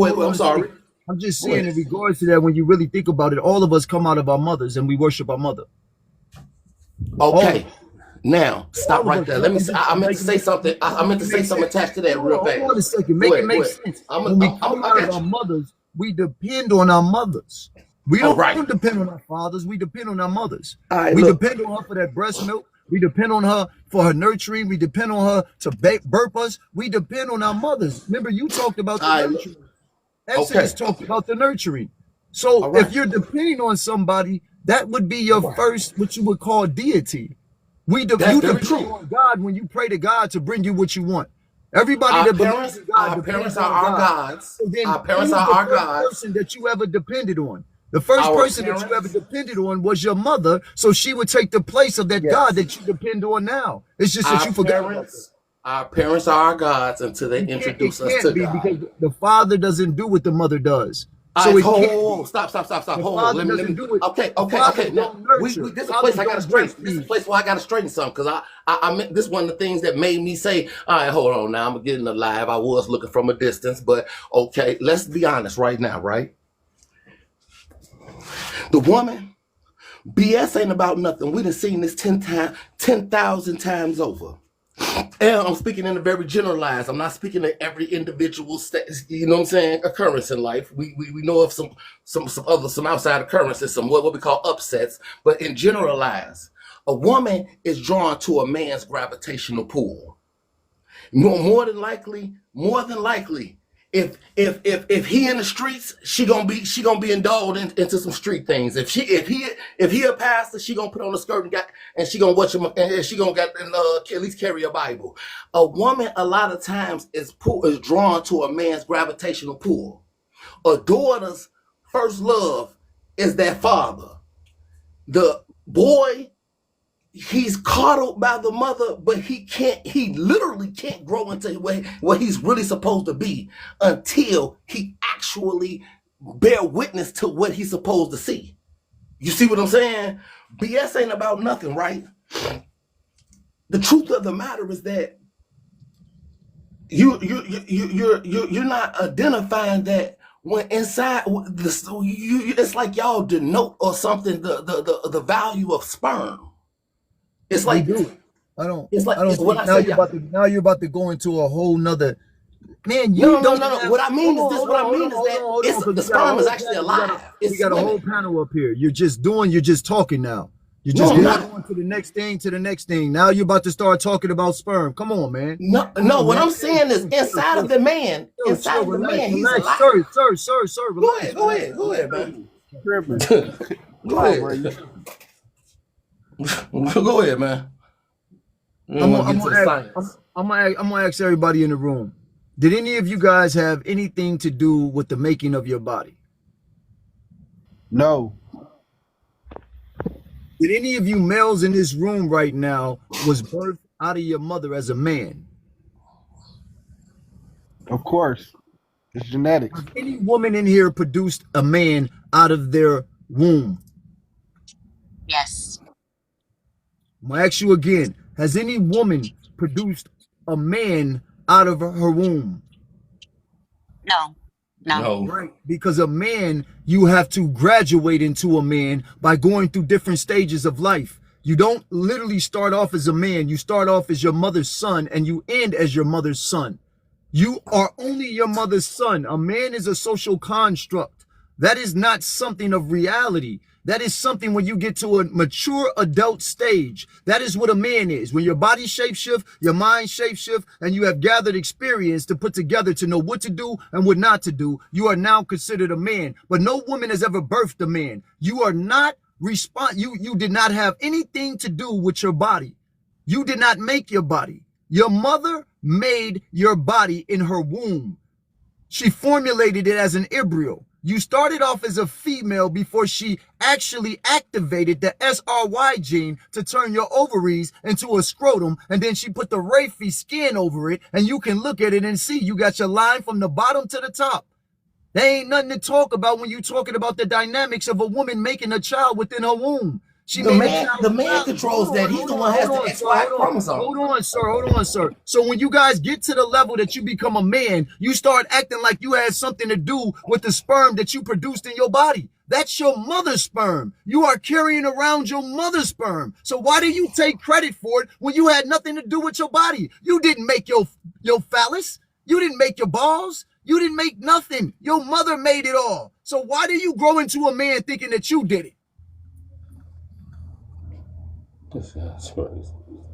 ahead. I'm sorry. I'm just saying, in regards to that, when you really think about it, all of us come out of our mothers and we worship our mother. Okay. Now, stop right there. Let me say, I meant to say something. I meant to say something attached to that real fast. Hold on a second. Make it make sense. When we come out of our mothers, we depend on our mothers. We don't depend on our fathers. We depend on our mothers. We depend on her for that breast milk. We depend on her for her nurturing. We depend on her to burp us. We depend on our mothers. Remember, you talked about the nurturing. Exodus talked about the nurturing. So if you're depending on somebody, that would be your first, what you would call deity. You depend on God when you pray to God to bring you what you want. Everybody that believes in God, our parents are our gods. Our parents are our gods. Person that you ever depended on. The first person that you ever depended on was your mother, so she would take the place of that God that you depend on now. It's just that you forgot. Our parents are our gods until they introduce us to God. Because the father doesn't do what the mother does. So stop. Hold on. Let me do it. Okay. Now, this is a place I gotta straighten. This is a place where I gotta straighten something, because I meant this one of the things that made me say, all right, hold on now, I'm gonna get in the live. I was looking from a distance, but okay, let's be honest right now, right? The woman, BS ain't about nothing. We done seen this 10,000 times over. And I'm speaking in a very generalized. I'm not speaking to every individual, you know what I'm saying, occurrence in life. We know of some outside occurrences, some what we call upsets, but in generalized, a woman is drawn to a man's gravitational pull. More than likely, if he in the streets, she gonna be indulged into some street things. If he a pastor, she gonna put on a skirt and she gonna watch him, and she gonna at least carry a Bible. A woman a lot of times is drawn to a man's gravitational pull. A daughter's first love is that father. The boy, he's coddled by the mother, but he literally can't grow into what he's really supposed to be until he actually bear witness to what he's supposed to see. You see what I'm saying? BS ain't about nothing, right? The truth of the matter is that you're not identifying that when inside it's like y'all denote or something the value of sperm. It's like I don't. Now you're about to go into a whole nother. Man, no. What I mean is that the sperm is actually alive. We got a whole panel up here. You're just talking now. You're just going on to the next thing. Now you're about to start talking about sperm. Come on, man. No. What I'm saying is inside of the man, he's alive. Sir. Go ahead, man. Go ahead, man. I'm gonna ask everybody in the room. Did any of you guys have anything to do with the making of your body? No. Did any of you males in this room right now was birthed out of your mother as a man? Of course. It's genetics. Has any woman in here produced a man out of their womb? Yes. I'm gonna ask you again. Has any woman produced a man out of her womb? No. Right. Because a man, you have to graduate into a man by going through different stages of life. You don't literally start off as a man. You start off as your mother's son and you end as your mother's son. You are only your mother's son. A man is a social construct. That is not something of reality. That is something when you get to a mature adult stage. That is what a man is. When your body shapeshift, your mind shapeshift, and you have gathered experience to put together to know what to do and what not to do, you are now considered a man. But no woman has ever birthed a man. You are not you did not have anything to do with your body. You did not make your body. Your mother made your body in her womb. She formulated it as an embryo. You started off as a female before she actually activated the SRY gene to turn your ovaries into a scrotum, and then she put the Raphy skin over it, and you can look at it and see you got your line from the bottom to the top. There ain't nothing to talk about when you're talking about the dynamics of a woman making a child within her womb. The man controls that. He's the one who has the XY chromosome. Hold on, sir. So when you guys get to the level that you become a man, you start acting like you had something to do with the sperm that you produced in your body. That's your mother's sperm. You are carrying around your mother's sperm. So why do you take credit for it when you had nothing to do with your body? You didn't make your phallus. You didn't make your balls. You didn't make nothing. Your mother made it all. So why do you grow into a man thinking that you did it?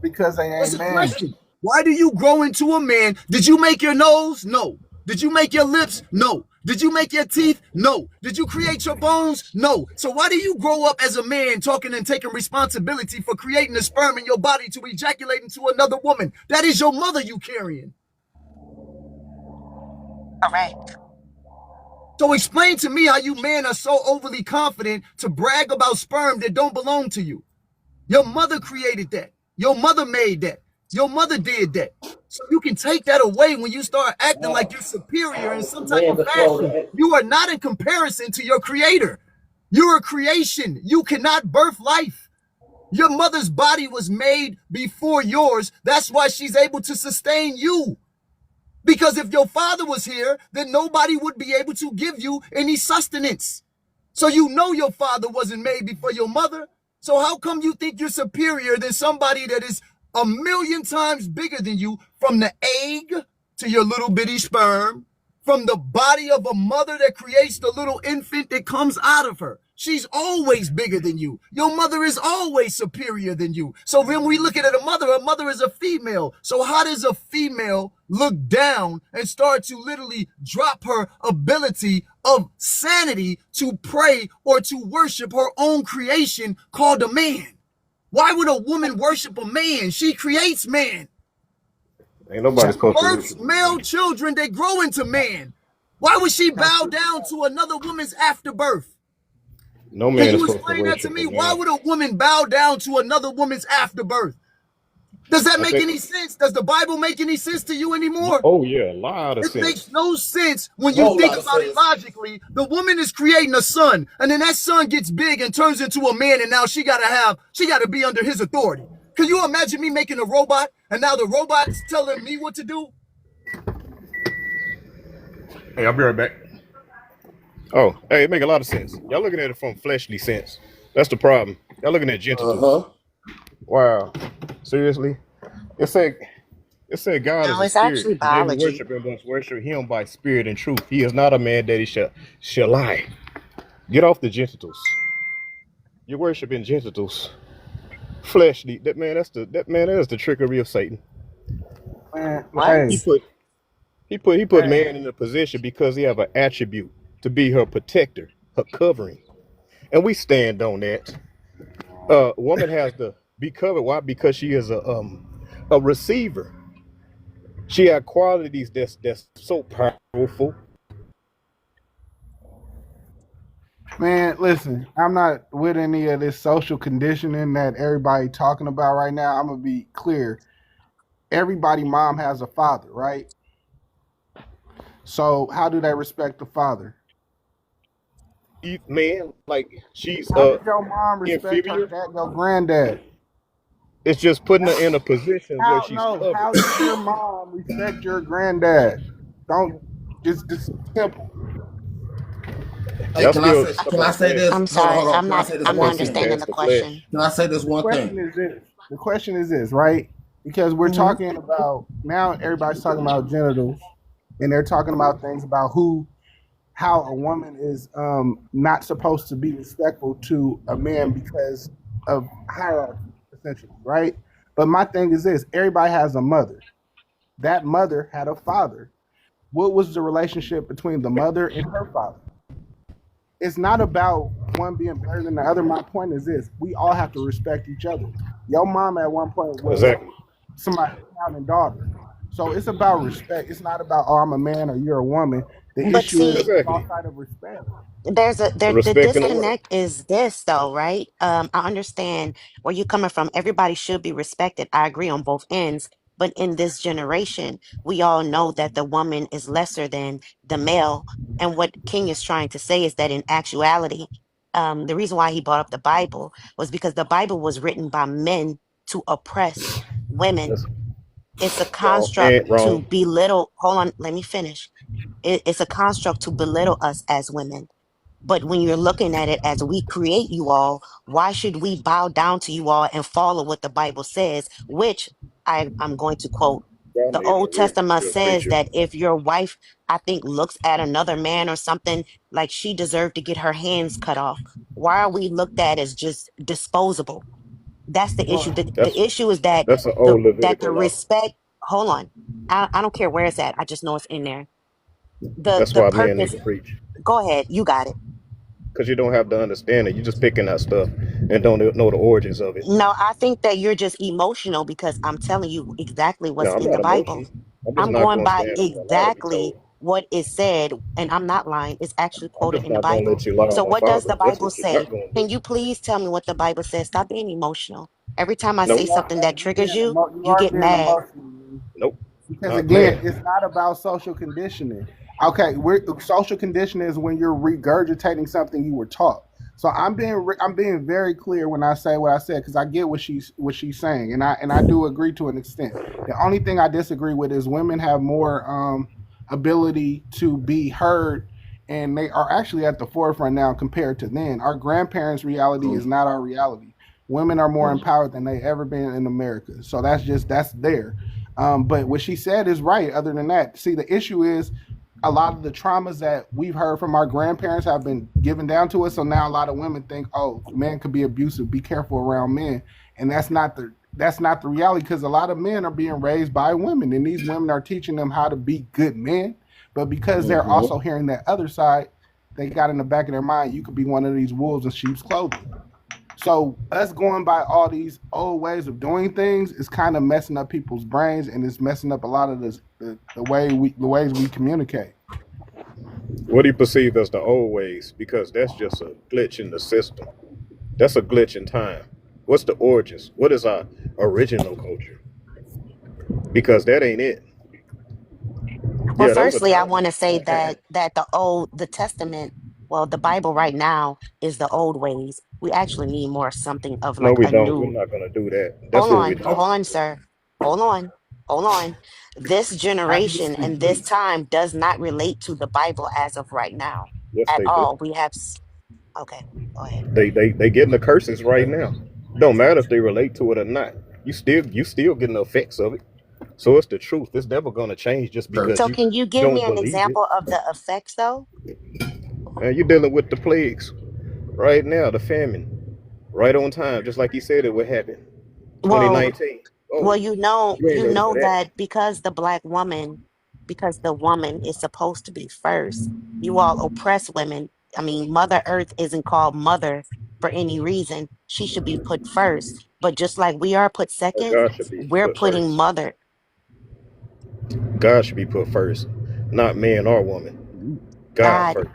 Because they That's ain't a man. question. Why do you grow into a man? Did you make your nose? No. Did you make your lips? No. Did you make your teeth? No. Did you create your bones? No. So why do you grow up as a man talking and taking responsibility for creating the sperm in your body to ejaculate into another woman? That is your mother you carrying. Correct. So explain to me how you men are so overly confident to brag about sperm that don't belong to you. Your mother created that. Your mother made that. Your mother did that. So you can take that away when you start acting like you're superior in some type of fashion. You are not in comparison to your creator. You're a creation. You cannot birth life. Your mother's body was made before yours. That's why she's able to sustain you. Because if your father was here, then nobody would be able to give you any sustenance. So you know your father wasn't made before your mother. So how come you think you're superior than somebody that is 1,000,000 times bigger than you, from the egg to your little bitty sperm, from the body of a mother that creates the little infant that comes out of her? She's always bigger than you. Your mother is always superior than you. So when we look at a mother is a female. So how does a female look down and start to literally drop her ability of sanity to pray or to worship her own creation called a man? Why would a woman worship a man? She creates man. Ain't nobody supposed to Births worship. male children, they grow into man. Why would she bow down to another woman's afterbirth? No man Can is you supposed to explain that worship to me? a Why man. would a woman bow down to another woman's afterbirth? Does that I make think. any sense? Does the Bible make any sense to you anymore? Oh yeah, a lot of It makes sense. no sense when you Whole think lot of about it sense. logically. The woman is creating a son, and then that son gets big and turns into a man, and now she gotta be under his authority. Can you imagine me making a robot, and now the robot's telling me what to do? Hey, I'll be right back. Oh, hey, it make a lot of sense. Y'all looking at it from fleshly sense. That's the problem. Y'all looking at genitals. Wow. Seriously? It said God is No, a it's spirit. actually They who biology. worship him must worship him by spirit and truth. He is not a man that he shall lie. Get off the genitals. You're worshiping genitals. Fleshly. That is the trickery of Satan. Man, What? hey, He put man in a position because he have an attribute to be her protector, her covering. And we stand on that. Woman has to be covered. Why? Because she is a receiver. She had qualities that's so powerful. man, listen, I'm not with any of this social conditioning that everybody talking about right now. I'm gonna be clear. Everybody mom has a father, right? So how do they respect the father? Man, like she's How did your mom respect her inferior. dad, your granddad? It's just putting her in a position where she's How covered. does your mom respect your granddad? Don't just simple. Hey, Y'all can I still say? stuck Can I on say flesh. this? I'm Hold on, sorry. hold on. I'm Can I not say this I'm I not one can't see thing? understanding past the the flesh. question. Can I say this The one question thing? is this. The question is this, right? Because we're talking about now everybody's talking about genitals and they're talking about things about how a woman is not supposed to be respectful to a man because of hierarchy, essentially, right? But my thing is this: everybody has a mother. That mother had a father. What was the relationship between the mother and her father? It's not about one being better than the other. My point is this: we all have to respect each other. Your mom at one point was Exactly. somebody's son and daughter. So it's about respect. It's not about, oh, I'm a man or you're a woman. The But issue is see, we Exactly. lost sight of respect. the Respect and order. disconnect is this though, right? I understand where you're coming from. Everybody should be respected. I agree on both ends. But in this generation, we all know that the woman is lesser than the male. And what King is trying to say is that in actuality, the reason why he brought up the Bible was because the Bible was written by men to oppress women. That's It's a wrong. construct And to wrong. belittle. Hold on, let me finish. It's a construct to belittle us as women. But when you're looking at it as we create you all, why should we bow down to you all and follow what the Bible says? Which I'm going to quote. Y'all The need to Old hear Testament your says preacher. that if your wife, I think, looks at another man or something, like she deserved to get her hands cut off. Why are we looked at as just disposable? That's the issue. Well, The That's issue is that that's an old the Levitical law. respect. Hold on, I don't care where it's at. I just know it's in there. That's The why men need purpose. to preach. Go ahead, you got it. Because you don't have to understand it. You're just picking out stuff and don't know the origins of it. No, I think that you're just emotional because I'm telling you exactly No, what's I'm in the not Bible. emotional. I'm just I'm not going going to by stand for a lie to be exactly told. what is said, and I'm not lying. It's actually I'm quoted just in the not going to Bible. let you lie on So, my what does father. the That's Bible what you're not say? going to Can do. you please tell me what the Bible says? Stop being emotional. Every time I say Nope. something that triggers you, you you are get being mad. emotional. Nope. Because Not again, mad. it's not about social conditioning. Okay, social conditioning is when you're regurgitating something you were taught. So I'm being very clear when I say what I said because I get what she's saying, and I do agree to an extent. The only thing I disagree with is women have more ability to be heard, and they are actually at the forefront now compared to then. Our grandparents' reality is not our reality. Women are more empowered than they ever been in America. So that's there. But what she said is right. Other than that, see, the issue is a lot of the traumas that we've heard from our grandparents have been given down to us. So now a lot of women think, oh, men could be abusive. Be careful around men, and that's not the reality because a lot of men are being raised by women, and these women are teaching them how to be good men. But because they're also hearing that other side, they got in the back of their mind, you could be one of these wolves in sheep's clothing. So us going by all these old ways of doing things is kind of messing up people's brains, and it's messing up a lot of the ways we communicate. What do you perceive as the old ways? Because that's just a glitch in the system. That's a glitch in time. What's the origins? What is our original culture? Because that ain't it. Well, Yeah, that was a firstly, I time. want to say that the Testament, well, the Bible right now is the old ways. We actually need more something of No, like we a don't. We're new. not gonna do that. That's what we're not Hold gonna on, do. sir. Hold on, hold on. This After you generation speak, and this please. time does not relate to the Bible as of right now Yes, at they do. all. Okay, go ahead. They getting the curses right now. Don't matter if they relate to it or not. You still getting the effects of it. So it's the truth. It's never gonna change just because So, Church. you can you give me don't an believe it. example of the effects, though? And you're dealing with the plagues right now, the famine, right on time, just like he said it would happen. Well, 2019. well, Oh, you ain't you ready know for that. that because the woman is supposed to be first. You all oppress women. I mean, Mother Earth isn't called mother for any reason. She should be put first. But just like we are put But second, God should be we're put putting first. mother. God should be put first, not man or woman. God God first.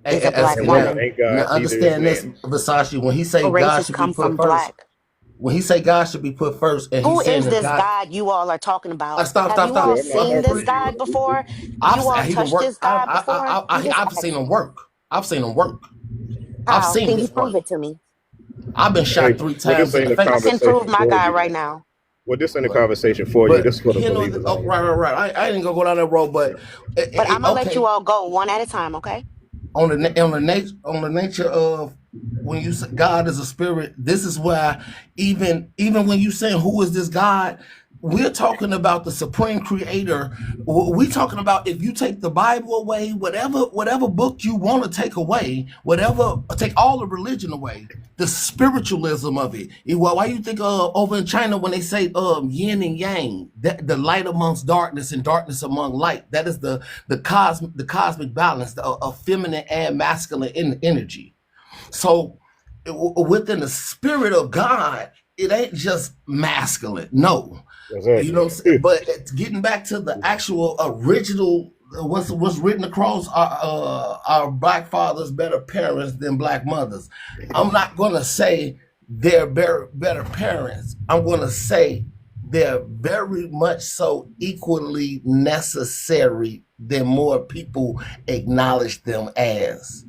is a black And women woman. ain't Now God, neither is understand this, man. Versace. When he say All God races should be come put from first, black. when he say God should be put first, and Who he's saying is that this God, God you all are talking about? stop, Have stop, you all stop. Well, I'm not seen I'm talking this to free. you. God before? I've You all he done touched work. this God before? I'm just I've seen asking. him work. I've seen him work. I've How? seen Can you his prove work. it to me? I've been Hey, shot three well, this times in ain't the a I face. can prove conversation my for God you. right now. Well, this ain't a But conversation for you. but This is for the you know, believers oh, only. right. I ain't gonna go down that road. But But I'm gonna let you okay, all go one at a time, okay? on the nature of when you say God is a spirit, this is why even when you saying who is this God, we're talking about the supreme creator. We're talking about if you take the Bible away, whatever book you want to take away, take all the religion away, the spiritualism of it. Why you think over in China when they say yin and yang, that the light amongst darkness and darkness among light, that is the cosmic balance of feminine and masculine energy. So within the spirit of God, it ain't just masculine. No. Exactly. You know what I'm saying? But getting back to the actual original, what's written across our black fathers better parents than black mothers. I'm not gonna say they're better parents. I'm gonna say they're very much so equally necessary than more people acknowledge them as.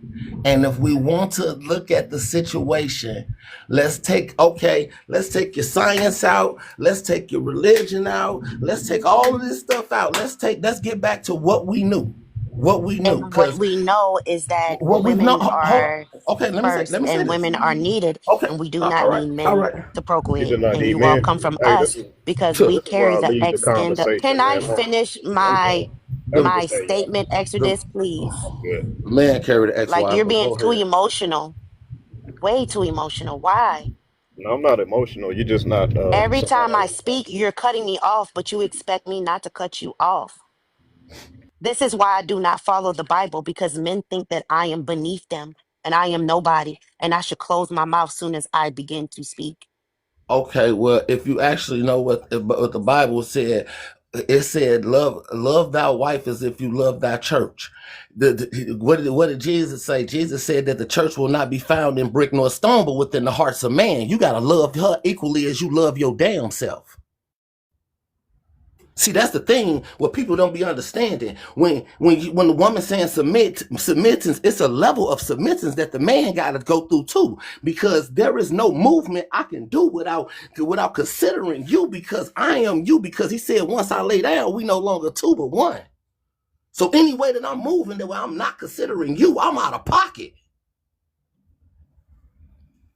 And if we want to look at the situation, let's take your science out, let's take your religion out, let's take all of this stuff out. Let's get back to what we knew. And what Because we know is that what we've known. women Hold on. are Okay, let first me say and this. women are needed, Okay, and we do all not right, need all men right. to You procreate. did not And need you all men. come from Hey, us because So we this is where carry I the leave the X and the. Can conversation, I man. finish Let me my just say, y'all. statement, the Exodus, please? Good. man carried the Like ex-wife, you're but being go too ahead. emotional, way too emotional. Why? No, I'm not emotional. You're just not Every time I somebody. speak, you're cutting me off, but you expect me not to cut you off. This is why I do not follow the Bible because men think that I am beneath them and I am nobody and I should close my mouth soon as I begin to speak. Okay, well, if you actually know what the Bible said, it said, "Love thy wife as if you love thy church." What did Jesus say? Jesus said that the church will not be found in brick nor stone, but within the hearts of man. You gotta love her equally as you love your damn self. See, that's the thing. What people don't be understanding when the woman saying submittance, it's a level of submittance that the man got to go through too, because there is no movement I can do without considering you, because I am you. Because he said, once I lay down, we no longer two but one. So any way that I'm moving, that way I'm not considering you, I'm out of pocket.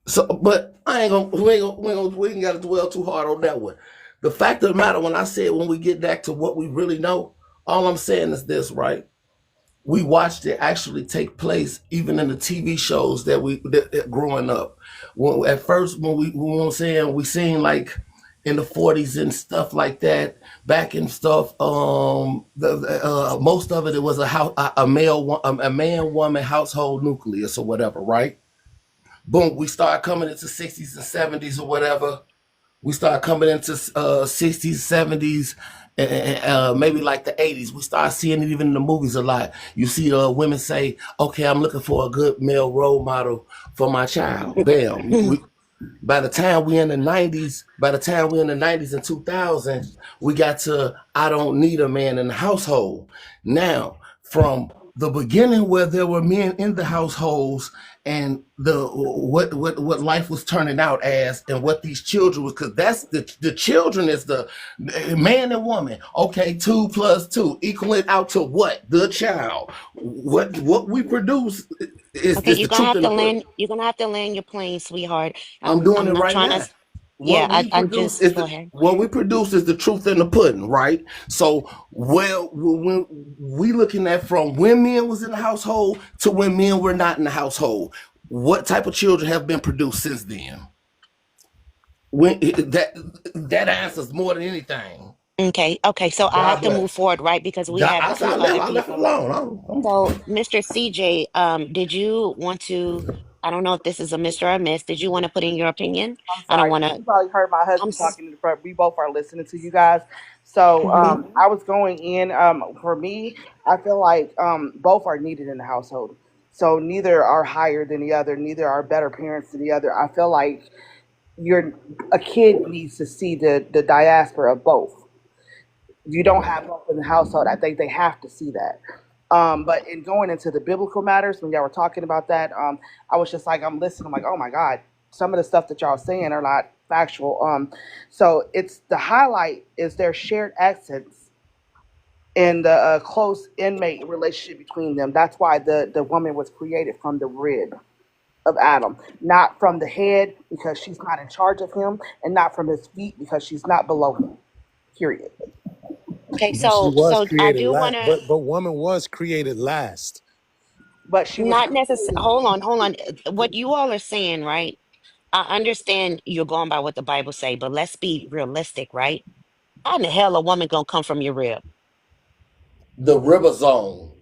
So, but we ain't got to dwell too hard on that one. The fact of the matter, when we get back to what we really know, all I'm saying is this, right? We watched it actually take place even in the TV shows that growing up. At first, we seen like in the 40s and stuff like that, back in stuff. Most of it was a man woman household nucleus or whatever, right? Boom, we start coming into 60s and 70s or whatever. We start coming into 60s, 70s, and maybe like the 80s. We start seeing it even in the movies a lot. You see women say, okay, I'm looking for a good male role model for my child. Bam. By the time we in the 90s and 2000, we got to, I don't need a man in the household. Now, from the beginning where there were men in the households and what life was turning out as, and what these children was, because that's the children is the man and woman. Okay, 2 + 2 equaling out to what? The child. What we produce Okay, is the truth in the pudding. you're gonna have to land your plane, sweetheart. I'm doing I'm it not right trying to now. yeah, What we I'm produce just is go ahead. the truth in the pudding, right? So, well, when we looking at from when men was in the household to when men were not in the household, what type of children have been produced since then? When that answers more than anything. Okay, so I have God to move bless. forward, right? Because we God, have two other I left it people. alone. So, Mr. CJ, did you want to, I don't know if this is a Mr. or a Miss, did you want to put in your opinion? I'm I don't sorry. want You to, probably heard my I'm, husband talking in the front. We both are listening to you guys. So mm-hmm. I was going in. For me, I feel like both are needed in the household. So neither are higher than the other. Neither are better parents than the other. I feel like you're a kid needs to see the diaspora of both. You don't have both in the household. I think they have to see that. But in going into the biblical matters, when y'all were talking about that, I was just like, I'm listening. I'm like, oh my God, some of the stuff that y'all are saying are not factual. So it's the highlight is their shared accents and the close inmate relationship between them. That's why the woman was created from the rib of Adam, not from the head because she's not in charge of him, and not from his feet because she's not below him. Period. Okay, But she was so I created do want last. to But woman was created last. But she was not necessarily, created. hold on. What you all are saying, right? I understand you're going by what the Bible say, but let's be realistic, right? How in the hell a woman gonna come from your rib? The river zone.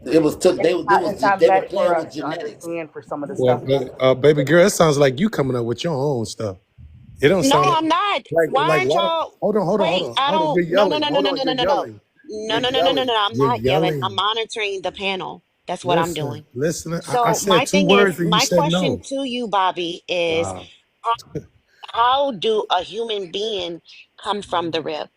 It was took. It's not They were meant for playing us with to genetics. understand for some of the Well, stuff. baby girl, it sounds like you coming up with your own stuff. It don't No, sound I'm not. like Why aren't why don't y'all? hold on, hold on, hold Wait, on, I hold on. don't. You're No, no, yelling. no, no, Hold no, on, no, you're no, no, no, yelling. no, You're no, no, no, no, yelling. no. I'm You're not yelling. I'm yelling. monitoring the panel. That's what I'm Listen, doing. listen. I So said my two thing is, words and you my said question no. to you, Bobby, is Wow. how do a human being come from the rib?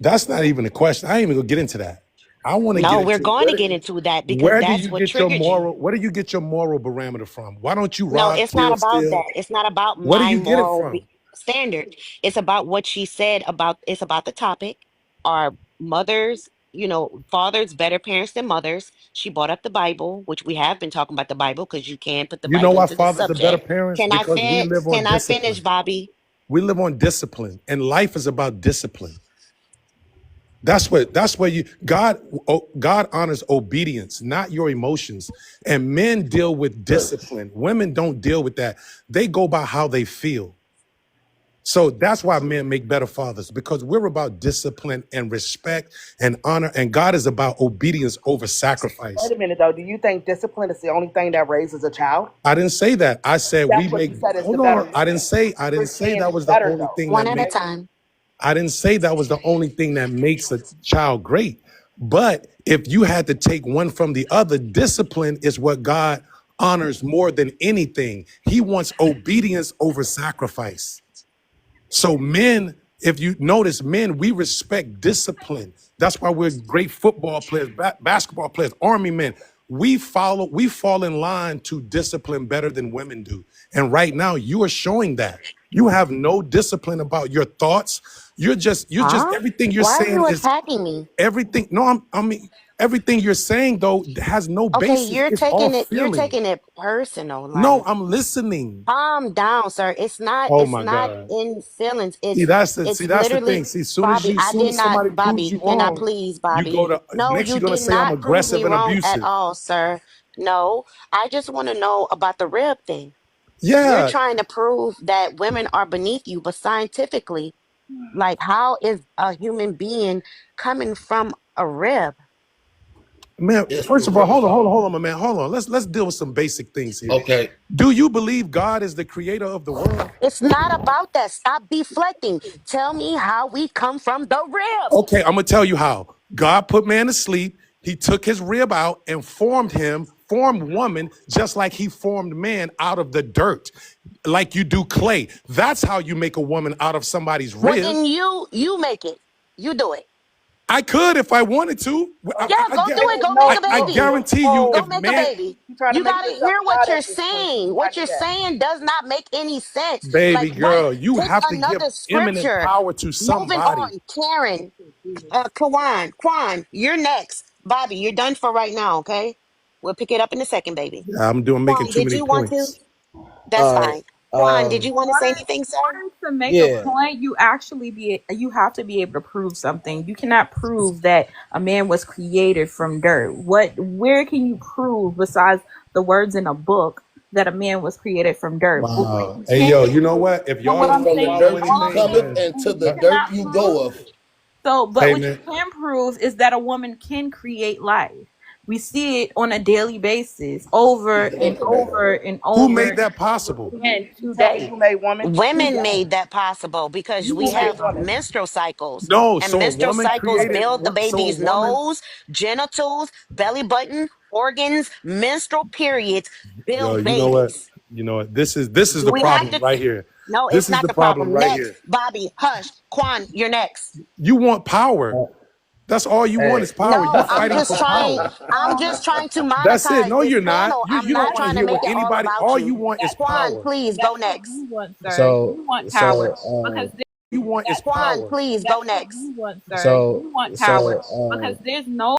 That's not even a question. I ain't even gonna get into that. I want to get No, we're into going to get into that because where do that's you what get your triggered you. moral? Where do you get your moral barometer from? Why don't you No, rob, it's not kill, about steal? that. It's not about Where do my you get it moral from? standard. It's about what she said about it's about the topic. Are mothers, fathers better parents than mothers? She brought up the Bible, which we have been talking about the Bible because you can put the You know Bible why into the fathers are better subject. parents? Can I Because we fin live on can I finish, discipline. Bobby? We live on discipline, and life is about discipline. That's where God honors obedience, not your emotions. And men deal with discipline. Women don't deal with that. They go by how they feel. So that's why men make better fathers, because we're about discipline and respect and honor, and God is about obedience over sacrifice. Wait a minute though. Do you think discipline is the only thing that raises a child? I didn't say that. I said we That's what make you said is the hold better on. way. I didn't You're say saying that it's was the better only though, thing that One at a makes right? time. I didn't say that was the only thing that makes a child great. But if you had to take one from the other, discipline is what God honors more than anything. He wants obedience over sacrifice. So men, if you notice, men, we respect discipline. That's why we're great football players, basketball players, army men. We fall in line to discipline better than women do. And right now, you are showing that. You have no discipline about your thoughts. You're just Huh? everything you're Why are saying you is attacking me? everything. No, I mean, everything you're saying though has no Okay, basis. It's all you're feeling. taking it personal. No, Like, I'm listening. calm down, sir. Oh It's my not God. in feelings. See, It's that's the thing. literally, See, Bobby, I soon did as not, somebody proves Bobby, you can I wrong, please, you Bobby? go to No, next. you You're gonna did say I'm not prove me aggressive and wrong at abusive. all, sir. No, I just want to know about the rib thing. You're Yeah, trying to prove that women are beneath you, but scientifically, like, how is a human being coming from a rib? man. It's the First of all, river zone. hold on, my man. Hold on. Let's deal with some basic things here. Okay. Do you believe God is the creator of the world? It's not about that. Stop deflecting. Tell me how we come from the rib. Okay, I'm gonna tell you how. God put man to sleep. He took his rib out and formed woman, just like he formed man out of the dirt, like you do clay. That's how you make a woman out of somebody's Well, rib. then you make it. You do it. I could if I wanted to. Yeah, go do it. Go make a I baby. guarantee you, No, Go if make a man, baby. you're trying to You make gotta yourself hear God what you're at this point. You saying. What cannot do you're that. saying does not make any sense. baby Like, right? girl, you Pick have to give another eminent scripture. power to Moving somebody. on. Karen, Kwan, you're next. Bobby, you're done for right now, okay? We'll pick it up in a second, baby. Making Kwan, too did many you want to? points. That's All right. fine. Kwan, did you want to say anything, In sir? order to make a Yeah. point, you have to be able to prove something. You cannot prove that a man was created from dirt. Where can you prove besides the words in a book that a man was created from dirt? But what Wow. you Hey, can yo, you know what? If no, y'all what don't I'm want From to the saying, follow dirt you all I'm anything, cometh, saying then and to is the you that, dirt cannot you prove. goeth. So, but hey what you man, can prove is that a woman can create life. We see it on a daily basis, over and over and who over made that possible? again You tell me today. who made woman? Women made that possible because we Who made have woman? menstrual cycles, No, and so a menstrual woman cycles created. build the So a baby's woman. nose, genitals, belly button, organs, menstrual periods Yo, build you know what? babies. You know what? This is the We have problem to. right here. No, This it's is not the the problem problem. right Next, here. Bobby, hush. Kwan, you're next. You want power. That's all you want is power. You're No, fighting for power. I'm just trying to That's it. monetize No, this you're not. panel. I'm You don't not want to trying to hear make what it all anybody. about All you you. want is Kwan, power. please go That's what next. you want, sir. So You want power so because You want is Kwan, power. please go that's what next. you want, sir. so You want so power because there's no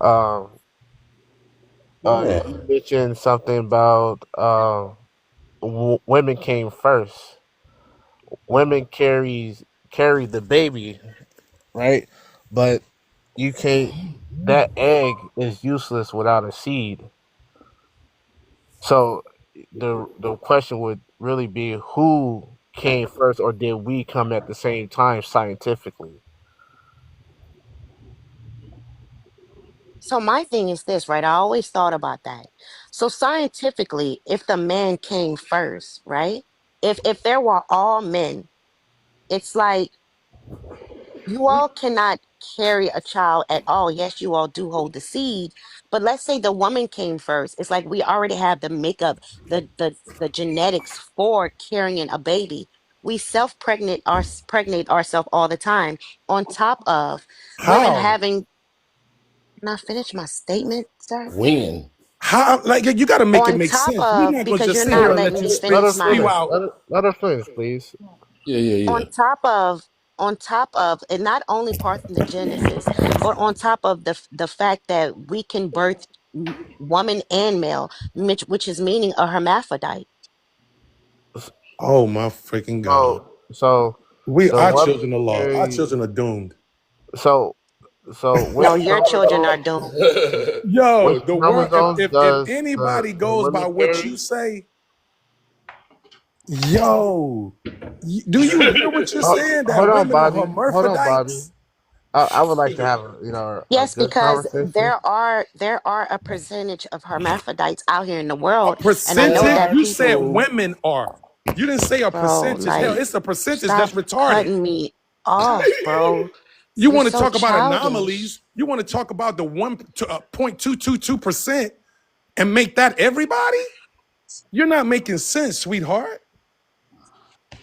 Um, Yeah. you mentioned something about women came first. Women carry the baby, right? But you can't. That egg is useless without a seed. So the question would really be who came first, or did we come at the same time scientifically? So my thing is this, right? I always thought about that. So scientifically, if the man came first, right? If there were all men, it's like you all cannot carry a child at all. Yes, you all do hold the seed, but let's say the woman came first. It's like we already have the makeup, the genetics for carrying a baby. We pregnate ourselves all the time. On top of women How? having, can I finish my statement, sir? When? How? Like you got to make it On make top sense. We're of, not gonna because just you're sit here not and letting let you me Let speak her finish spew finish. my, out. Let her finish, please. Yeah. on top of, and not only parthenogenesis, but on top of the fact that we can birth woman and male, which is meaning a hermaphrodite. Oh my freaking God. So We the our woman children are lost. Our carry. children are doomed. So No, which your children are chromosome? doomed. Yo, Which the world. chromosomes If does anybody the goes by women what you carry? say, yo, do you hear what you're saying? Hold That on, women are Bobby. Hold on, Bobby. hermaphrodites? I would like to have a Yes, good because conversation. there are a percentage of hermaphrodites out here in the A world, and I know percentage? that You That's said people, true. women are. You didn't say a bro, percentage. Hell, like, it's a percentage stop that's retarded. cutting me off, bro. You You're want to so talk about childish. anomalies? You want to talk about the 1.222% and make that everybody? You're not making sense, sweetheart.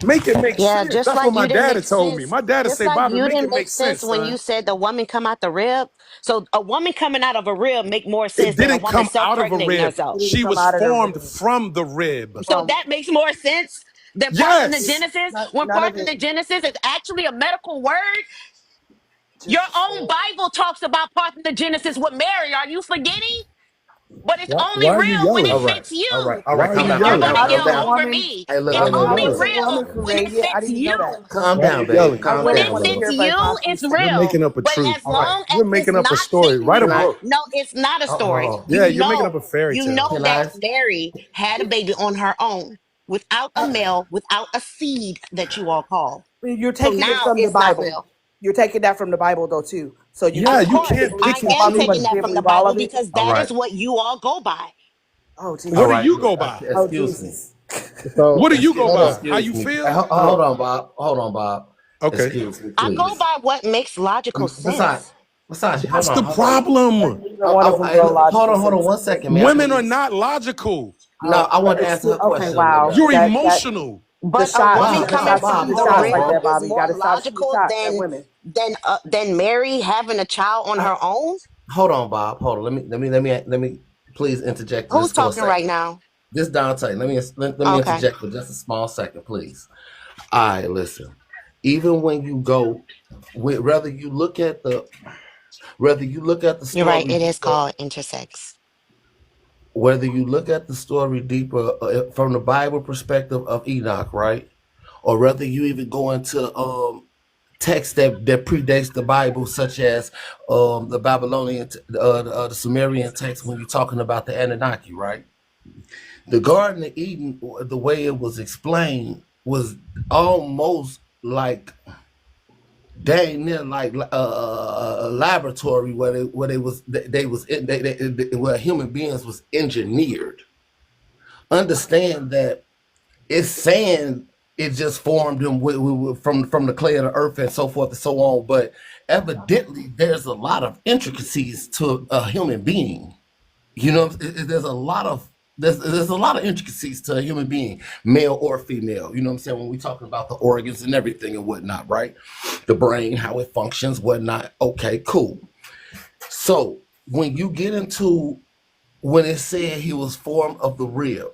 Make it make Yeah, sense. just That's what like my you didn't daddy make told me. sense. My daddy Just say, like Bobby, you make didn't it make make sense sense, when you son. said the woman come out the rib. So a woman coming out of a rib make more It sense than a didn't woman come out of a self-pregnating rib. herself. It didn't She come was out of the formed rib. from the rib. So that makes more sense than Yes. parthenogenesis. When None of it. parthenogenesis is actually a medical word, your Just own Bible talks about parthenogenesis with Mary. Are you forgetting? But it's only Why are you real when it All yelling? right. fits All right. you. All Why right. are Calm you down. You're Calm down. gonna yelling? how does Calm yell a down. over woman me. Hey, look, It's Why look, are look, you look, how only does a look. yelling? woman real when create it it? I fits didn't know that. you. Calm Why are down, you babe. yelling? I Calm When really it down, want to boo. fits hear if you, Poppy it's You're story. real. making up a But truth. as All right. long as You're it's making up a not story. fitting Write a Can you, I? book. no, it's not a Hold story. on. Yeah, you're making up a fairy You tale. know Can that I? Mary had a baby on her own without a male, without a seed that you all call. You're So taking it now from the it's not Bible. real. You're taking that from the Bible though too. So you Yeah, Of can't you you can't course, just can't believe I pick and some am of it, but taking you choose. that can't from the believe all Bible of it. because All that is right. what you all go by. Oh All What do Jesus. right. you go by? Oh Excuse me. Jesus. So What do you go Excuse, hold by? on. How excuse you me. feel? Hold on, Bob. Hold on, Bob. Okay. Excuse me, I go please. by what makes logical Besides, sense. hold That's the on, hold on. problem. Neither one of them go logical Hold on sense. one second, man, Women are please. not logical. No, I But want to it's answer still her okay. question, Wow, Linda. You're that emotional. the But a shot woman you Bob, gotta coming Bob, stop Bob, from shooting the hold shots on, like rib that, bro. is Bobby. You more gotta stop shooting logical shots at women. than Mary having a child on I, her own. hold on, Bob. Hold on. Let me please interject Who's just for a talking right second. now? This Dante. Let me Okay. interject for just a small second, please. All right, listen. Even when you go, whether you look at the You're right. story It is deeper, called intersex. whether you look at the story deeper from the Bible perspective of Enoch, right? Or whether you even go into texts that predates the Bible, such as the Babylonian, the Sumerian text, when you're talking about the Anunnaki, right? The Garden of Eden, the way it was explained, was almost like dang near like a laboratory where human beings was engineered. Understand that it's saying it just formed them from the clay of the earth and so forth and so on, but evidently there's a lot of intricacies to a human being. You know, there's a lot of there's a lot of intricacies to a human being, male or female. You know what I'm saying? When we talking about the organs and everything and whatnot, right? The brain, how it functions, whatnot. Okay, cool. So when you get into when it said he was formed of the rib,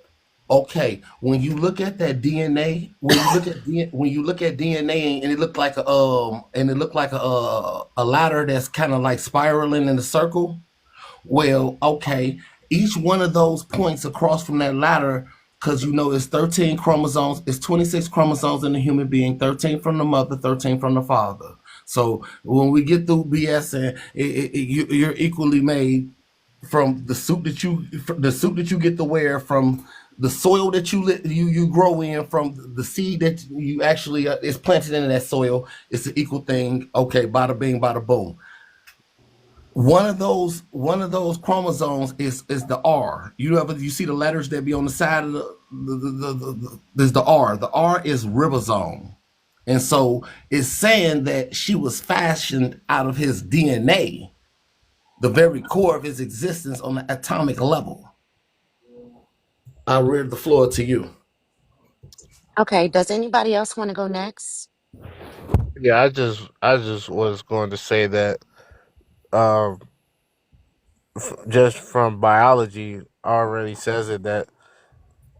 okay. When you look at that DNA, when you look at DNA, and it looked like a ladder that's kind of like spiraling in a circle. Well, okay, each one of those points across from that ladder, because you know it's 13 chromosomes, it's 26 chromosomes in the human being, 13 from the mother, 13 from the father. So when we get through BS and you're equally made, from the suit that you get to wear, from the soil that you grow in, from the seed that you actually is planted into that soil. It's an equal thing. Okay, bada bing, bada boom. One of those chromosomes is the R. You see the letters that be on the side of there's the R. The R is ribosome. And so it's saying that she was fashioned out of his DNA, the very core of his existence on the atomic level. I read the floor to you. Okay, does anybody else want to go next? Yeah, I just was going to say that um, just from biology already says it that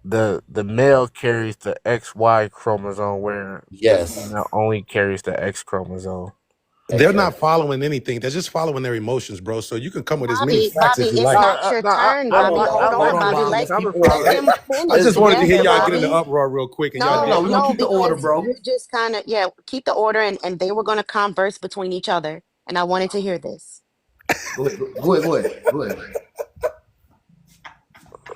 the male carries the XY chromosome, where the Yes. female only carries the X chromosome. They're not following anything. They're just following their emotions, bro. So you can come with as many Bobby, facts Bobby, as you it's like. not your turn, Bobby. Hold on, Bobby. Let them I finish just wanted to hear together, y'all get in the Bobby. uproar real quick, and y'all No, did. no, keep the order, because bro. you're just kind of, yeah, keep the order, and they were going to converse between each other, and I wanted to hear this. Go ahead.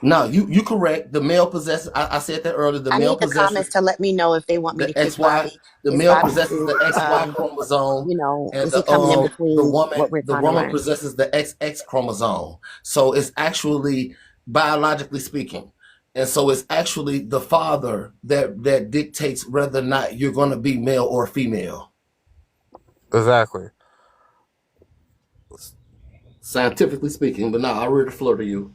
No, you correct. The male possesses. I said that earlier. The I male need the comments possesses to let me know if they want me the to kick XY. Bobby. The Is male Bobby possesses the is, XY chromosome, and is he coming in the between woman what we're trying to learn? possesses the XX chromosome. So it's actually biologically speaking, and so it's actually the father that dictates whether or not you're going to be male or female. Exactly. Scientifically speaking, but now I read the floor to you.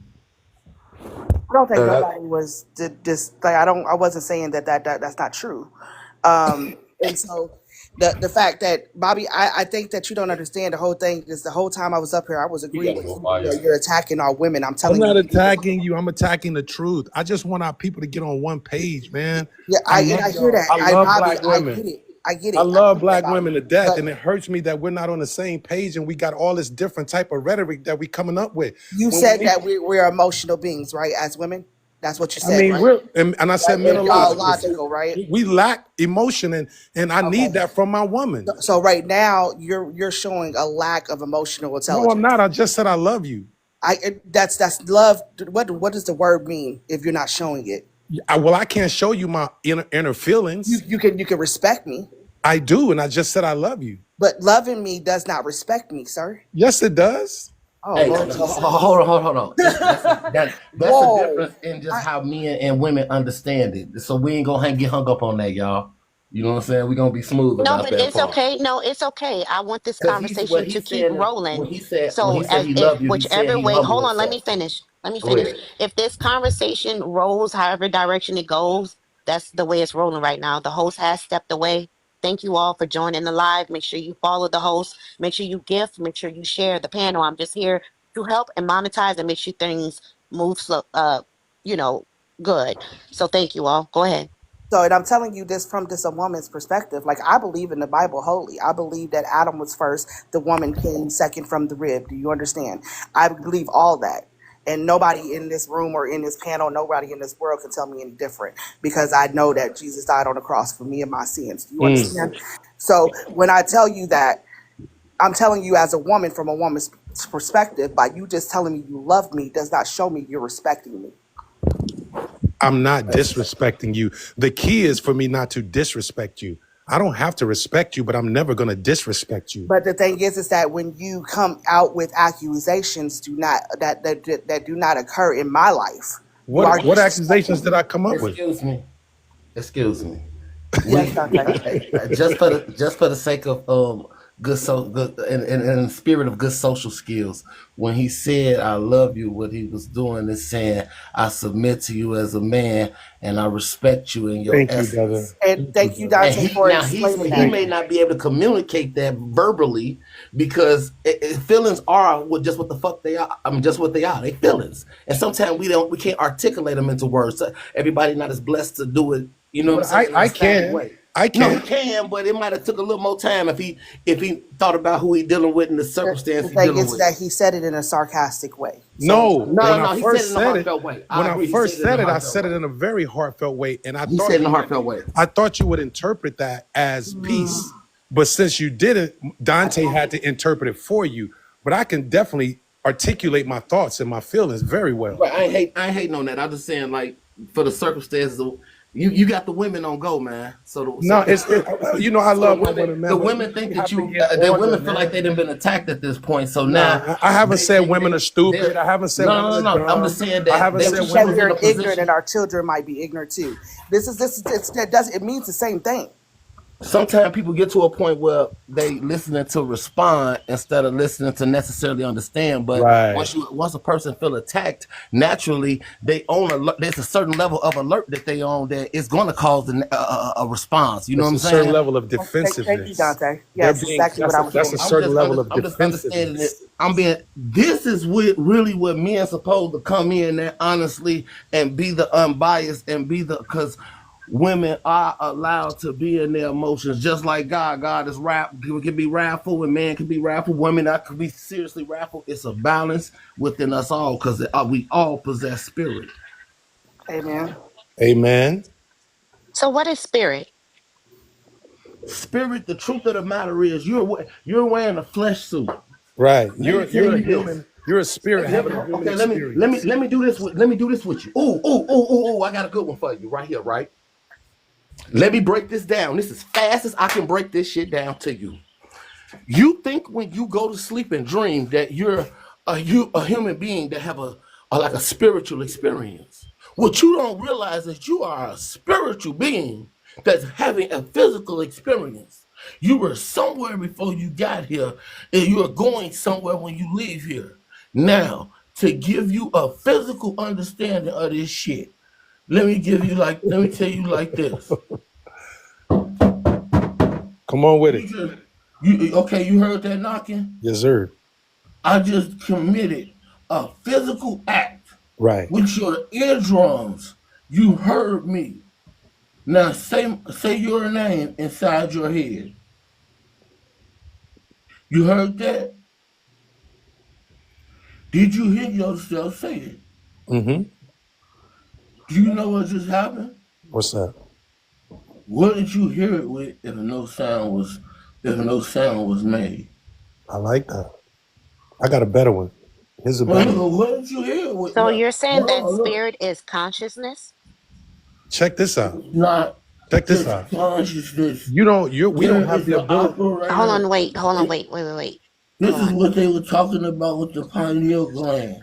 I don't think nobody was just like I wasn't saying that's not true. And so the fact that Bobby, I think that you don't understand the whole thing is the whole time I was up here, I was agreeing with you. You're attacking all women. I'm I'm telling not you. attacking you. I'm attacking the truth. I just want our people to get on one page, man. Yeah, I hear that. I love Bobby, black women. I get it. I love black Bobby. women to death, But and it hurts me that we're not on the same page, and we got all this different type of rhetoric that we coming up with. you said that we're emotional beings, right? As women, that's what you said. I mean, right? and I said We're mental logical, right? We lack emotion, and I need that from my woman. So right now, you're showing a lack of emotional intelligence. No, I'm not. I just said I love you. That's love. What does the word mean if you're not showing it? Well, I can't show you my inner feelings. You can respect me. I do, and I just said I love you. But loving me does not respect me, sir. Yes, it does. Oh, hey, Lord hold on. That's the difference in just how men and women understand it. So we ain't gonna get hung up on that, y'all. You know what I'm saying? We're gonna be smooth No, about but that it's part. okay. No, it's okay. I want this conversation to keep rolling. When he said So he loved you, he said whichever he way, hold humbled on, let me himself. finish. Let me Go finish. ahead. If this conversation rolls, however direction it goes, that's the way it's rolling right now. The host has stepped away. Thank you all for joining the live. Make sure you follow the host. Make sure you gift. Make sure you share the panel. I'm just here to help and monetize and make sure things move slow. Good. So thank you all. Go ahead. So, and I'm telling you this from a woman's perspective. Like, I believe in the Bible wholly. I believe that Adam was first, the woman came second from the rib. Do you understand? I believe all that. And nobody in this room or in this panel, nobody in this world can tell me any different, because I know that Jesus died on the cross for me and my sins. Do you understand? So when I tell you that, I'm telling you as a woman from a woman's perspective, by you just telling me you love me does not show me you're respecting me. I'm not disrespecting you. The key is for me not to disrespect you. I don't have to respect you, but I'm never going to disrespect you. But the thing is that when you come out with accusations that do not occur in my life. What accusations did I come up with? Excuse me. Yes, just for the sake of good in the spirit of good social skills, when he said I love you, what he was doing is saying I submit to you as a man and I respect you in your essence. And thank you, Dante, for explaining that. He may not be able to communicate that verbally because feelings are just what the fuck they are. I mean, just what they are. They feelings, and sometimes we can't articulate them into words. So everybody not as blessed to do it. You know what I'm saying? I can. No, he can, but it might have took a little more time if he thought about who he dealing with and the circumstance The thing is that he said it in a sarcastic way. No, he said it in a heartfelt way. When I first said it, I said it in a very heartfelt way, and I thought said in a heartfelt way. I thought you would interpret that as peace, but since you didn't, Dante had to interpret it for you. But I can definitely articulate my thoughts and my feelings very well. Right, I ain't hating on that. I'm just saying, like, for the circumstances, you got the women on go, man. No, you know, I so love my women, man. the But women think we that have to you get that order, women feel like man. they done been attacked at this point. So now Nah, I haven't said women are stupid. I haven't said women are no. I'm dumb. just saying I that haven't they said was That women. in we're a ignorant position. and our children might be ignorant too. It means the same thing. Sometimes people get to a point where they listening to respond instead of listening to necessarily understand. But Right. once a person feel attacked, naturally they own alert. There's a certain level of alert that they own that is going to cause a response. You know It's what a I'm certain saying? level of Thank you, defensiveness. Dante. They're Yes, being exactly what I was that's a saying. certain level of I'm just understanding it. defensiveness. This is really what men supposed to come in there honestly and be the unbiased and be the, because women are allowed to be in their emotions just like God. God is can be wrathful and man can be wrathful. Women can be seriously wrathful. It's a balance within us all because we all possess spirit. Amen. Amen. So what is spirit? Spirit, the truth of the matter is you're wearing a flesh suit. Right. Let me tell You're a you this. human. You're a spirit having a human Okay, experience. let me do this with you. Oh, I got a good one for you right here, right? Let me break this down. This is as fast as I can break this shit down to you. You think when you go to sleep and dream that you're a human being that have like a spiritual experience. What you don't realize is you are a spiritual being that's having a physical experience. You were somewhere before you got here, and you are going somewhere when you leave here. Now, to give you a physical understanding of this shit, let me tell you like this. Come on with it. You heard that knocking? Yes, sir. I just committed a physical act Right. with your eardrums. You heard me. Now say your name inside your head. You heard that? Did you hear yourself say it? Mm-hmm. Do you know what just happened? What's that? What did you hear it with if no sound was made? I like that. I got a better one. Here's a better one. What did you hear it with? So No, you're saying hold that on, look. spirit is consciousness? Check this out. Not Check this just out. consciousness. We don't There have is the an ability. Hold on, operator. wait. Wait. This Hold is on. what they were talking about with the pineal gland.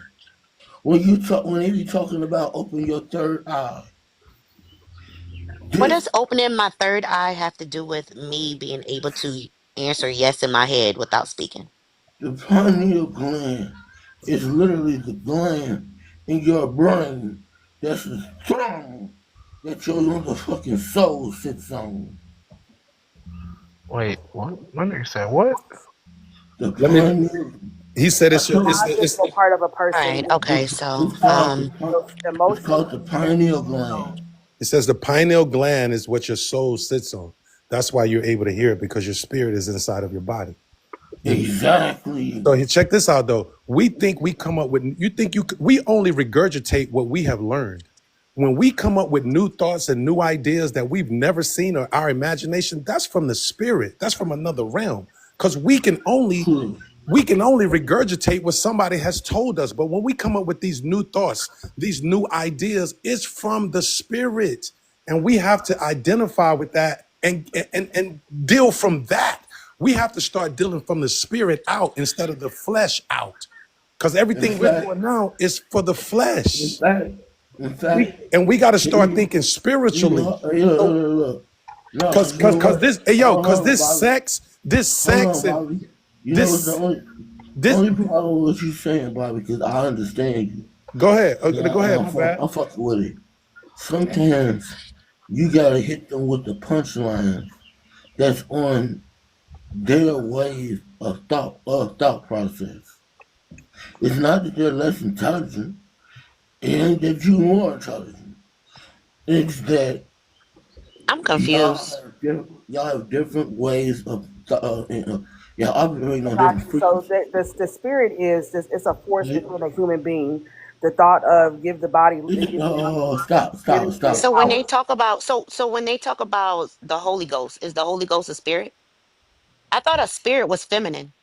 When they be talking about open your third eye. What This does opening my third eye have to do with me being able to answer yes in my head without speaking? the pineal gland is literally the gland in your brain that's the throne that your motherfucking soul sits on. Wait, what? My nigga said what? The Let me. pineal. He said I it's your. told you, Logical part of a All person, right. Okay. So, it's emotional. called the pineal gland. It says the pineal gland is what your soul sits on. That's why you're able to hear it because your spirit is inside of your body. Exactly. So check this out though. We think we come up with. We only regurgitate what we have learned. When we come up with new thoughts and new ideas that we've never seen or our imagination, that's from the spirit. That's from another realm. Because we can only regurgitate what somebody has told us. But when we come up with these new thoughts, these new ideas, it's from the spirit. And we have to identify with that and deal from that. We have to start dealing from the spirit out instead of the flesh out. Because everything we're doing now is for the flesh. In fact, We got to start thinking spiritually. Because this sex and you know what's the only problem with what you're saying, Bobby, because I understand you. Go ahead. Go ahead. My bad. I'm fucking with it. Sometimes you gotta hit them with the punchline that's on their wave of thought process. It's not that they're less intelligent. It ain't that you're more intelligent. It's that I'm confused. y'all have different ways of y'all operating on different So frequencies. the spirit is this. It's a force within a human being. The thought of give the body. Stop. So when they talk about when they talk about the Holy Ghost, is the Holy Ghost a spirit? I thought a spirit was feminine.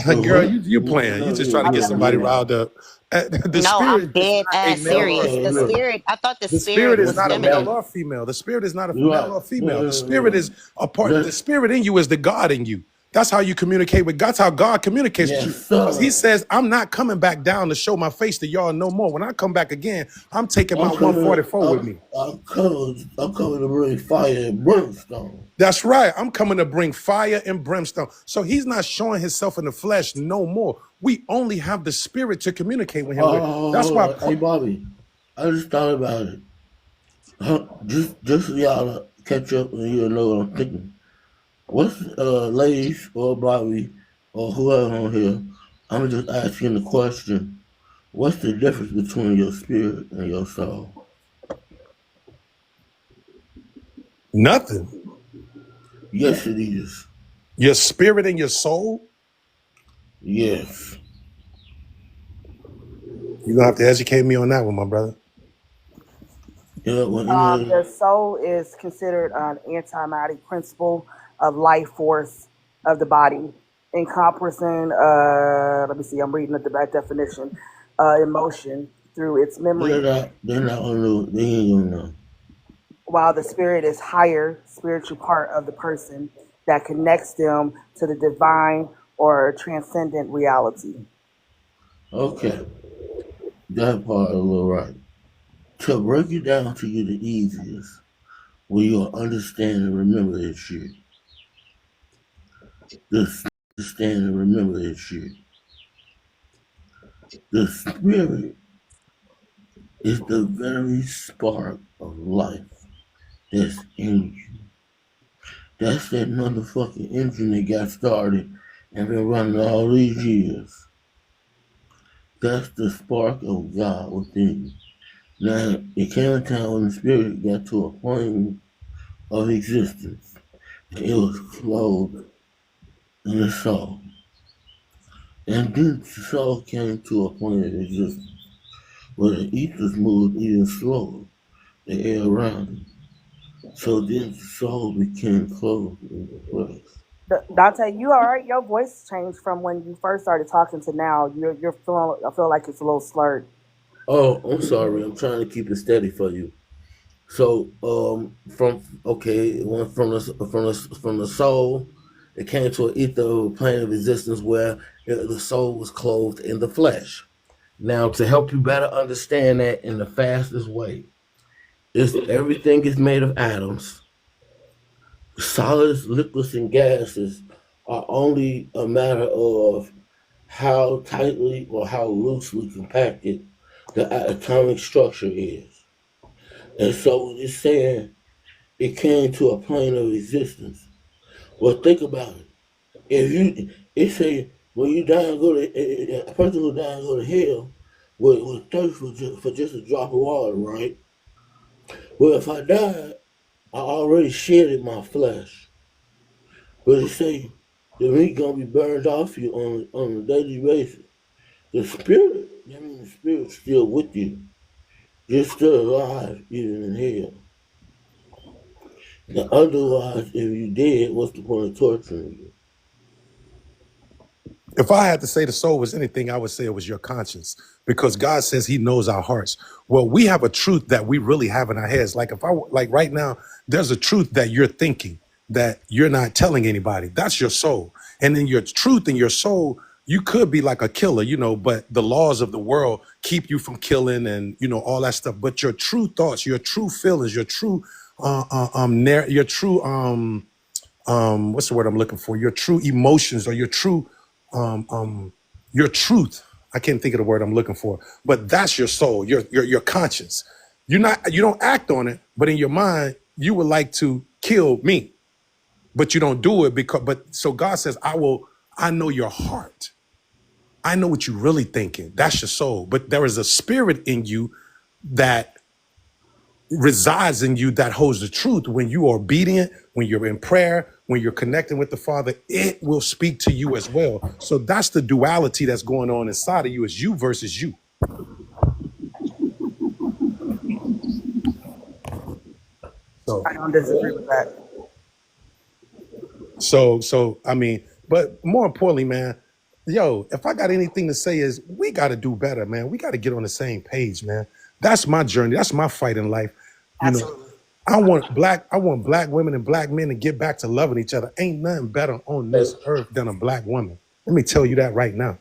The Girl, what? you playing. You just trying to I've get never somebody been there. riled up. The No, I'm spirit is dead not a ass male or a serious. Okay, The female. look. spirit, I thought the The spirit spirit is was not a Listen, male feminine. or female. The spirit is not a you're male right. or female. The spirit Look. is a part. The Let- spirit in you is the God in you. That's how you communicate with God. That's how God communicates with you. Yes, Because He sir. says, I'm not coming back down to show my face to y'all no more. When I come back again, I'm taking my I'm coming. 144 with me. I'm coming to bring fire and brimstone. That's right. I'm coming to bring fire and brimstone. So He's not showing Himself in the flesh no more. We only have the spirit to communicate with Him with. That's why. Hey, Bobby, I just thought about it. Just so y'all to catch up and you'll know what I'm thinking. What's ladies or Bobby or whoever on here? I'm just asking the question. What's the difference between your spirit and your soul? Nothing. Yes, it is. Your spirit and your soul. Yes. You're gonna have to educate me on that one, my brother. Yeah. Well, The soul is considered an antimatter principle of life force of the body, encompassing, let me see, I'm reading the definition, emotion through its memory, they're not gonna know. They ain't gonna know. while the spirit is higher spiritual part of the person that connects them to the divine or transcendent reality. Okay, that part is a little right. To break it down to you the easiest, where you'll understand and remember this shit. Just understand and remember this shit. The spirit is the very spark of life that's in you. That's that motherfucking engine that got started and been running all these years. That's the spark of God within you. Now, it came a time when the spirit got to a plane of existence. It was clothed in the soul. And then the soul came to a plane of existence where the ethers moved even slower, the air around it. So then the soul became clothed in the place. Dante, you all right? Your voice changed from when you first started talking to now. You're feeling. I feel like it's a little slurred. Oh, I'm sorry. I'm trying to keep it steady for you. So, it went from the soul, it came to an ether plane of existence where the soul was clothed in the flesh. Now, to help you better understand that in the fastest way, is everything is made of atoms. Solids, liquids, and gases are only a matter of how tightly or how loosely compacted the atomic structure is. And so when it's saying it came to a plane of existence, well, think about it. It say when you die and go to a person who die and go to hell would thirst for just a drop of water, right? Well, if I died, I already shedded my flesh. But it say the meat gonna be burned off you on a daily basis. The spirit, that means the spirit's still with you. You're still alive even in hell. Now, otherwise, if you did, what's the point of torturing you? If I had to say the soul was anything, I would say it was your conscience, because God says He knows our hearts. Well, we have a truth that we really have in our heads. Like like right now, there's a truth that you're thinking that you're not telling anybody. That's your soul. And in your truth in your soul, you could be like a killer, but the laws of the world keep you from killing and, all that stuff. But your true thoughts, your true feelings, your true, what's the word I'm looking for? Your true emotions or your truth. I can't think of the word I'm looking for, but that's your soul, your conscience. You don't act on it, but in your mind, you would like to kill me, but you don't do it so God says, I know your heart. I know what you're really thinking. That's your soul. But there is a spirit in you that resides in you that holds the truth. When you are obedient, when you're in prayer, when you're connecting with the Father, it will speak to you as well. So that's the duality that's going on inside of you, is you versus you. So I don't disagree with that. So I mean, But more importantly, man, yo, if I got anything to say is we got to do better, man. We got to get on the same page, man. That's my journey. That's my fight in life. You know, Absolutely. I want black women and black men to get back to loving each other. Ain't nothing better on this earth than a black woman. Let me tell you that right now.